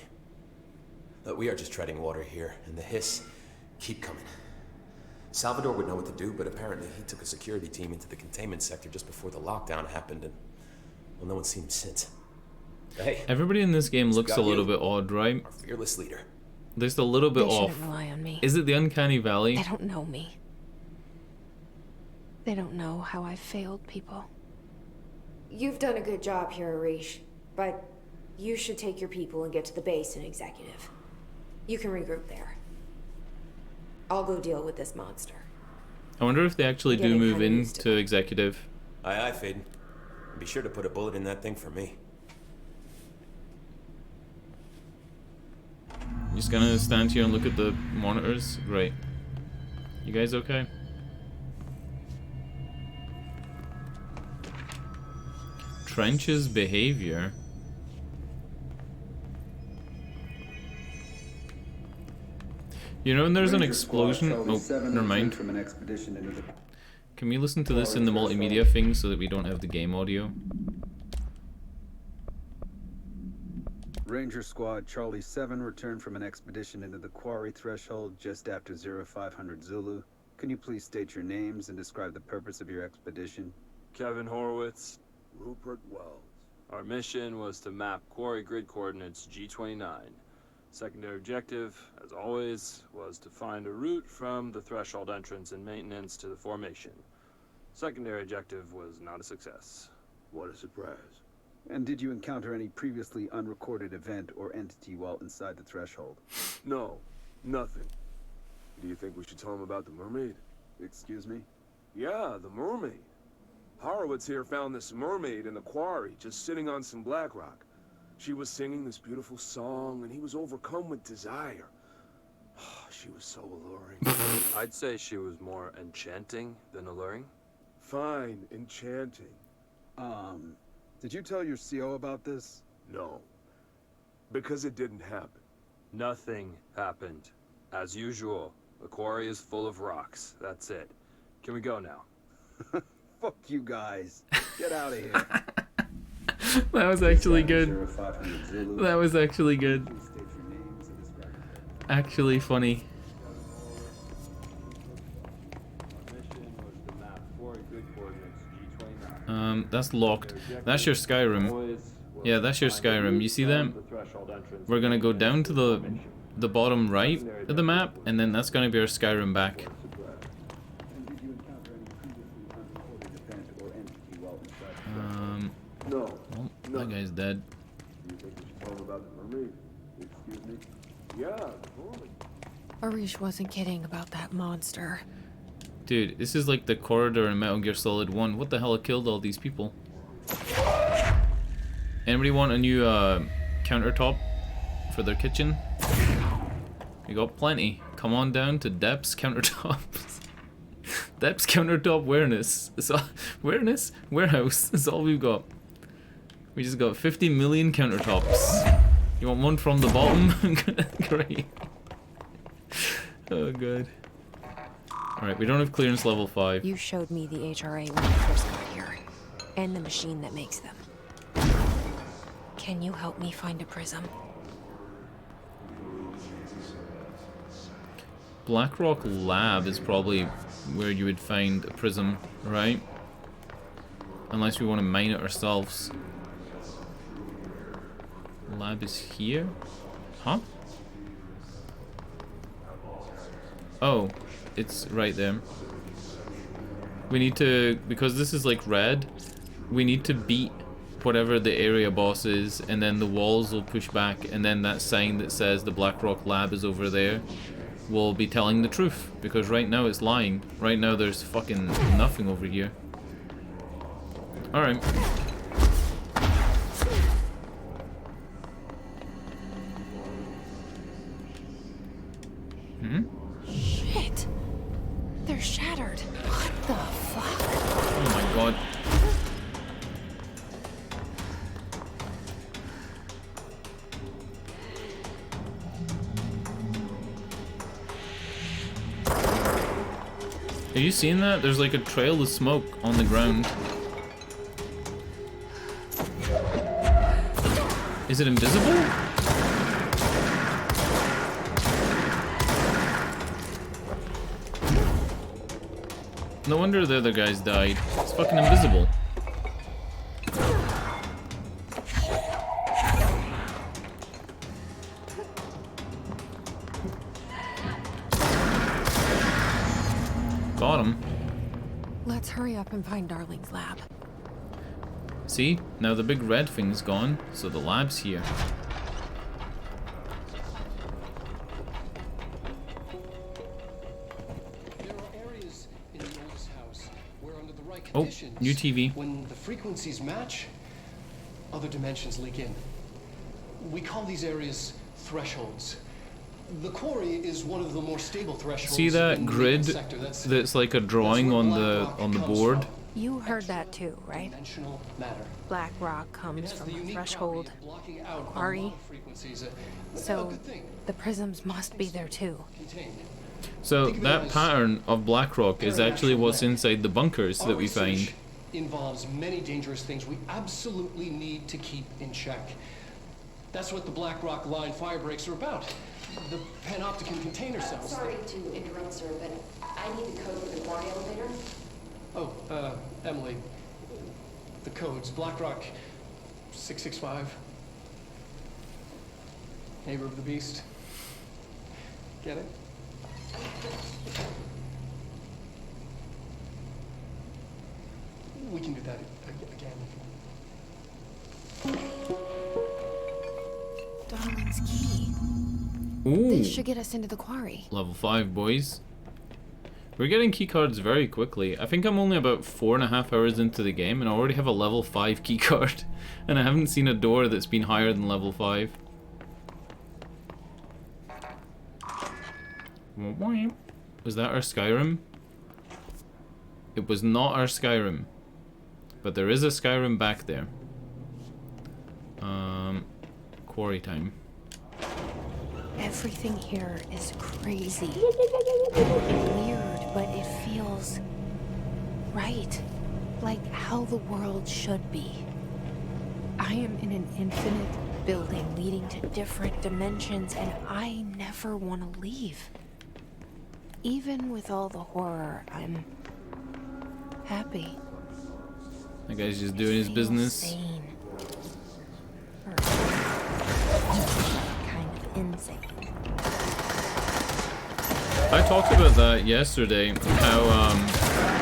But we are just treading water here, and the Hiss keep coming. Salvador would know what to do, but apparently he took a security team into the containment sector just before the lockdown happened, and well, no one's seen him since. But hey, everybody in this game looks a little bit odd, right? Our fearless leader. There's a little bit They off. shouldn't rely on me. Is it the Uncanny Valley? They don't know me. They don't know how I've failed people. You've done a good job here, Arish, but you should take your people and get to the base in Executive. You can regroup there. I'll go deal with this monster. I wonder if they actually do move into Executive. Aye, aye, Faden. Be sure to put a bullet in that thing for me. Just gonna stand here and look at the monitors? Great. You guys okay? Trench's behavior. You know when there's an explosion? Oh, never mind. Can we listen to this in the multimedia thing so that we don't have the game audio? Ranger Squad Charlie 7 returned from an expedition into the quarry threshold just after 0500 Zulu. Can you please state your names and describe the purpose of your expedition? Kevin Horowitz. Rupert Wells. Our mission was to map quarry grid coordinates G29. Secondary objective, as always, was to find a route from the threshold entrance and maintenance to the formation. Secondary objective was not a success. What a surprise. And did you encounter any previously unrecorded event or entity while inside the threshold? No, nothing. Do you think we should tell him about the mermaid? Excuse me? Yeah, the mermaid. Horowitz here found this mermaid in the quarry, just sitting on some black rock. She was singing this beautiful song, and he was overcome with desire. She was so alluring. I'd say she was more enchanting than alluring. Fine, enchanting. Did you tell your CO about this? No. Because it didn't happen. Nothing happened. As usual, the quarry is full of rocks. That's it. Can we go now? Fuck you guys. Get out of here. That was actually good. That was actually good. Actually funny. That's locked. That's your Skyrim. Yeah, that's your Skyrim. You see them? We're gonna go down to the bottom right of the map, and then that's gonna be our Skyrim back. Well, that guy's dead. Arish wasn't kidding about that monster. Dude, this is like the corridor in Metal Gear Solid 1. What the hell killed all these people? Anybody want a new countertop for their kitchen? We got plenty. Come on down to Dep's countertops. Dep's countertop warehouse. That's all we've got. We just got 50 million countertops. You want one from the bottom? Great. Oh god. Alright, we don't have clearance level 5. You showed me the HRA when I first got here, and the machine that makes them. Can you help me find a prism? Blackrock Lab is probably where you would find a prism, right? Unless we want to mine it ourselves. Lab is here? Huh? Oh, it's right there. We need to, because this is like red, we need to beat whatever the area boss is, and then the walls will push back, and then that sign that says the Blackrock Lab is over there will be telling the truth, because right now it's lying. Right now there's fucking nothing over here. Alright. Shit! They're shattered. What the fuck? Oh my god. Are you seeing that? There's like a trail of smoke on the ground. Is it invisible? No wonder the other guys died. It's fucking invisible. Got him. Let's hurry up and find Darling's lab. See? Now the big red thing's gone, so the lab's here. Oh, new TV. When the frequencies match, other dimensions leak in. We call these areas thresholds. The quarry is one of the more stable thresholds. See that grid that's like a drawing on the board? You heard that too, right? Dimensional matter. Black rock comes from a threshold quarry. So the prisms must be there too. So that pattern of Blackrock is actually what's inside the bunkers that we find. Involves many dangerous things we absolutely need to keep in check. That's what the Blackrock line fire breaks are about. The panopticon container cells. Sorry to interrupt, sir, but I need the code for the quarry elevator. Oh, Emily. The codes. Blackrock 665. Neighbor of the Beast. Get it? We can do that again. Darling's key. Ooh. This should get us into the quarry. Level 5, boys. We're getting keycards very quickly. I think I'm only about 4.5 hours into the game and I already have a level 5 keycard. And I haven't seen a door that's been higher than level 5. Was that our Skyrim? It was not our Skyrim. But there is a Skyrim back there. Quarry time. Everything here is crazy. Weird, but it feels right. Like how the world should be. I am in an infinite building leading to different dimensions, and I never want to leave. Even with all the horror, I'm happy. That guy's just doing his business. Sane. Or kind of insane. I talked about that yesterday, how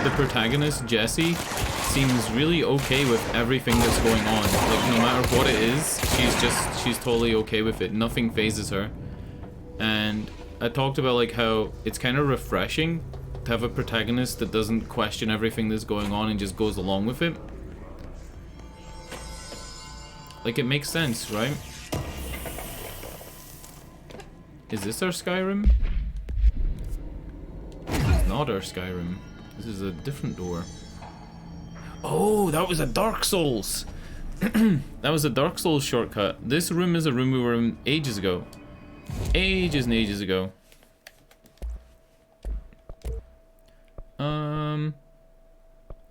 the protagonist, Jessie, seems really okay with everything that's going on. Like, no matter what it is, she's totally okay with it. Nothing phases her. And I talked about like how it's kind of refreshing to have a protagonist that doesn't question everything that's going on and just goes along with it. Like, it makes sense, right? Is this our Skyrim? This is not our Skyrim. This is a different door. Oh, that was a Dark Souls! That was a Dark Souls shortcut. This room is a room we were in ages ago. Ages and ages ago.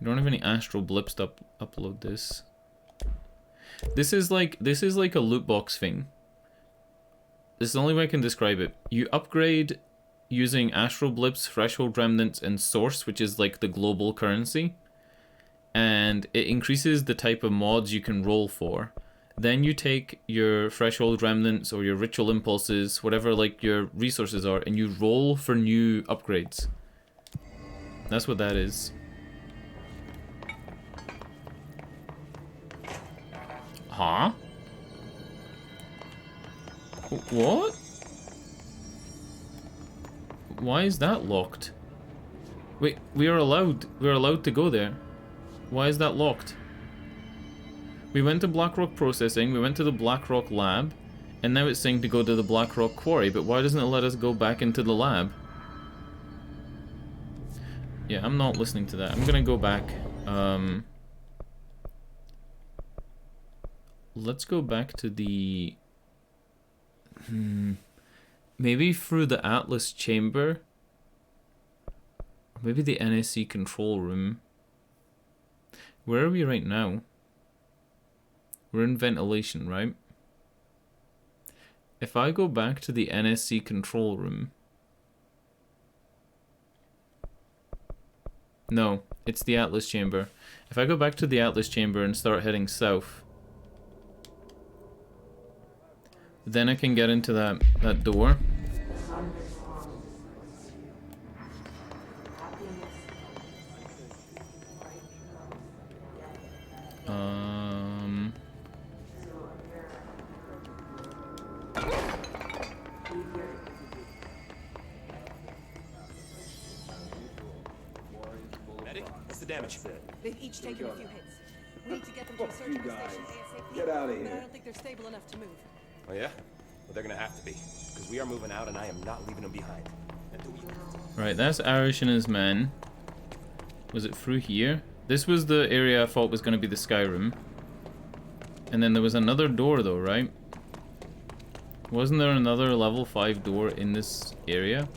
We don't have any astral blips to upload this. This is like a loot box thing. This is the only way I can describe it. You upgrade using astral blips, threshold remnants, and source, which is like the global currency. And it increases the type of mods you can roll for. Then you take your threshold remnants or your ritual impulses, whatever like your resources are, and you roll for new upgrades. That's what that is. Huh? What? Why is that locked? Wait, we're allowed to go there. Why is that locked? We went to Blackrock Processing, we went to the Blackrock Lab, and now it's saying to go to the Blackrock Quarry, but why doesn't it let us go back into the lab? Yeah, I'm not listening to that. I'm gonna go back. Let's go back to the... Maybe through the Atlas Chamber? Maybe the NSC control room. Where are we right now? We're in ventilation, right? If I go back to the NSC control room... No, it's the Atlas Chamber. If I go back to the Atlas Chamber and start heading south, then I can get into that door. Medic, what's the damage? They've each taken a few hits. We need to get them to a surgical station ASAP. Get out of But I here. don't think they're stable enough to move. Oh yeah? Well, they're gonna have to be, because we are moving out and I am not leaving them behind. Right, that's Arish and his men. Was it through here? This was the area I thought was going to be the Skyrim. And then there was another door though, right? Wasn't there another level 5 door in this area?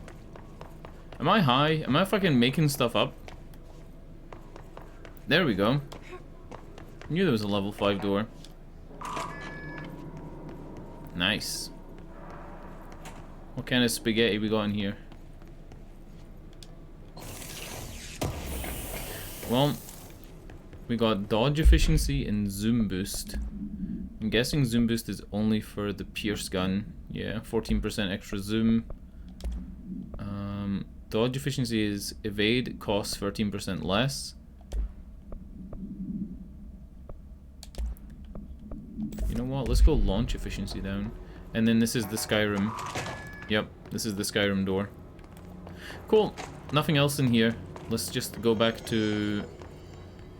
Am I high? Am I fucking making stuff up? There we go. I knew there was a level 5 door. Nice. What kind of spaghetti we got in here? Well, we got dodge efficiency and zoom boost. I'm guessing zoom boost is only for the Pierce gun. Yeah, 14% extra zoom. Dodge efficiency is evade, costs 13% less. You know what? Let's go launch efficiency down. And then this is the Skyrim. Yep, this is the Skyrim door. Cool. Nothing else in here. Let's just go back to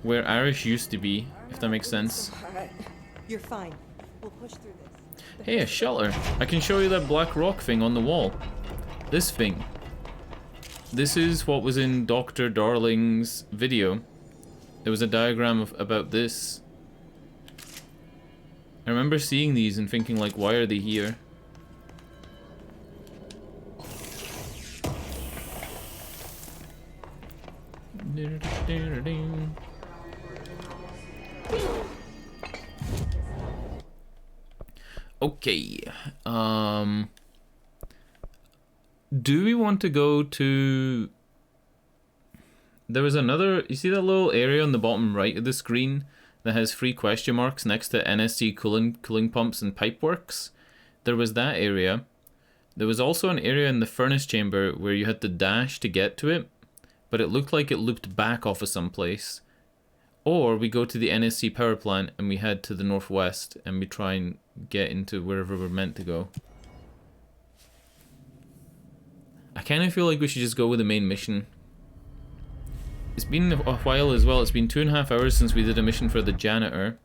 where Irish used to be, if that makes sense. Alright. You're fine. We'll push through this. Hey, a shelter. I can show you that black rock thing on the wall. This thing. This is what was in Dr. Darling's video. There was a diagram about this. I remember seeing these and thinking, like, why are they here? Okay. Do we want to go to... There was another... You see that little area on the bottom right of the screen that has 3 question marks next to NSC cooling pumps and pipeworks? There was that area. There was also an area in the furnace chamber where you had to dash to get to it, but it looked like it looped back off of someplace. Or we go to the NSC power plant and we head to the northwest and we try and get into wherever we're meant to go. I kind of feel like we should just go with the main mission. It's been a while as well. It's been 2.5 hours since we did a mission for the janitor.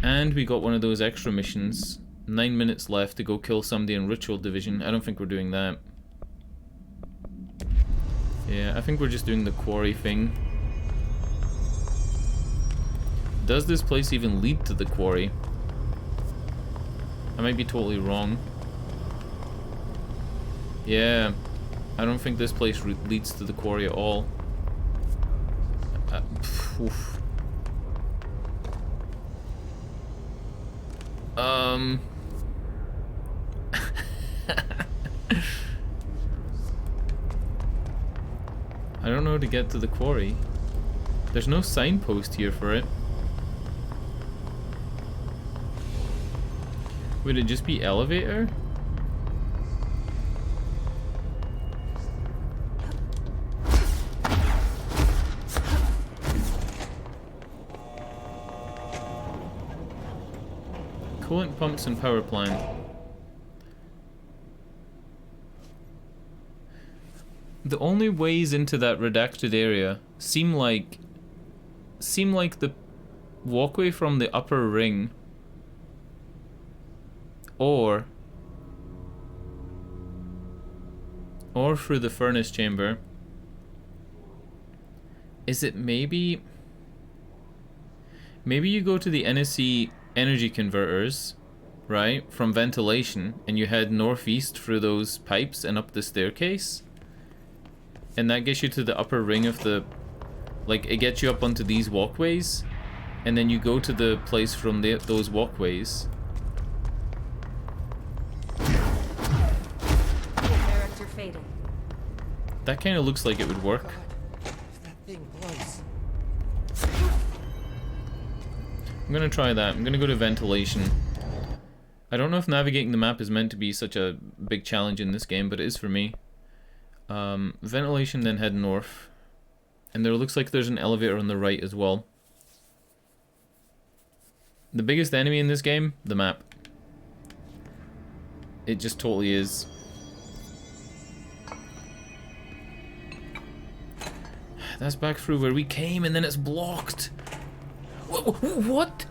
And we got one of those extra missions. 9 minutes left to go kill somebody in Ritual Division. I don't think we're doing that. Yeah, I think we're just doing the quarry thing. Does this place even lead to the quarry? I might be totally wrong. Yeah, I don't think this place leads to the quarry at all. Oof. I don't know how to get to the quarry. There's no signpost here for it. Would it just be elevator? Coolant pumps and power plant. The only ways into that redacted area seem like the walkway from the upper ring or through the furnace chamber. Is it maybe you go to the NSC energy converters, right, from ventilation, and you head northeast through those pipes and up the staircase? And that gets you to the upper ring of the... Like, it gets you up onto these walkways. And then you go to the place from those walkways. Director fading. That kind of looks like it would work. God, if that thing blows. I'm gonna try that. I'm gonna go to ventilation. I don't know if navigating the map is meant to be such a big challenge in this game, but it is for me. Ventilation, then head north. And there looks like there's an elevator on the right as well. The biggest enemy in this game? The map. It just totally is. That's back through where we came and then it's blocked. What?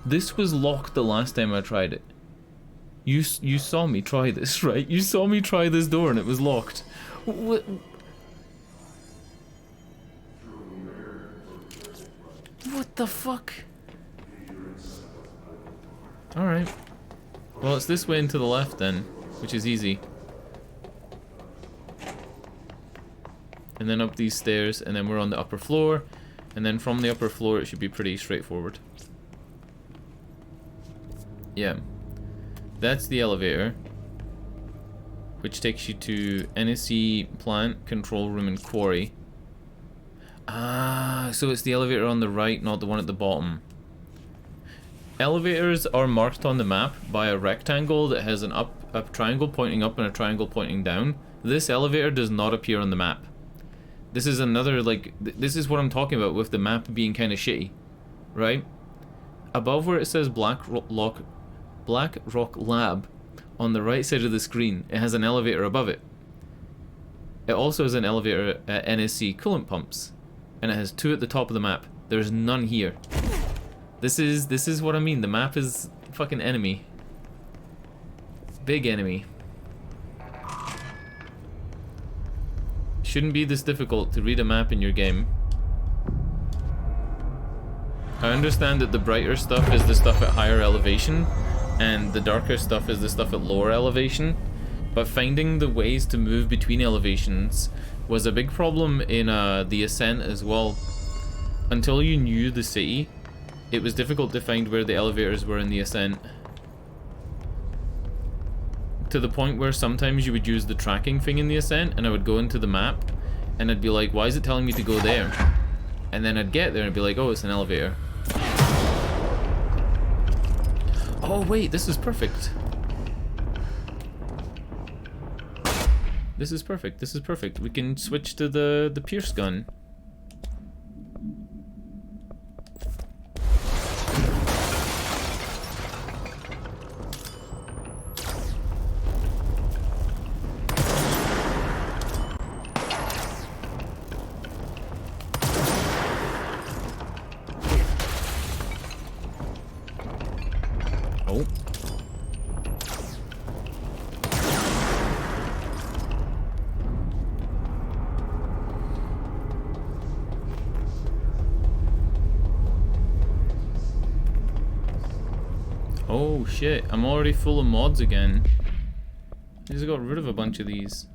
This was locked the last time I tried it. You saw me try this, right? You saw me try this door and it was locked. What? What the fuck? Alright. Well, it's this way and to the left then, which is easy. And then up these stairs, and then we're on the upper floor. And then from the upper floor, it should be pretty straightforward. Yeah. That's the elevator, which takes you to NSC plant, control room, and quarry. Ah, so it's the elevator on the right, not the one at the bottom. Elevators are marked on the map by a rectangle that has a triangle pointing up and a triangle pointing down. This elevator does not appear on the map. This is another, like, this is what I'm talking about with the map being kind of shitty, right? Above where it says Black Blackrock Lab on the right side of the screen. It has an elevator above it. It also has an elevator at NSC coolant pumps, and it has 2 at the top of the map. There's none here. This is what I mean. The map is fucking enemy. Big enemy. Shouldn't be this difficult to read a map in your game. I understand that the brighter stuff is the stuff at higher elevation, and the darker stuff is the stuff at lower elevation. But finding the ways to move between elevations was a big problem in the Ascent as well. Until you knew the city, it was difficult to find where the elevators were in the Ascent. To the point where sometimes you would use the tracking thing in the Ascent, and I would go into the map, and I'd be like, why is it telling me to go there? And then I'd get there and I'd be like, oh, it's an elevator. Oh wait, this is perfect. This is perfect, this is perfect. We can switch to the Pierce gun. Oh. Oh shit, I'm already full of mods again. I just got rid of a bunch of these.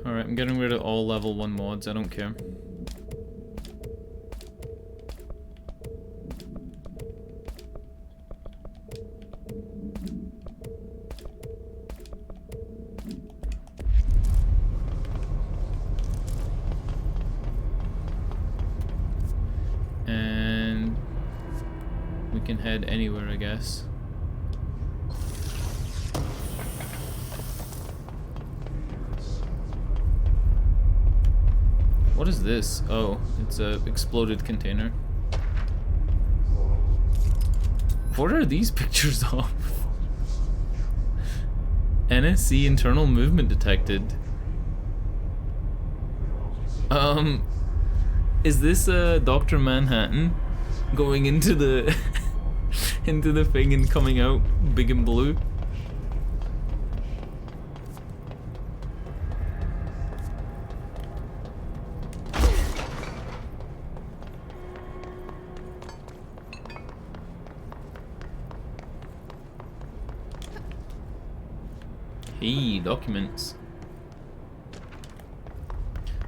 Alright, I'm getting rid of all level 1 mods, I don't care. And we can head anywhere, I guess. What is this? Oh, it's a exploded container. What are these pictures of? NSC internal movement detected. Is this Dr. Manhattan going into the into the thing and coming out big and blue? Hey, documents.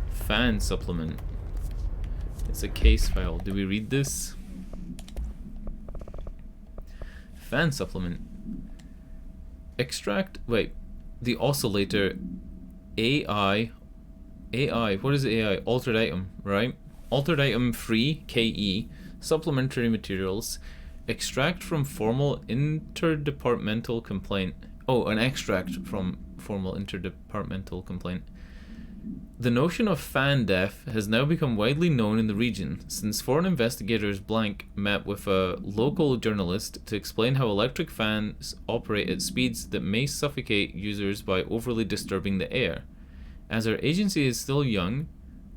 Fan supplement. It's a case file. Do we read this? Fan supplement. Extract. Wait. The oscillator. AI. What is AI? Altered item, right? Altered item free. KE. Supplementary materials. Extract from formal interdepartmental complaint. Oh, an extract from formal interdepartmental complaint. The notion of fan death has now become widely known in the region, since foreign investigators Blank met with a local journalist to explain how electric fans operate at speeds that may suffocate users by overly disturbing the air. As our agency is still young,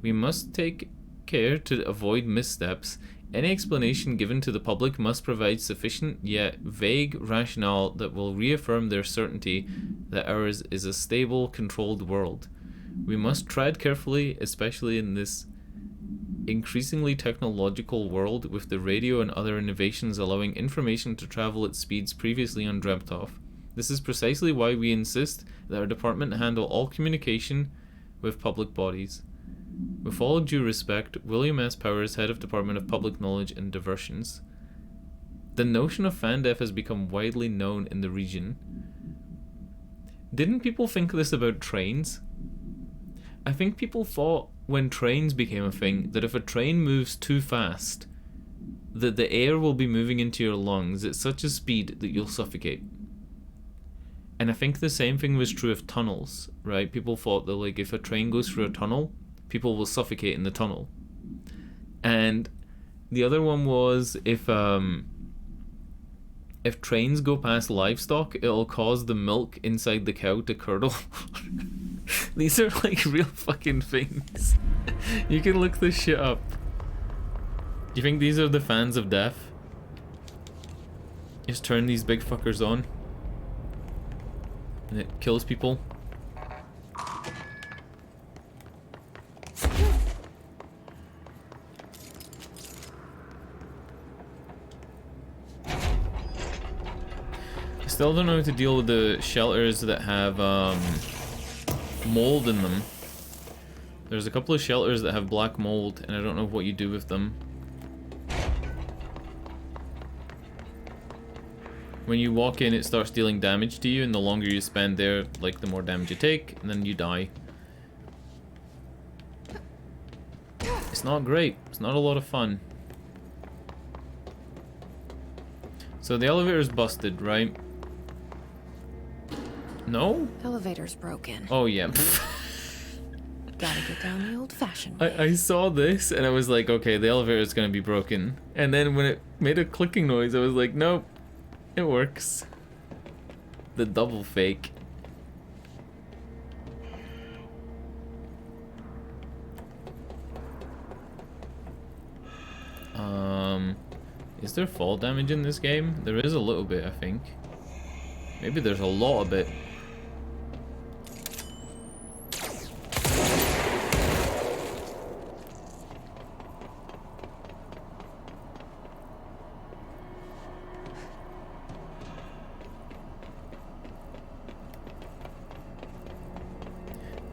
we must take care to avoid missteps. Any explanation given to the public must provide sufficient yet vague rationale that will reaffirm their certainty that ours is a stable, controlled world. We must tread carefully, especially in this increasingly technological world with the radio and other innovations allowing information to travel at speeds previously undreamt of. This is precisely why we insist that our department handle all communication with public bodies. With all due respect, William S. Powers, Head of Department of Public Knowledge and Diversions. The notion of fan death has become widely known in the region. Didn't people think this about trains? I think people thought when trains became a thing that if a train moves too fast, that the air will be moving into your lungs at such a speed that you'll suffocate. And I think the same thing was true of tunnels, right? People thought that like if a train goes through a tunnel, people will suffocate in the tunnel. And the other one was if if trains go past livestock, it'll cause the milk inside the cow to curdle. These are like real fucking things. You can look this shit up. You think these are the fans of death? Just turn these big fuckers on. And it kills people. I still don't know how to deal with the shelters that have mold in them. There's a couple of shelters that have black mold, and I don't know what you do with them. When you walk in, it starts dealing damage to you, and the longer you spend there, like, the more damage you take, and then you die. It's not great. It's not a lot of fun. So the elevator's busted, right? No? Elevator's broken. Oh, yeah. Gotta get down the old-fashioned way. I saw this, and I was like, okay, the elevator's gonna be broken. And then when it made a clicking noise, I was like, nope. It works. The double fake. Is there fall damage in this game? There is a little bit, I think. Maybe there's a lot of it.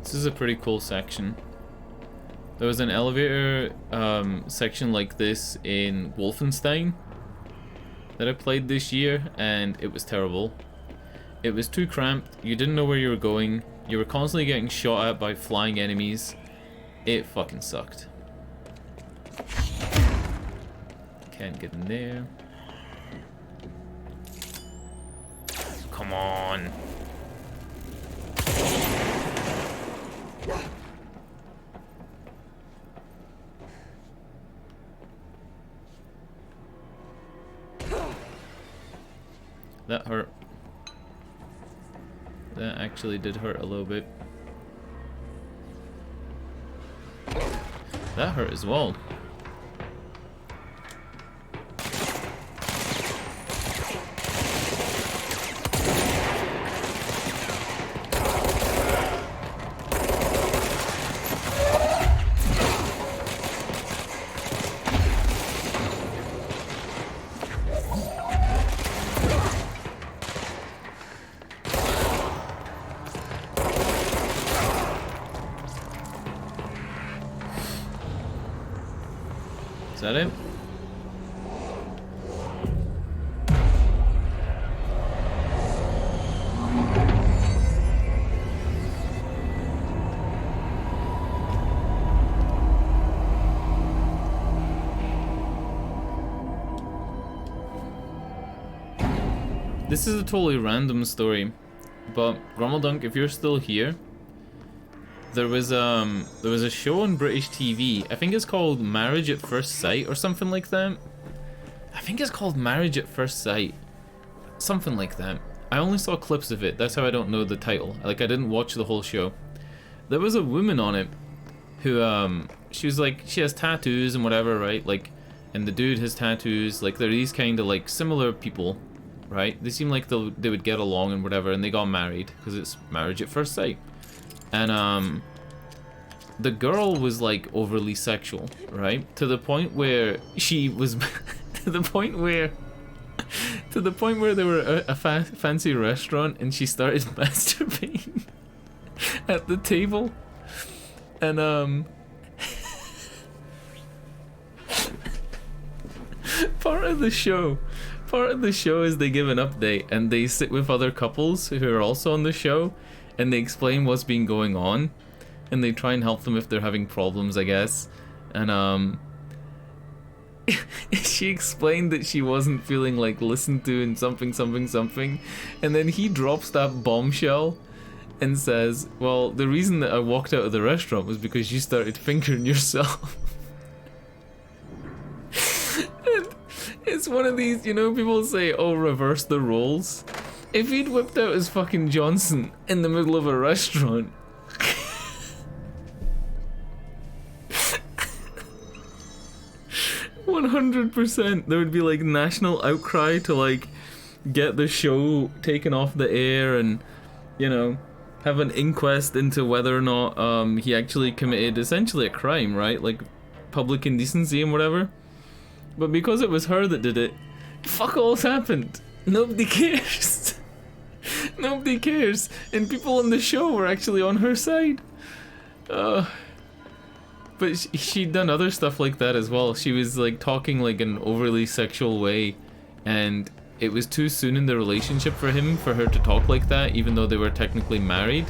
This is a pretty cool section. There was an elevator section like this in Wolfenstein that I played this year, and it was terrible. It was too cramped, you didn't know where you were going, you were constantly getting shot at by flying enemies. It fucking sucked. Can't get in there. Come on. That hurt. That actually did hurt a little bit. That hurt as well. Is that it? This is a totally random story, but Grummeldunk, if you're still here, there was a show on British TV. I think it's called Marriage at First Sight or something like that. I think it's called Marriage at First Sight, something like that. I only saw clips of it. That's how I don't know the title. Like, I didn't watch the whole show. There was a woman on it who she was like, she has tattoos and whatever, right? Like, and the dude has tattoos. Like, they're these kind of like similar people, right? They seem like they would get along and whatever, and they got married because it's Marriage at First Sight. And the girl was like overly sexual, right? To the point where she was to the point where they were at a fancy restaurant and she started masturbating at the table. And part of the show is they give an update and they sit with other couples who are also on the show, and they explain what's been going on, and they try and help them if they're having problems, I guess. And she explained that she wasn't feeling like listened to and something, and then he drops that bombshell and says, well, the reason that I walked out of the restaurant was because you started fingering yourself. And it's It's one of these, you know, people say, oh, reverse the roles. If he'd whipped out his fucking Johnson in the middle of a restaurant. 100%, there would be like national outcry to like get the show taken off the air and, you know, have an inquest into whether or not he actually committed essentially a crime, right? Like public indecency and whatever. But because it was her that did it, fuck all's happened. Nobody cares. Nobody cares. And people on the show were actually on her side. But she'd done other stuff like that as well. She was like talking like an overly sexual way, and it was too soon in the relationship for her to talk like that, even though they were technically married.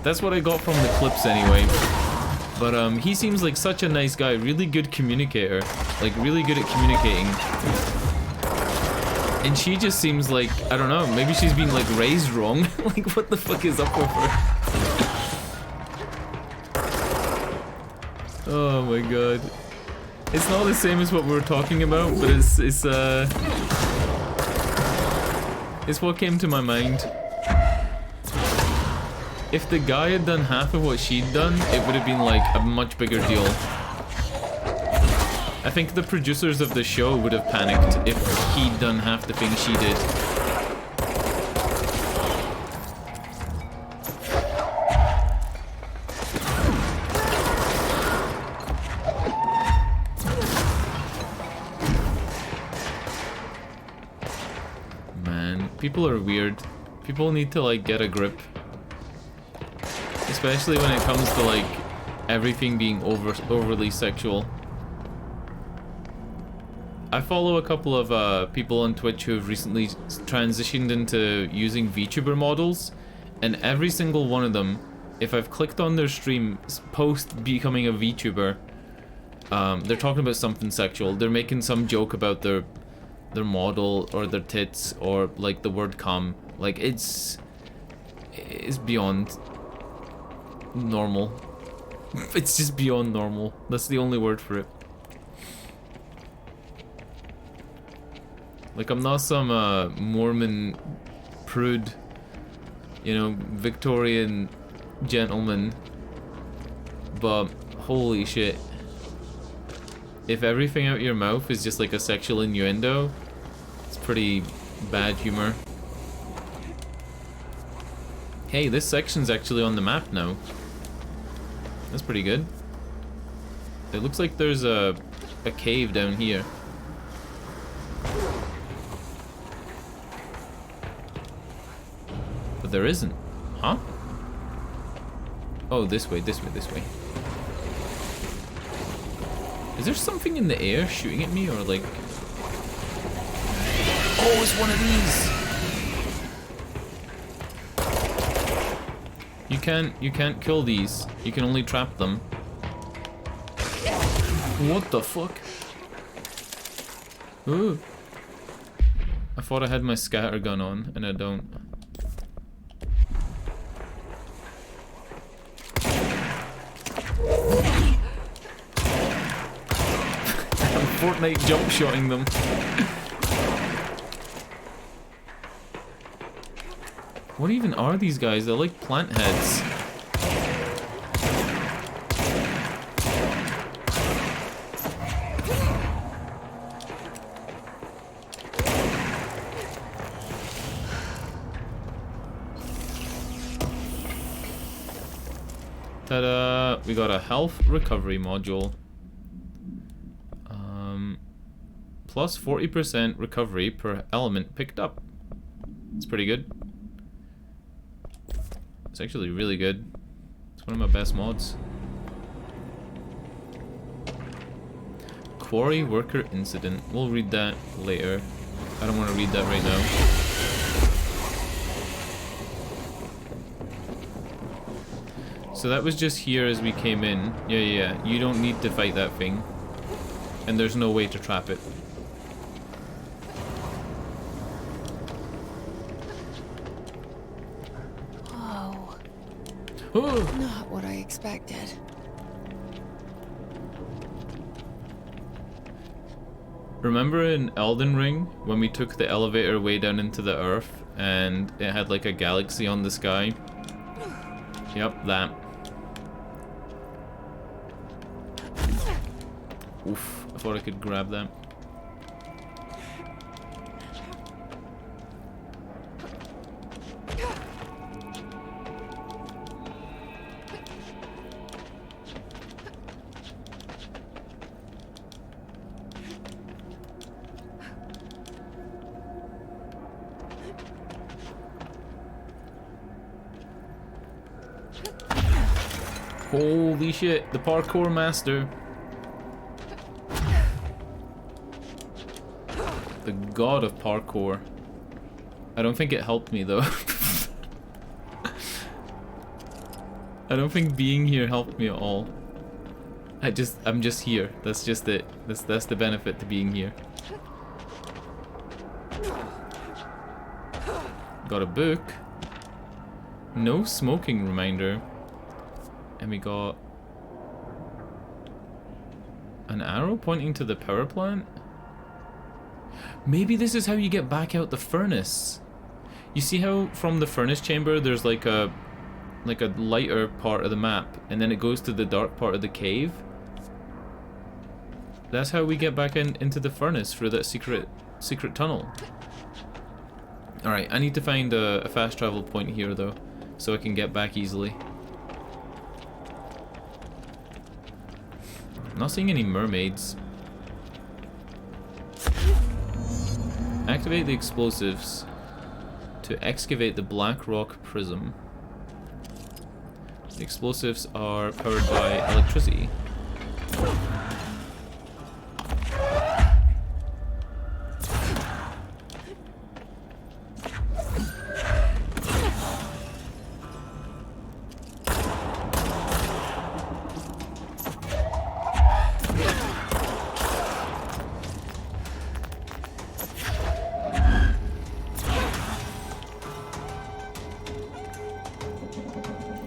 That's what I got from the clips anyway. But he seems like such a nice guy, really good communicator, like really good at communicating. And she just seems like, I don't know, maybe she's been like raised wrong. Like what the fuck is up with her? Oh my god. It's not the same as what we were talking about, but it's what came to my mind. If the guy had done half of what she'd done, it would have been like a much bigger deal. I think the producers of the show would have panicked if he'd done half the things she did. People are weird. People need to like get a grip. Especially when it comes to like everything being overly sexual. I follow a couple of people on Twitch who have recently transitioned into using VTuber models, and every single one of them, if I've clicked on their stream post becoming a VTuber, they're talking about something sexual. They're making some joke about their model or their tits or like the word cum. Like it's beyond normal. It's just beyond normal. That's the only word for it. Like I'm not some Mormon prude, you know, Victorian gentleman, but holy shit. If everything out your mouth is just like a sexual innuendo, it's pretty bad humor. Hey, this section's actually on the map now. That's pretty good. It looks like there's a cave down here. But there isn't. Huh? Oh, this way, this way, this way. Is there something in the air shooting at me, or like... Oh, it's one of these! You can't kill these. You can only trap them. What the fuck? Ooh. I thought I had my scatter gun on, and I don't. Fortnite jump shotting them. What even are these guys? They're like plant heads. Ta-da! We got a health recovery module. Plus 40% recovery per element picked up. It's pretty good. It's actually really good. It's one of my best mods. Quarry worker incident. We'll read that later. I don't want to read that right now. So that was just here as we came in. Yeah. You don't need to fight that thing. And there's no way to trap it. Not what I expected. Remember in Elden Ring when we took the elevator way down into the earth and it had like a galaxy on the sky? Yep, that. Oof, I thought I could grab that. Holy shit, the parkour master. The god of parkour. I don't think it helped me though. I don't think being here helped me at all. I'm just here. That's just it. That's the benefit to being here. Got a book. No smoking reminder. And we got an arrow pointing to the power plant. Maybe this is how you get back out the furnace. You see how from the furnace chamber there's like a lighter part of the map and then it goes to the dark part of the cave? That's how we get back into the furnace for that secret tunnel. Alright, I need to find a fast travel point here though, so I can get back easily. I'm not seeing any mermaids. Activate the explosives to excavate the black rock prism. The explosives are powered by electricity.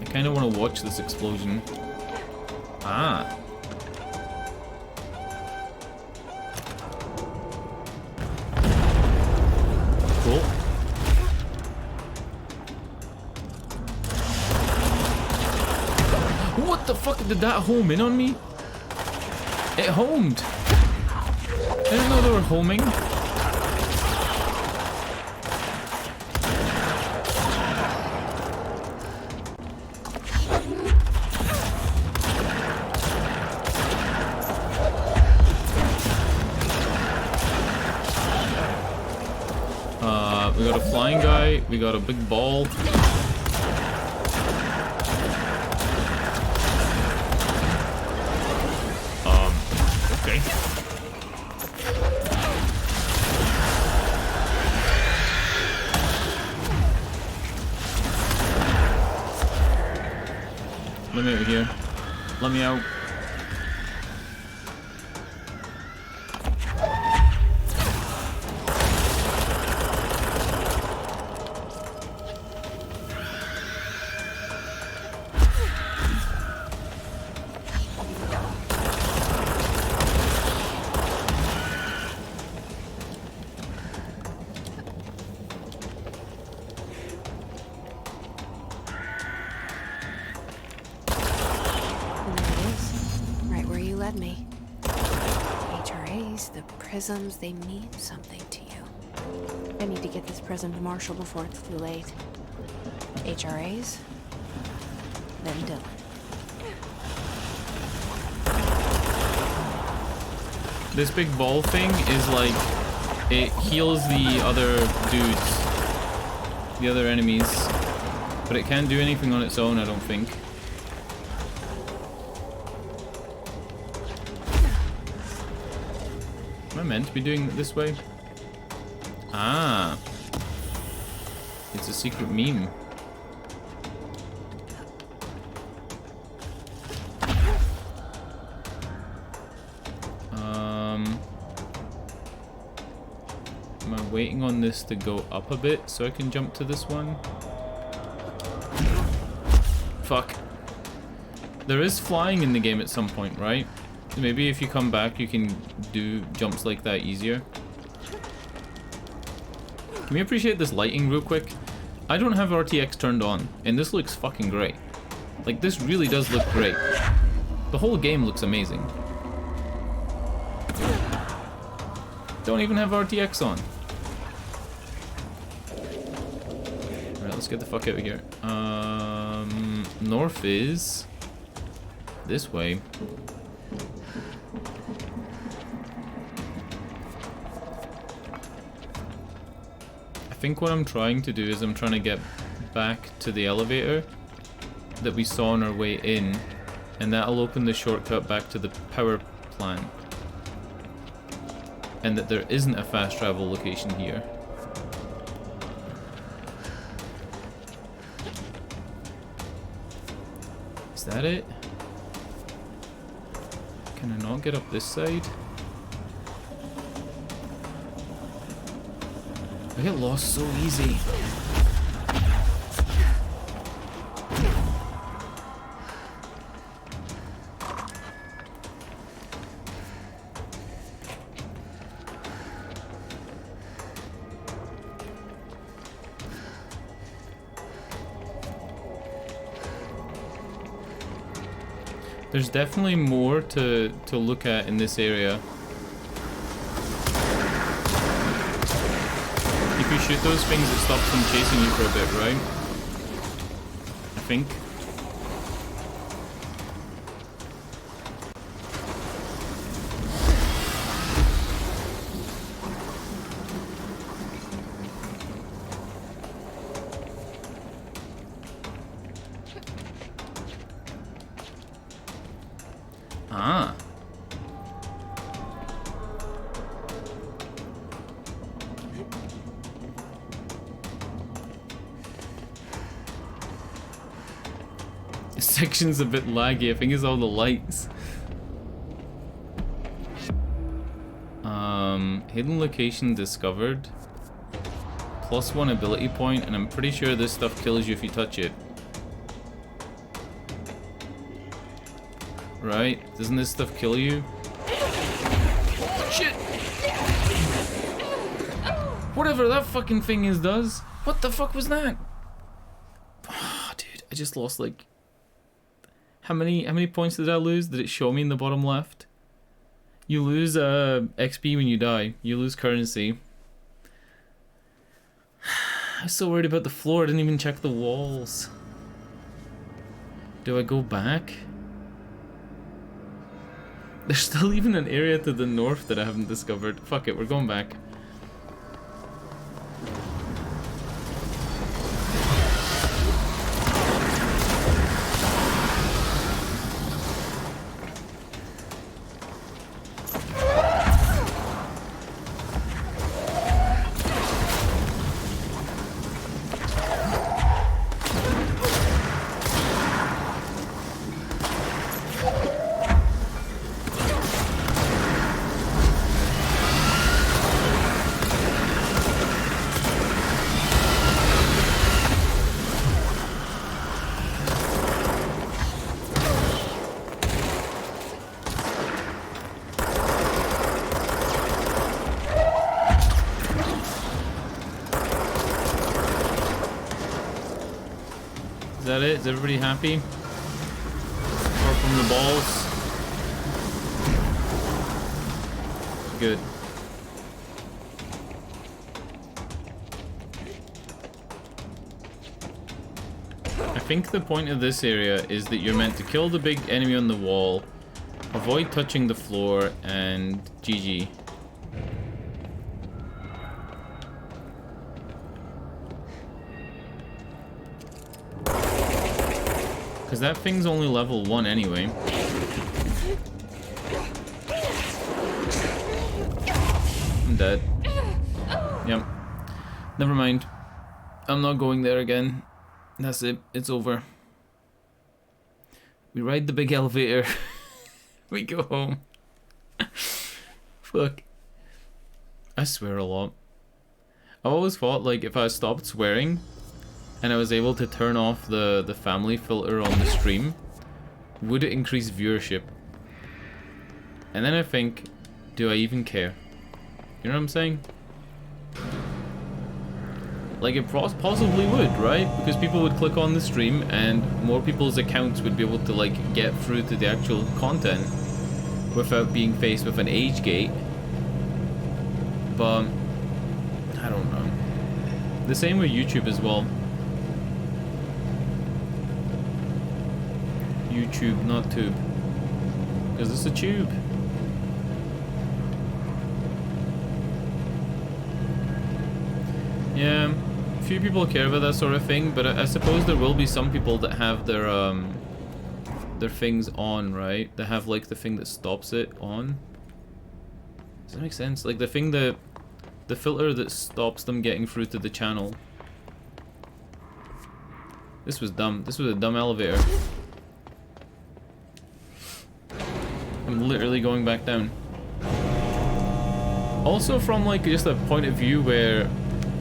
I kind of want to watch this explosion. Ah. Cool. What the fuck? Did that home in on me? It homed. I didn't know they were homing. We got a flying guy, we got a big ball. Okay. Let me out here. Let me out. Prisms, they mean something to you. I need to get this prism to Marshall before it's too late. HRAs, then Dylan. This big ball thing is like, it heals the other dudes, the other enemies, but it can't do anything on its own, I don't think. Am I meant to be doing it this way? Ah. It's a secret meme. Am I waiting on this to go up a bit so I can jump to this one? Fuck. There is flying in the game at some point, right? Maybe if you come back, you can do jumps like that easier. Can we appreciate this lighting real quick? I don't have RTX turned on, and this looks fucking great. Like, this really does look great. The whole game looks amazing. Don't even have RTX on. Alright, let's get the fuck out of here. North is this way. I think what I'm trying to do is I'm trying to get back to the elevator that we saw on our way in, and that'll open the shortcut back to the power plant. And that there isn't a fast travel location here. Is that it? Can I not get up this side? I get lost so easy. There's definitely more to look at in this area. If you shoot those things, it stops them chasing you for a bit, right? I think. Ah. This section's a bit laggy. I think it's all the lights. Hidden location discovered. +1 ability point, and I'm pretty sure this stuff kills you if you touch it. Right? Doesn't this stuff kill you? Shit! Whatever that fucking thing is does. What the fuck was that? Oh, dude, I just lost like... How many points did I lose? Did it show me in the bottom left? You lose XP when you die. You lose currency. I was so worried about the floor, I didn't even check the walls. Do I go back? There's still even an area to the north that I haven't discovered. Fuck it, we're going back. Is that it? Is everybody happy? Apart from the balls? Good. I think the point of this area is that you're meant to kill the big enemy on the wall, avoid touching the floor, and GG. Because that thing's only level 1 anyway. I'm dead. Yep. Never mind. I'm not going there again. That's it. It's over. We ride the big elevator. We go home. Fuck. I swear a lot. I always thought, like, if I stopped swearing and I was able to turn off the family filter on the stream, would it increase viewership? And then I think, do I even care? You know what I'm saying? Like, it possibly would, right? Because people would click on the stream and more people's accounts would be able to, like, get through to the actual content without being faced with an age gate. But I don't know. The same with YouTube as well. YouTube, not tube. Because it's a tube. Yeah, few people care about that sort of thing, but I suppose there will be some people that have their things on, right? They have like the thing that stops it on. Does that make sense? Like the thing that the filter that stops them getting through to the channel. This was dumb. This was a dumb elevator. I'm literally going back down. Also from like just a point of view where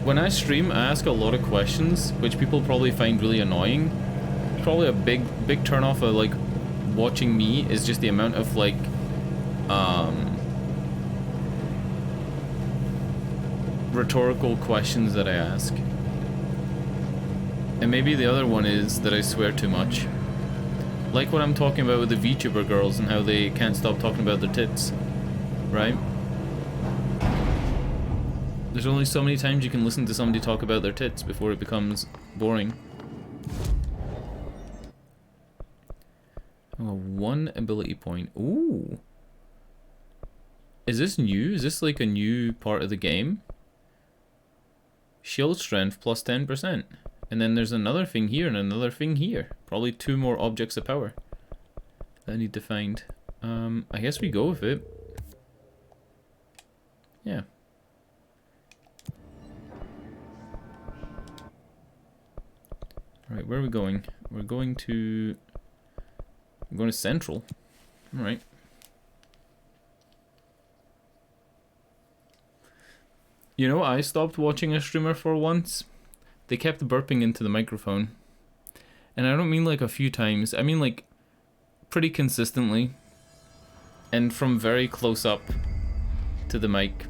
when I stream I ask a lot of questions which people probably find really annoying. Probably a big turn off of like watching me is just the amount of like rhetorical questions that I ask. And maybe the other one is that I swear too much. Like what I'm talking about with the VTuber girls and how they can't stop talking about their tits. Right? There's only so many times you can listen to somebody talk about their tits before it becomes boring. Oh, 1 ability point. Ooh. Is this new? Is this like a new part of the game? Shield strength plus 10%. And then there's another thing here and another thing here. Probably 2 more objects of power that I need to find. I guess we go with it. Yeah. Alright, where are we going? We're going to Central. Alright. You know, I stopped watching a streamer for once. They kept burping into the microphone. And I don't mean like a few times. I mean like pretty consistently. And from very close up to the mic.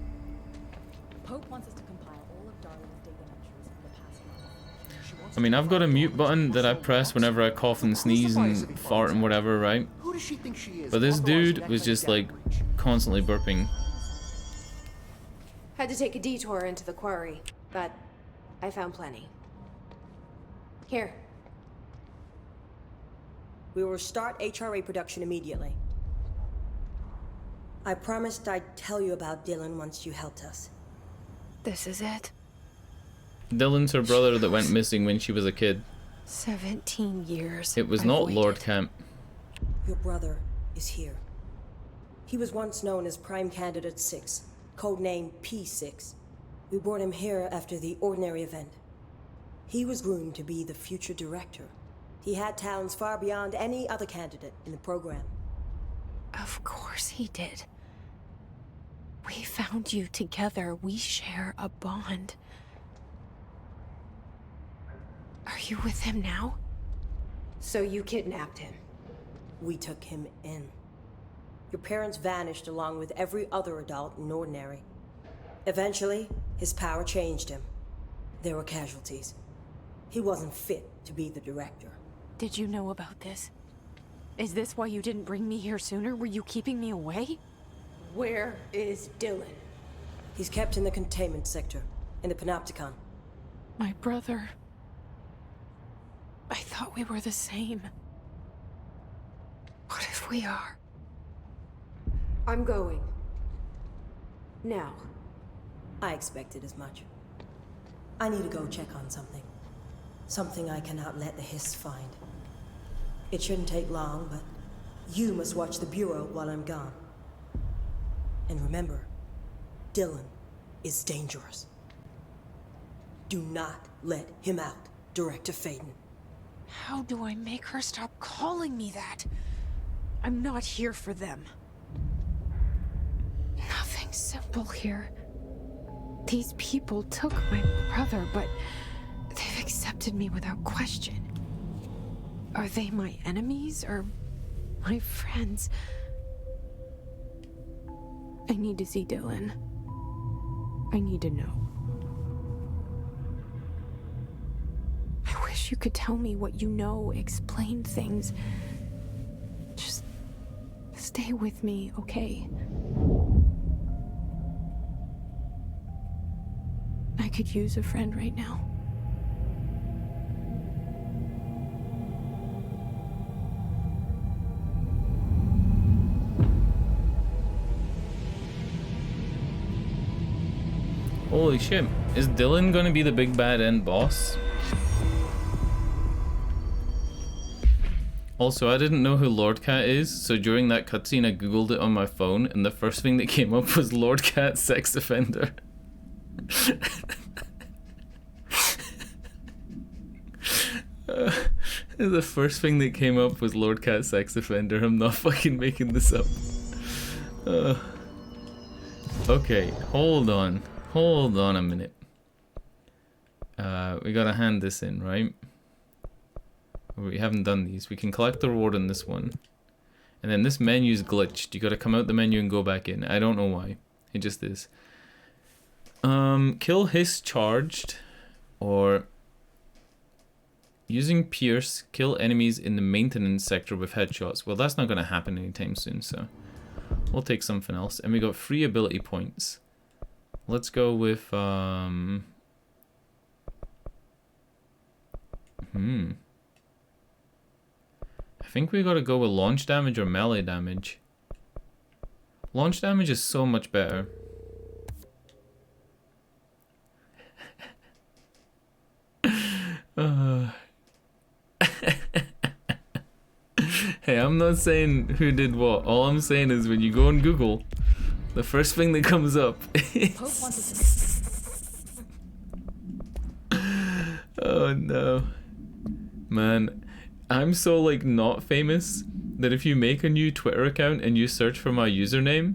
Pope wants us to compile all of Darling's data entries from the past month. I mean, I've got a mute button that I press whenever I cough and sneeze and fart and whatever, right? Who does she think she is? But this dude was just like constantly burping. Had to take a detour into the quarry, but I found plenty. Here. We will start HRA production immediately. I promised I'd tell you about Dylan once you helped us. This is it? Dylan's her brother that went missing when she was a kid. 17 years. It was not Lord Kemp. Your brother is here. He was once known as Prime Candidate 6, codenamed P6. We brought him here after the ordinary event. He was groomed to be the future director. He had talents far beyond any other candidate in the program. Of course he did. We found you together. We share a bond. Are you with him now? So you kidnapped him? We took him in. Your parents vanished along with every other adult in Ordinary. Eventually, his power changed him. There were casualties. He wasn't fit to be the director. Did you know about this? Is this why you didn't bring me here sooner? Were you keeping me away? Where is Dylan? He's kept in the containment sector, in the Panopticon. My brother. I thought we were the same. What if we are? I'm going. Now. I expected as much. I need to go check on something. Something I cannot let the Hiss find. It shouldn't take long, but you must watch the Bureau while I'm gone. And remember, Dylan is dangerous. Do not let him out, Director Faden. How do I make her stop calling me that? I'm not here for them. Nothing simple here. These people took my brother, but they've accepted me without question. Are they my enemies or my friends? I need to see Dylan. I need to know. I wish you could tell me what you know, explain things. Just stay with me, okay? I could use a friend right now. Holy shit. Is Dylan gonna be the big bad end boss? Also, I didn't know who Lord Cat is, so during that cutscene I googled it on my phone, and the first thing that came up was Lord Cat sex offender. The first thing that came up was Lord Cat sex offender. I'm not fucking making this up. Okay, hold on a minute. We gotta hand this in, right? We haven't done these. We can collect the reward on this one. And then this menu's glitched. You gotta come out the menu and go back in. I don't know why. It just is. Kill Hiss charged. Or using Pierce, kill enemies in the maintenance sector with headshots. Well, that's not gonna happen anytime soon, so we'll take something else. And we got 3 ability points. Let's go with I think we gotta go with launch damage or melee damage. Launch damage is so much better. Hey, I'm not saying who did what. All I'm saying is when you go on Google, the first thing that comes up is... Oh no. Man, I'm so like not famous that if you make a new Twitter account and you search for my username,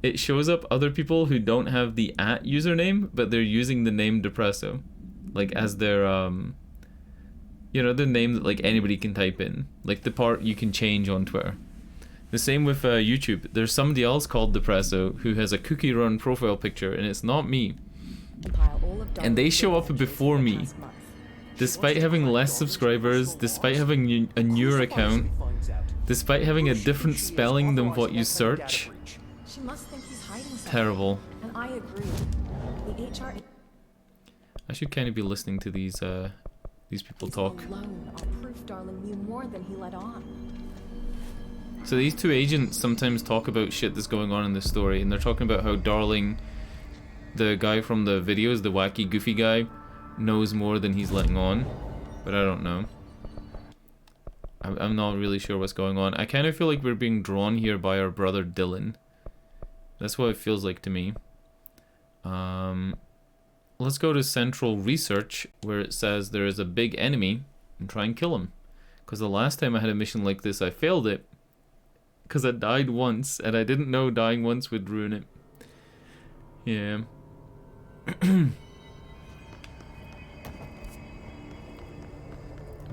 it shows up other people who don't have the @ username, but they're using the name Deppresso. Like as their you know, the name that like anybody can type in. Like the part you can change on Twitter. The same with YouTube. There's somebody else called Deppresso who has a cookie run profile picture and it's not me. And they show up before me. Despite having less subscribers, despite having a newer account, despite having a different spelling than what you search. Terrible. And I agree. The HR I should kind of be listening to these people talk. alone are proof Darling knew more than he let on. So these two agents sometimes talk about shit that's going on in the story, and they're talking about how Darling, the guy from the videos, the wacky goofy guy, knows more than he's letting on, but I don't know. I'm not really sure what's going on. I kind of feel like we're being drawn here by our brother Dylan. That's what it feels like to me. Let's go to Central Research, where it says there is a big enemy, and try and kill him. Because the last time I had a mission like this, I failed it. Because I died once, and I didn't know dying once would ruin it. Yeah.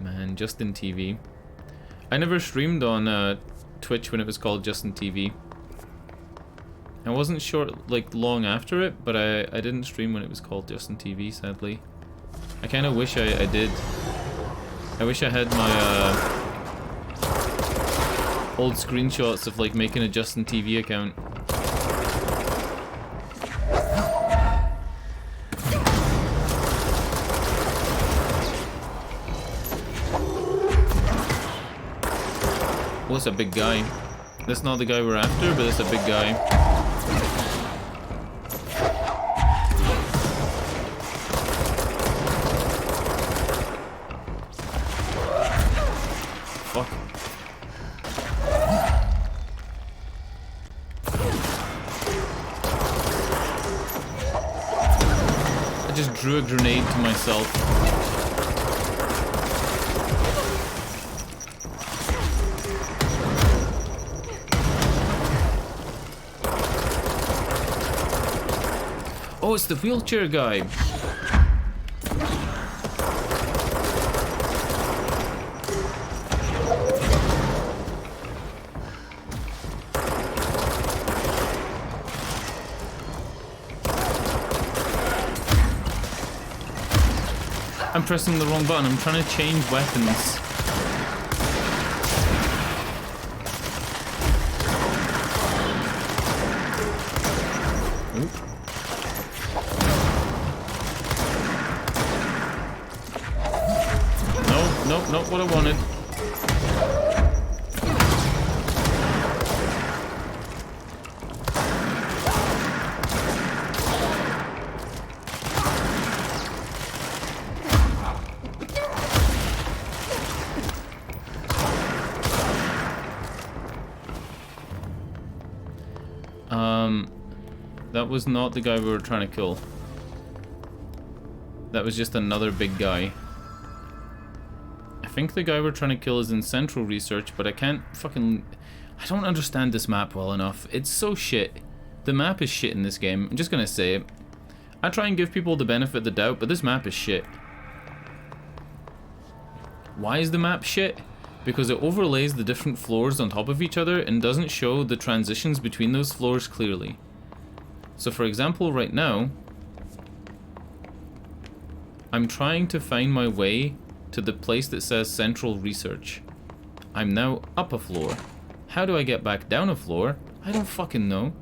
Man, Justin TV. I never streamed on Twitch when it was called Justin TV. I wasn't sure, like, long after it, but I didn't stream when it was called Justin TV, sadly. I kind of wish I did. I wish I had my old screenshots of, like, making a Justin TV account. Oh, it's a big guy. That's not the guy we're after, but it's a big guy. Fuck. I just drew a grenade to myself. Oh, it's the wheelchair guy. I'm pressing the wrong button. I'm trying to change weapons. Nope, not what I wanted. That was not the guy we were trying to kill. That was just another big guy. I think the guy we're trying to kill is in Central Research, but I can't fucking... I don't understand this map well enough. It's so shit. The map is shit in this game. I'm just gonna say it. I try and give people the benefit of the doubt, but this map is shit. Why is the map shit? Because it overlays the different floors on top of each other and doesn't show the transitions between those floors clearly. So for example, right now, I'm trying to find my way to the place that says Central Research. I'm now up a floor. How do I get back down a floor? I don't fucking know.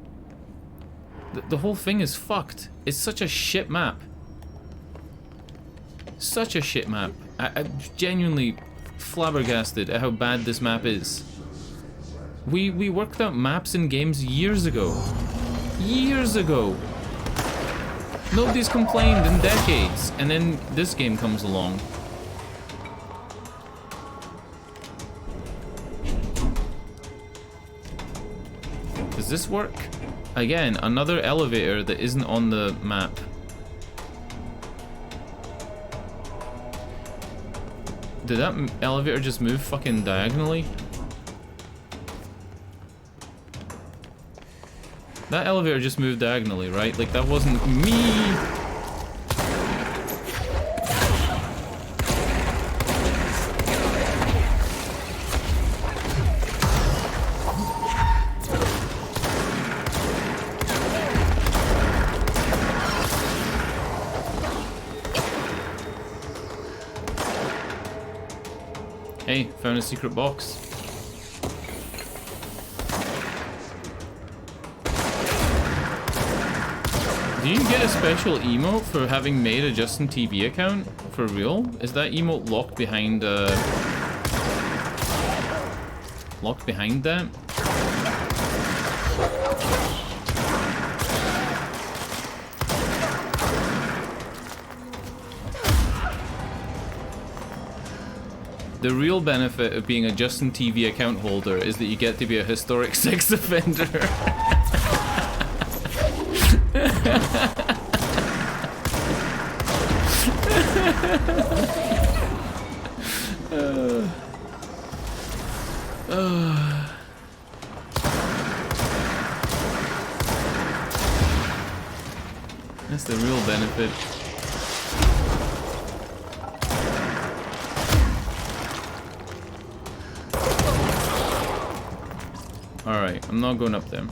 The whole thing is fucked. It's such a shit map. Such a shit map. I'm genuinely flabbergasted at how bad this map is. We worked out maps in games years ago. Years ago. Nobody's complained in decades, and then this game comes along. Does this work? Again, another elevator that isn't on the map. Did that elevator just move fucking diagonally? That elevator just moved diagonally, right? Like, that wasn't me! Hey, found a secret box. Do you get a special emote for having made a Justin TV account? For real? Is that emote locked behind that? The real benefit of being a Justin TV account holder is that you get to be a historic sex offender. That's the real benefit. Alright, I'm not going up there.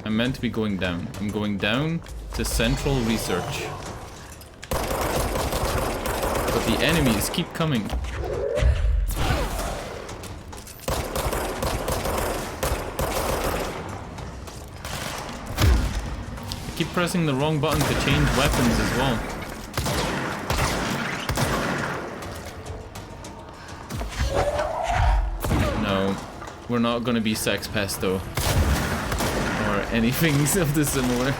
I'm meant to be going down. I'm going down to Central Research. But the enemies keep coming. I keep pressing the wrong button to change weapons as well. No, we're not gonna be Sex Pesto. Or anything of the similar.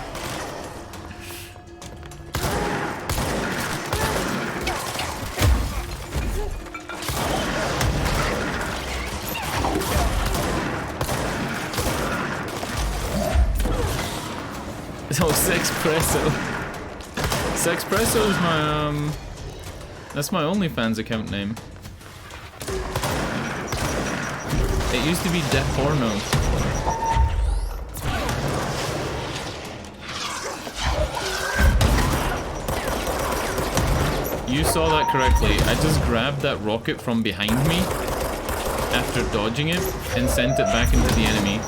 Oh, Sexpresso. Sexpresso is my, that's my OnlyFans account name. It used to be Deppresso. You saw that correctly. I just grabbed that rocket from behind me after dodging it and sent it back into the enemy.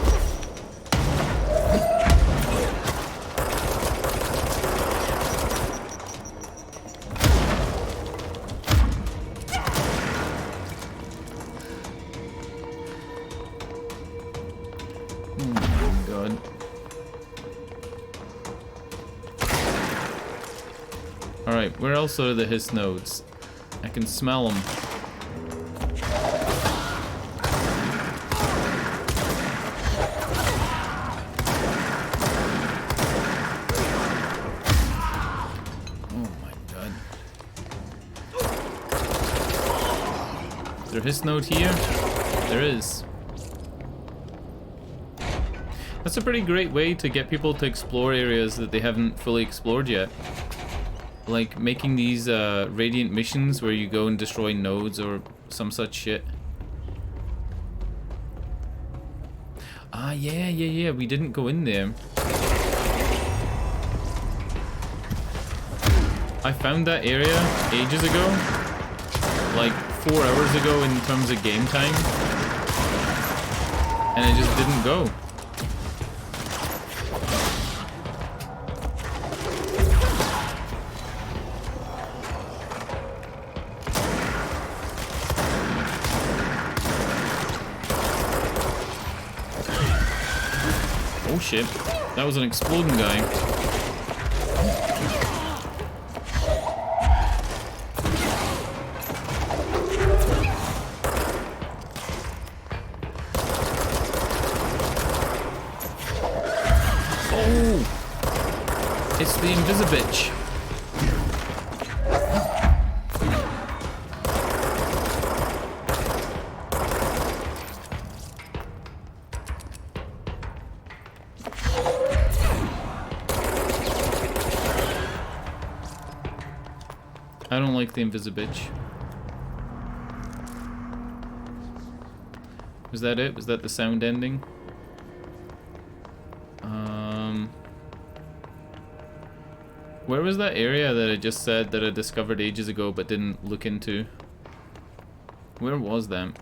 Right, where else are the hiss nodes? I can smell them. Oh my god. Is there a hiss node here? There is. That's a pretty great way to get people to explore areas that they haven't fully explored yet. Like making these Radiant missions where you go and destroy nodes or some such shit. Ah, yeah, we didn't go in there. I found that area ages ago. Like 4 hours ago in terms of game time. And I just didn't go. Oh shit, that was an exploding guy. Oh! It's the Invisibitch. I don't like the Invisibitch. Was that it? Was that the sound ending? Where was that area that I just said that I discovered ages ago but didn't look into? Where was that?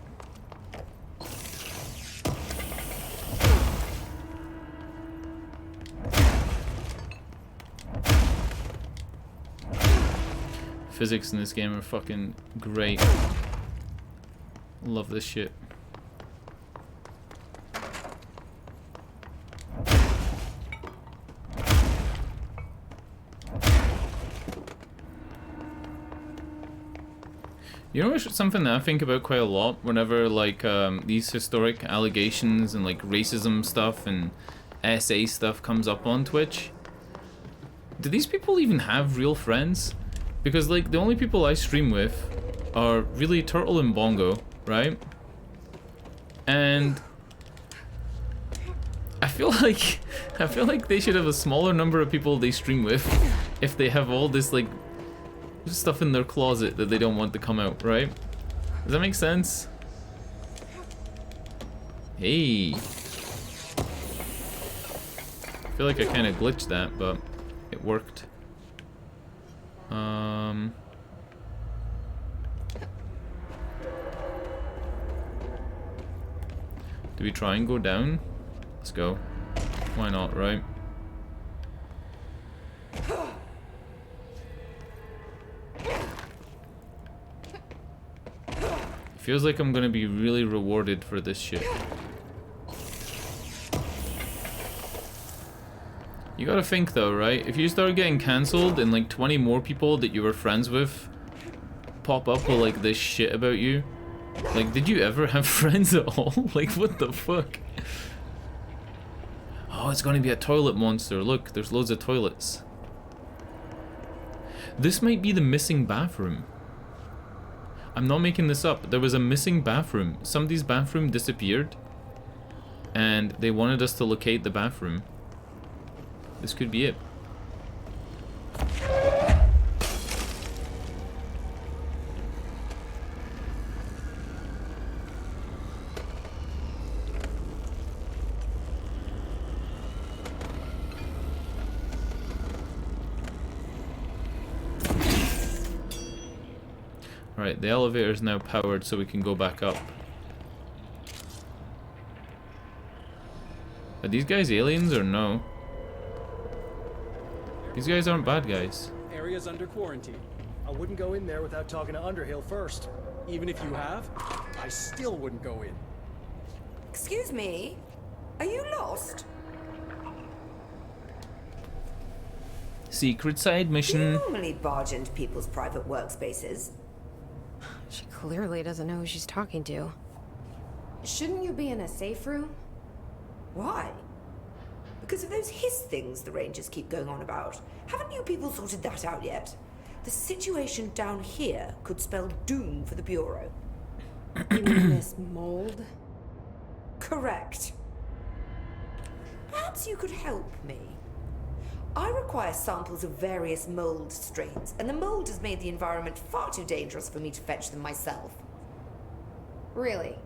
Physics in this game are fucking great. Love this shit. You know something that I think about quite a lot whenever like these historic allegations and like racism stuff and SA stuff comes up on Twitch? Do these people even have real friends? Because like the only people I stream with are really Turtle and Bongo, right? And I feel like they should have a smaller number of people they stream with if they have all this like stuff in their closet that they don't want to come out, right? Does that make sense? Hey. I feel like I kind of glitched that, but it worked. Do we try and go down? Let's go. Why not, right? Feels like I'm gonna be really rewarded for this shit. You gotta think though, right? If you start getting cancelled and like 20 more people that you were friends with pop up with like this shit about you, like did you ever have friends at all? Like what the fuck? Oh, it's gonna be a toilet monster. Look, there's loads of toilets. This might be the missing bathroom. I'm not making this up. There was a missing bathroom. Somebody's bathroom disappeared and they wanted us to locate the bathroom. This could be it. Right, the elevator is now powered so we can go back up. Are these guys aliens or no? These guys aren't bad guys. Area's under quarantine. I wouldn't go in there without talking to Underhill first. Even if you have, I still wouldn't go in. Excuse me? Are you lost? Secret side Do mission. you normally barge into people's private workspaces? She clearly doesn't know who she's talking to. Shouldn't you be in a safe room? Why? Because of those hiss things the Rangers keep going on about. Haven't you people sorted that out yet? The situation down here could spell doom for the Bureau. You mean this mold? Correct. Perhaps you could help me. I require samples of various mold strains, and the mold has made the environment far too dangerous for me to fetch them myself. Really?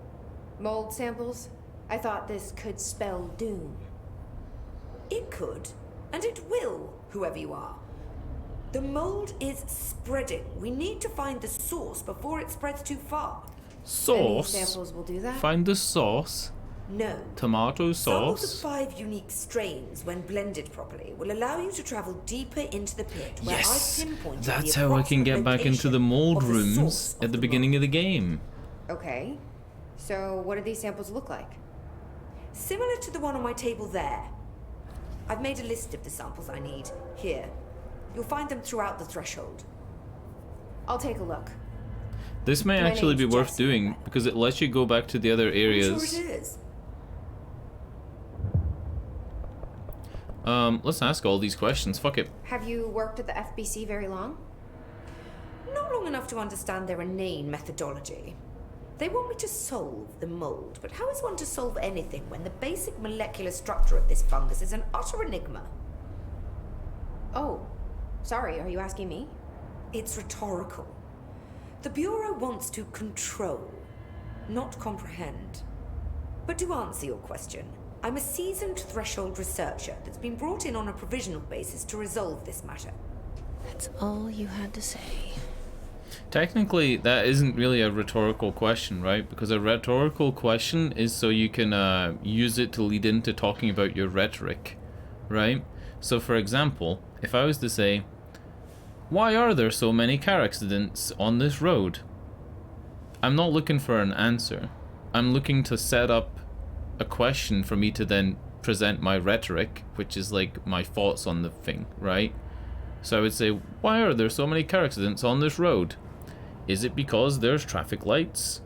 Mold samples? I thought this could spell doom. It could, and it will, whoever you are. The mold is spreading. We need to find the source before it spreads too far. Sauce? Any samples will do that? Find the sauce? No. Tomato Samples of sauce? 5 unique strains, when blended properly, will allow you to travel deeper into the pit, where Yes! I've pinpointed That's the how I can get back into the mold of the rooms source at the beginning of the game. Okay. So what do these samples look like? Similar to the one on my table there. I've made a list of the samples I need. Here. You'll find them throughout the threshold. I'll take a look. This may My actually be name's worth Jessie. doing because it lets you go back to the other I'm sure areas. it is. Let's ask all these questions. Fuck it. Have you worked at the FBC very long? Not long enough to understand their inane methodology. They want me to solve the mold, but how is one to solve anything when the basic molecular structure of this fungus is an utter enigma? Oh, sorry, are you asking me? It's rhetorical. The Bureau wants to control, not comprehend. But to answer your question, I'm a seasoned threshold researcher that's been brought in on a provisional basis to resolve this matter. That's all you had to say. Technically, that isn't really a rhetorical question, right? Because a rhetorical question is so you can use it to lead into talking about your rhetoric, right? So, for example, if I was to say, why are there so many car accidents on this road? I'm not looking for an answer. I'm looking to set up a question for me to then present my rhetoric, which is like my thoughts on the thing, right? So I would say, why are there so many car accidents on this road? Is it because there's traffic lights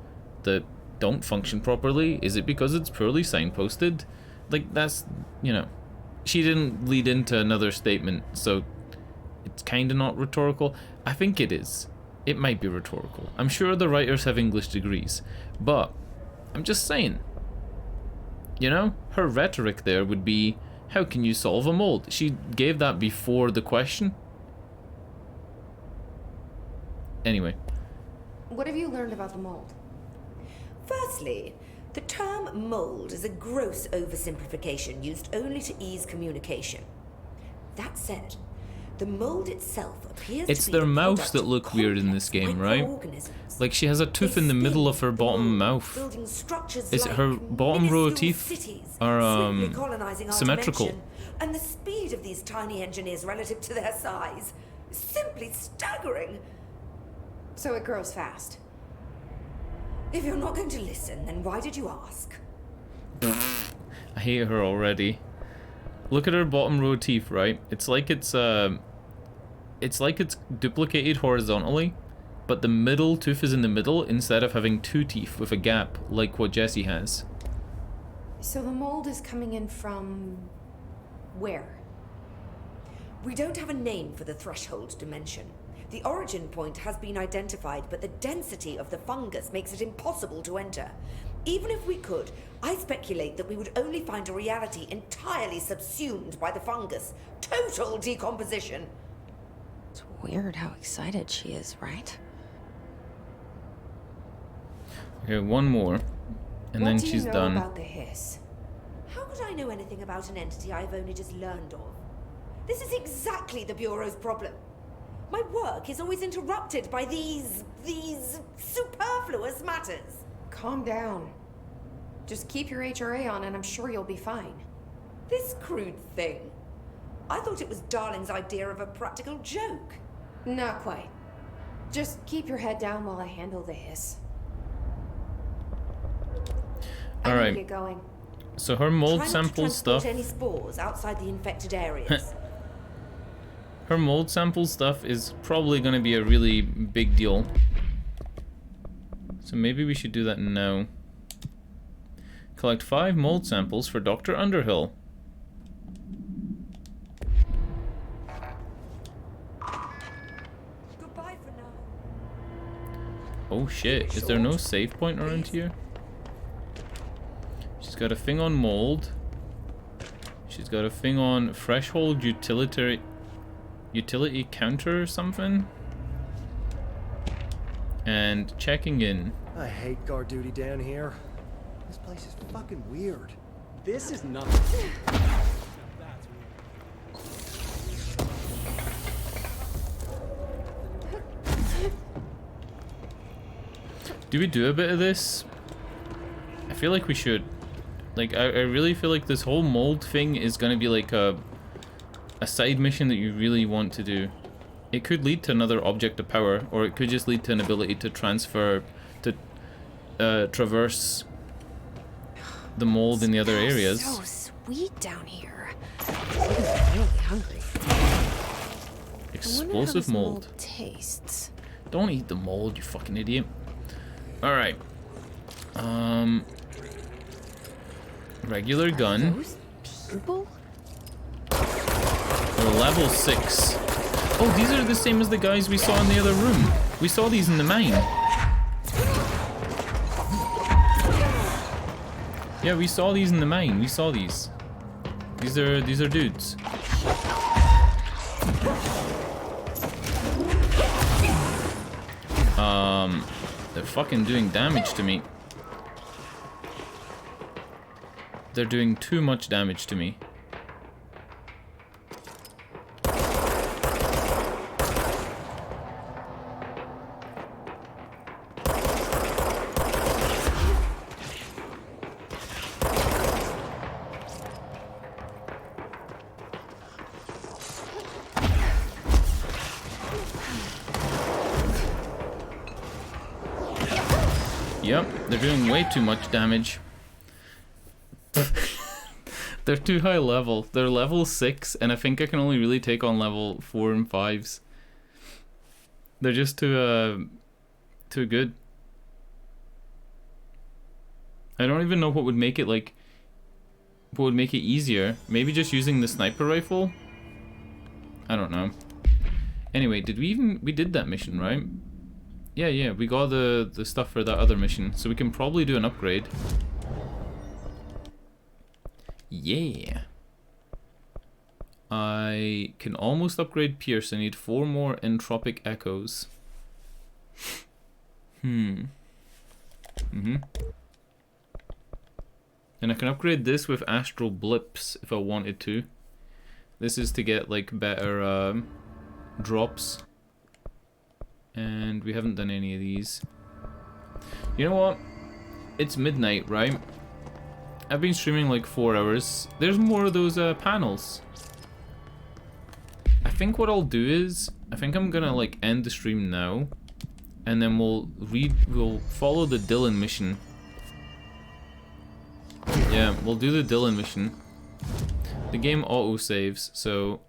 that don't function properly? Is it because it's poorly signposted? Like, that's, you know, she didn't lead into another statement, so it's kind of not rhetorical. I think it is. It might be rhetorical. I'm sure the writers have English degrees, but I'm just saying. You know, her rhetoric there would be, how can you solve a mold? She gave that before the question. Anyway. What have you learned about the mold? Firstly, the term mold is a gross oversimplification used only to ease communication. That said, the mold itself appears It's to be their the mouths product that of look weird in this game, right? microorganisms. Like she has a tooth in the middle of her bottom mouth. Building structures Is like her bottom row of minuscule teeth cities, are swiftly colonizing our symmetrical? dimension. And the speed of these tiny engineers relative to their size is simply staggering. So it grows fast. If you're not going to listen, then why did you ask? I hate her already. Look at her bottom row teeth, right? It's like it's duplicated horizontally, but the middle tooth is in the middle instead of having two teeth with a gap like what Jessie has. So the mold is coming in from where? We don't have a name for the threshold dimension. The origin point has been identified, but the density of the fungus makes it impossible to enter. Even if we could, I speculate that we would only find a reality entirely subsumed by the fungus. Total decomposition. It's weird how excited she is, right? Okay, one more, and then she's What do you know done. about the hiss? How could I know anything about an entity I've only just learned of? This is exactly the Bureau's problem. My work is always interrupted by these superfluous matters. Calm down. Just keep your HRA on and I'm sure you'll be fine. This crude thing. I thought it was Darling's idea of a practical joke. Not quite. Just keep your head down while I handle the hiss. I need to Alright. get going. So her mold Try not to sample transport stuff. any spores outside the infected areas. Her mold sample stuff is probably going to be a really big deal. So maybe we should do that now. Collect 5 mold samples for Dr. Underhill. Goodbye for now. Oh shit, is there no save point around here? She's got a thing on mold. She's got a thing on threshold utility counter or something. And checking in. I hate guard duty down here. This place is fucking weird. This is nothing. Do we do a bit of this? I feel like we should. Like, I really feel like this whole mold thing is gonna be like a side mission that you really want to do. It could lead to another object of power, or it could just lead to an ability to transfer, to traverse the mold in the other areas. So sweet down here. I'm really hungry. Explosive mold. Tastes. Don't eat the mold, you fucking idiot. Alright. Regular gun. Those people? We're level 6. Oh, these are the same as the guys we saw in the other room. We saw these in the mine. Yeah, we saw these in the mine. We saw these. These are dudes. They're fucking doing damage to me. They're doing too much damage to me. Yep, they're doing way too much damage. They're too high level. They're level 6, and I think I can only really take on level 4 and 5s. They're just too good. I don't even know what would make it like. What would make it easier? Maybe just using the sniper rifle? I don't know. Anyway, we did that mission, right? Yeah, we got the stuff for that other mission, so we can probably do an upgrade. Yeah. I can almost upgrade Pierce. I need 4 more entropic echoes. And I can upgrade this with astral blips if I wanted to. This is to get like better drops. And we haven't done any of these. You know what? It's midnight, right? I've been streaming like 4 hours. There's more of those panels. I think what I'll do is, I think I'm gonna like end the stream now, and then we'll follow the Dylan mission. Yeah, we'll do the Dylan mission. The game auto saves, so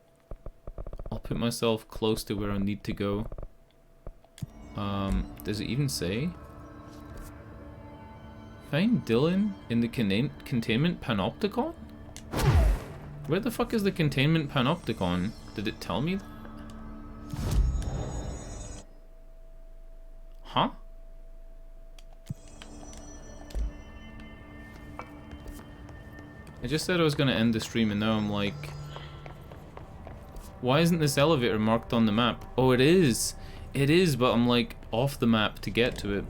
I'll put myself close to where I need to go. Does it even say? Find Dylan in the containment panopticon? Where the fuck is the containment panopticon? Did it tell me? Huh? I just said I was gonna end the stream and now I'm like... Why isn't this elevator marked on the map? Oh, it is! It is, but I'm like off the map to get to it.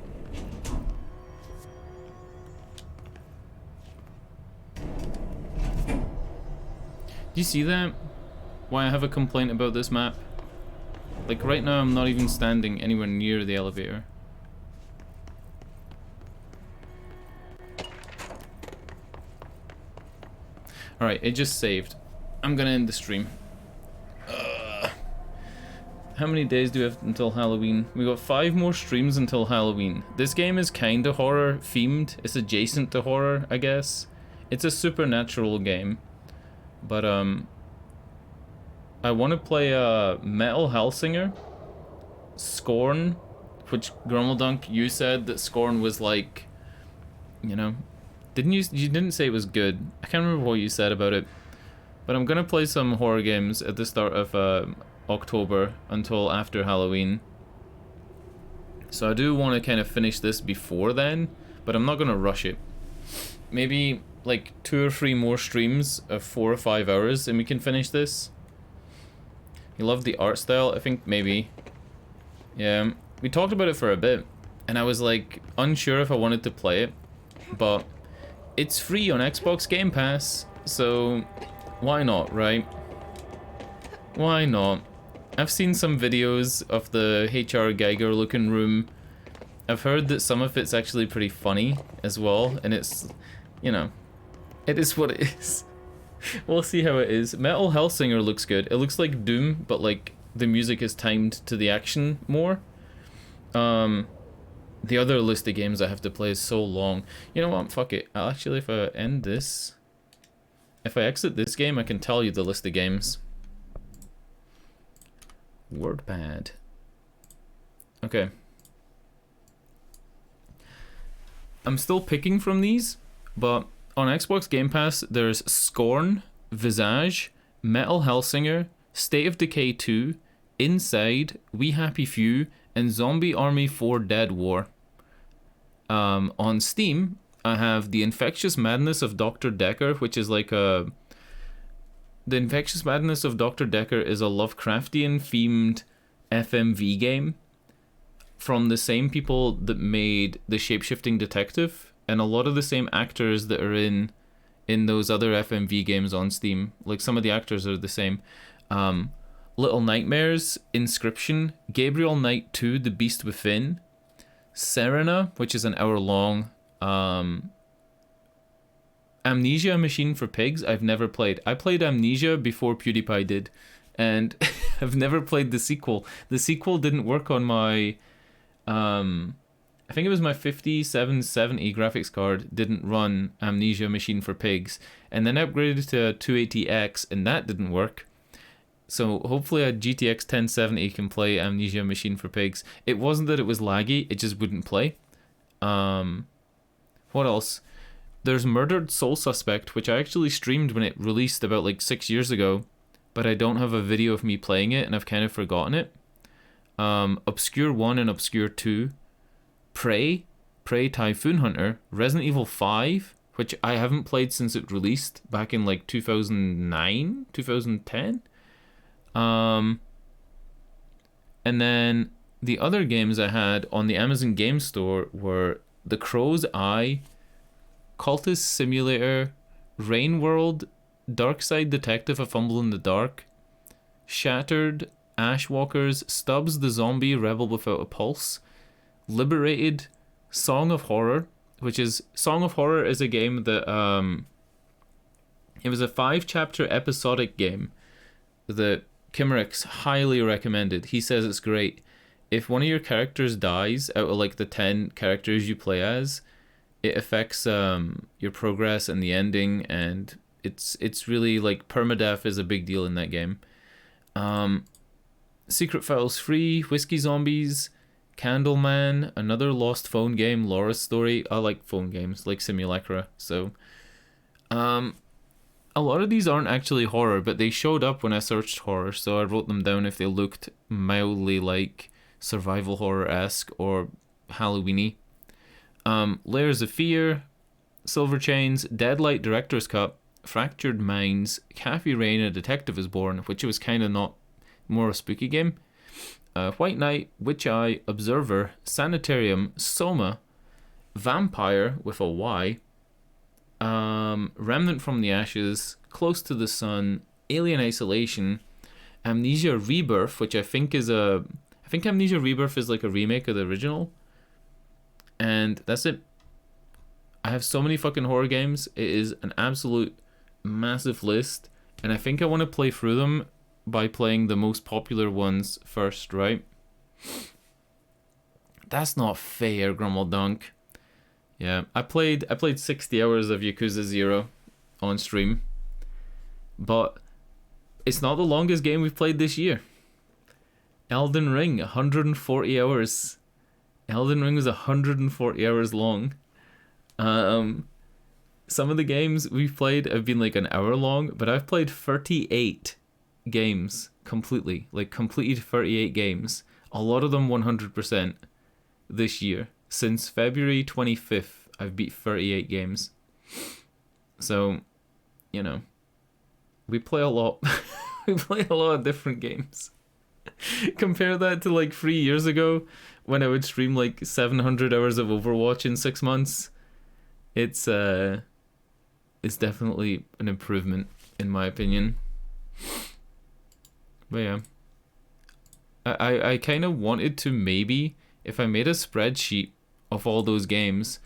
Do you see that? Why I have a complaint about this map? Like right now I'm not even standing anywhere near the elevator. Alright, it just saved. I'm gonna end the stream. How many days do we have until Halloween? We got 5 more streams until Halloween. This game is kinda horror themed. It's adjacent to horror, I guess. It's a supernatural game. But I want to play Metal Hellsinger, Scorn, which Grummeldunk, you said that Scorn was like, you know, you didn't say it was good. I can't remember what you said about it. But I'm gonna play some horror games at the start of October until after Halloween. So I do want to kind of finish this before then, but I'm not gonna rush it. Maybe like 2 or 3 more streams of 4 or 5 hours and we can finish this. You love the art style? I think maybe. Yeah, we talked about it for a bit and I was like unsure if I wanted to play it, but it's free on Xbox Game Pass, so why not, right? Why not? I've seen some videos of the H.R. Geiger looking room. I've heard that some of it's actually pretty funny as well, and it's, you know, it is what it is. We'll see how it is. Metal Hellsinger looks good. It looks like Doom, but like the music is timed to the action more. The other list of games I have to play is so long. You know what? Fuck it. Actually, if I end this, if I exit this game, I can tell you the list of games. WordPad. Okay. I'm still picking from these, but on Xbox Game Pass, there's Scorn, Visage, Metal Hellsinger, State of Decay 2, Inside, We Happy Few, and Zombie Army 4 Dead War. On Steam, I have The Infectious Madness of Dr. Decker, which is like a... The Infectious Madness of Dr. Decker is a Lovecraftian-themed FMV game from the same people that made The Shapeshifting Detective, and a lot of the same actors that are in those other FMV games on Steam. Like, some of the actors are the same. Little Nightmares, Inscription, Gabriel Knight 2, The Beast Within, Serena, which is an hour long, Amnesia Machine for Pigs, I've never played. I played Amnesia before PewDiePie did, and I've never played the sequel. The sequel didn't work on my, I think it was my 5770 graphics card didn't run Amnesia Machine for Pigs, and then I upgraded to a 280X, and that didn't work. So hopefully a GTX 1070 can play Amnesia Machine for Pigs. It wasn't that it was laggy, it just wouldn't play. What else? There's Murdered Soul Suspect, which I actually streamed when it released about like 6 years ago, but I don't have a video of me playing it and I've kind of forgotten it. Obscure 1 and Obscure 2. Prey Typhoon Hunter. Resident Evil 5, which I haven't played since it released back in like 2009, 2010. And then the other games I had on the Amazon Game Store were The Crow's Eye, Cultist Simulator, Rain World, Darkside Detective: A Fumble in the Dark, Shattered, Ashwalkers, Stubbs the Zombie Rebel Without a Pulse, Liberated, Song of Horror, which is... Song of Horror is a game that, it was a 5-chapter episodic game that Kimmerix highly recommended. He says it's great. If one of your characters dies out of like the 10 characters you play as, it affects your progress and the ending, and it's really like permadeath is a big deal in that game. Secret Files 3, Whiskey Zombies, Candleman, another Lost Phone game, Laura's Story. I like phone games, like Simulacra. So, a lot of these aren't actually horror, but they showed up when I searched horror, so I wrote them down if they looked mildly like survival horror-esque or Halloween-y. Layers of Fear, Silver Chains, Deadlight Director's Cut, Fractured Minds, Cafe Rain, A Detective is Born, which was kind of not more a spooky game. White Knight, Witch Eye, Observer, Sanitarium, Soma, Vampire with a Y, Remnant from the Ashes, Close to the Sun, Alien Isolation, Amnesia Rebirth, which I think is I think Amnesia Rebirth is like a remake of the original. And that's it. I have so many fucking horror games. It is an absolute massive list. And I think I want to play through them by playing the most popular ones first, right? That's not fair, Grummeldunk. Yeah, I played 60 hours of Yakuza 0 on stream. But it's not the longest game we've played this year. Elden Ring, 140 hours. Elden Ring was 140 hours long. Some of the games we've played have been like an hour long, but I've played 38 games completely. Like, completed 38 games. A lot of them 100% this year. Since February 25th, I've beat 38 games. So, you know, we play a lot. We play a lot of different games. Compare that to like 3 years ago when I would stream like 700 hours of Overwatch in 6 months. It's definitely an improvement in my opinion. But yeah, I kind of wanted to, maybe if I made a spreadsheet of all those games,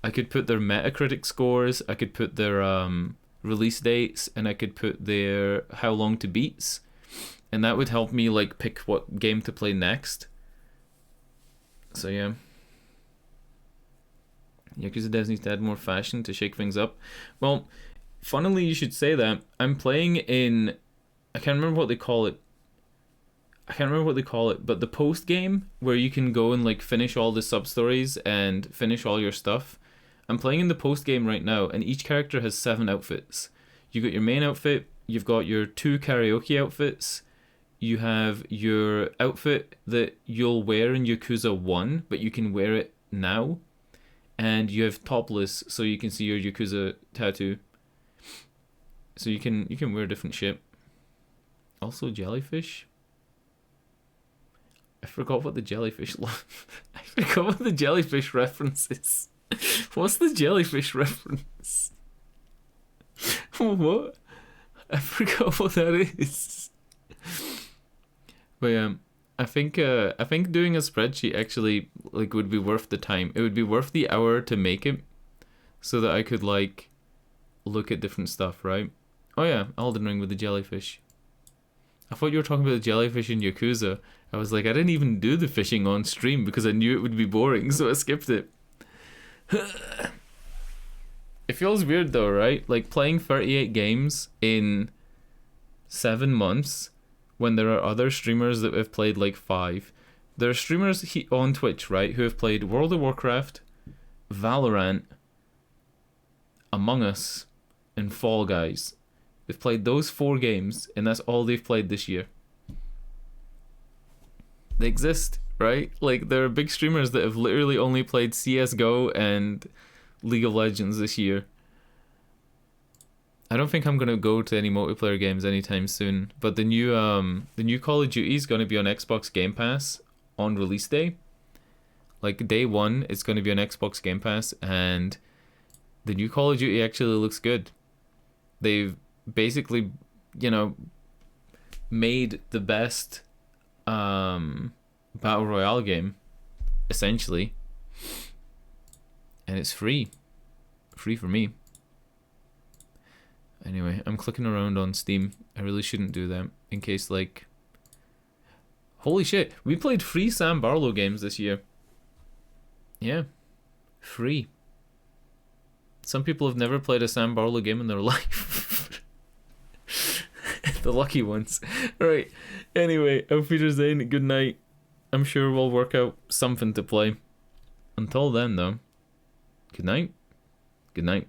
I could put their Metacritic scores, I could put their release dates, and I could put their how long to beats, and that would help me like pick what game to play next. So yeah, Yakuza Devs needs to add more fashion to shake things up. Well, funnily you should say that. I'm playing in, I can't remember what they call it. But the post game where you can go and like finish all the sub stories and finish all your stuff. I'm playing in the post game right now, and each character has 7 outfits. You got your main outfit, you've got your 2 karaoke outfits, you have your outfit that you'll wear in Yakuza 1, but you can wear it now, and you have topless so you can see your Yakuza tattoo. So you can wear different shit. Also jellyfish. I forgot what the jellyfish I forgot what the jellyfish reference is. What's the jellyfish reference? What? I forgot what that is. But I think doing a spreadsheet actually like would be worth the time. It would be worth the hour to make it, so that I could like look at different stuff, right? Oh yeah, Elden Ring with the jellyfish. I thought you were talking about the jellyfish in Yakuza. I was like, I didn't even do the fishing on stream because I knew it would be boring, so I skipped it. It feels weird though, right? Like playing 38 games in 7 months when there are other streamers that have played like 5. There are streamers on Twitch, right, who have played World of Warcraft, Valorant, Among Us, and Fall Guys. They've played those 4 games, and that's all they've played this year. They exist, right? Like, there are big streamers that have literally only played CSGO and League of Legends this year. I don't think I'm gonna go to any multiplayer games anytime soon, but the new Call of Duty is gonna be on Xbox Game Pass on release day. Like, day 1, it's gonna be on Xbox Game Pass, and the new Call of Duty actually looks good. They've basically, you know, made the best battle royale game, essentially, and it's free for me. Anyway, I'm clicking around on Steam. I really shouldn't do that, in case, like, holy shit, we played 3 Sam Barlow games this year. Yeah, free. Some people have never played a Sam Barlow game in their life. The lucky ones. Alright, anyway, auf Wiedersehen, good night. I'm sure we'll work out something to play. Until then, though, good night. Good night.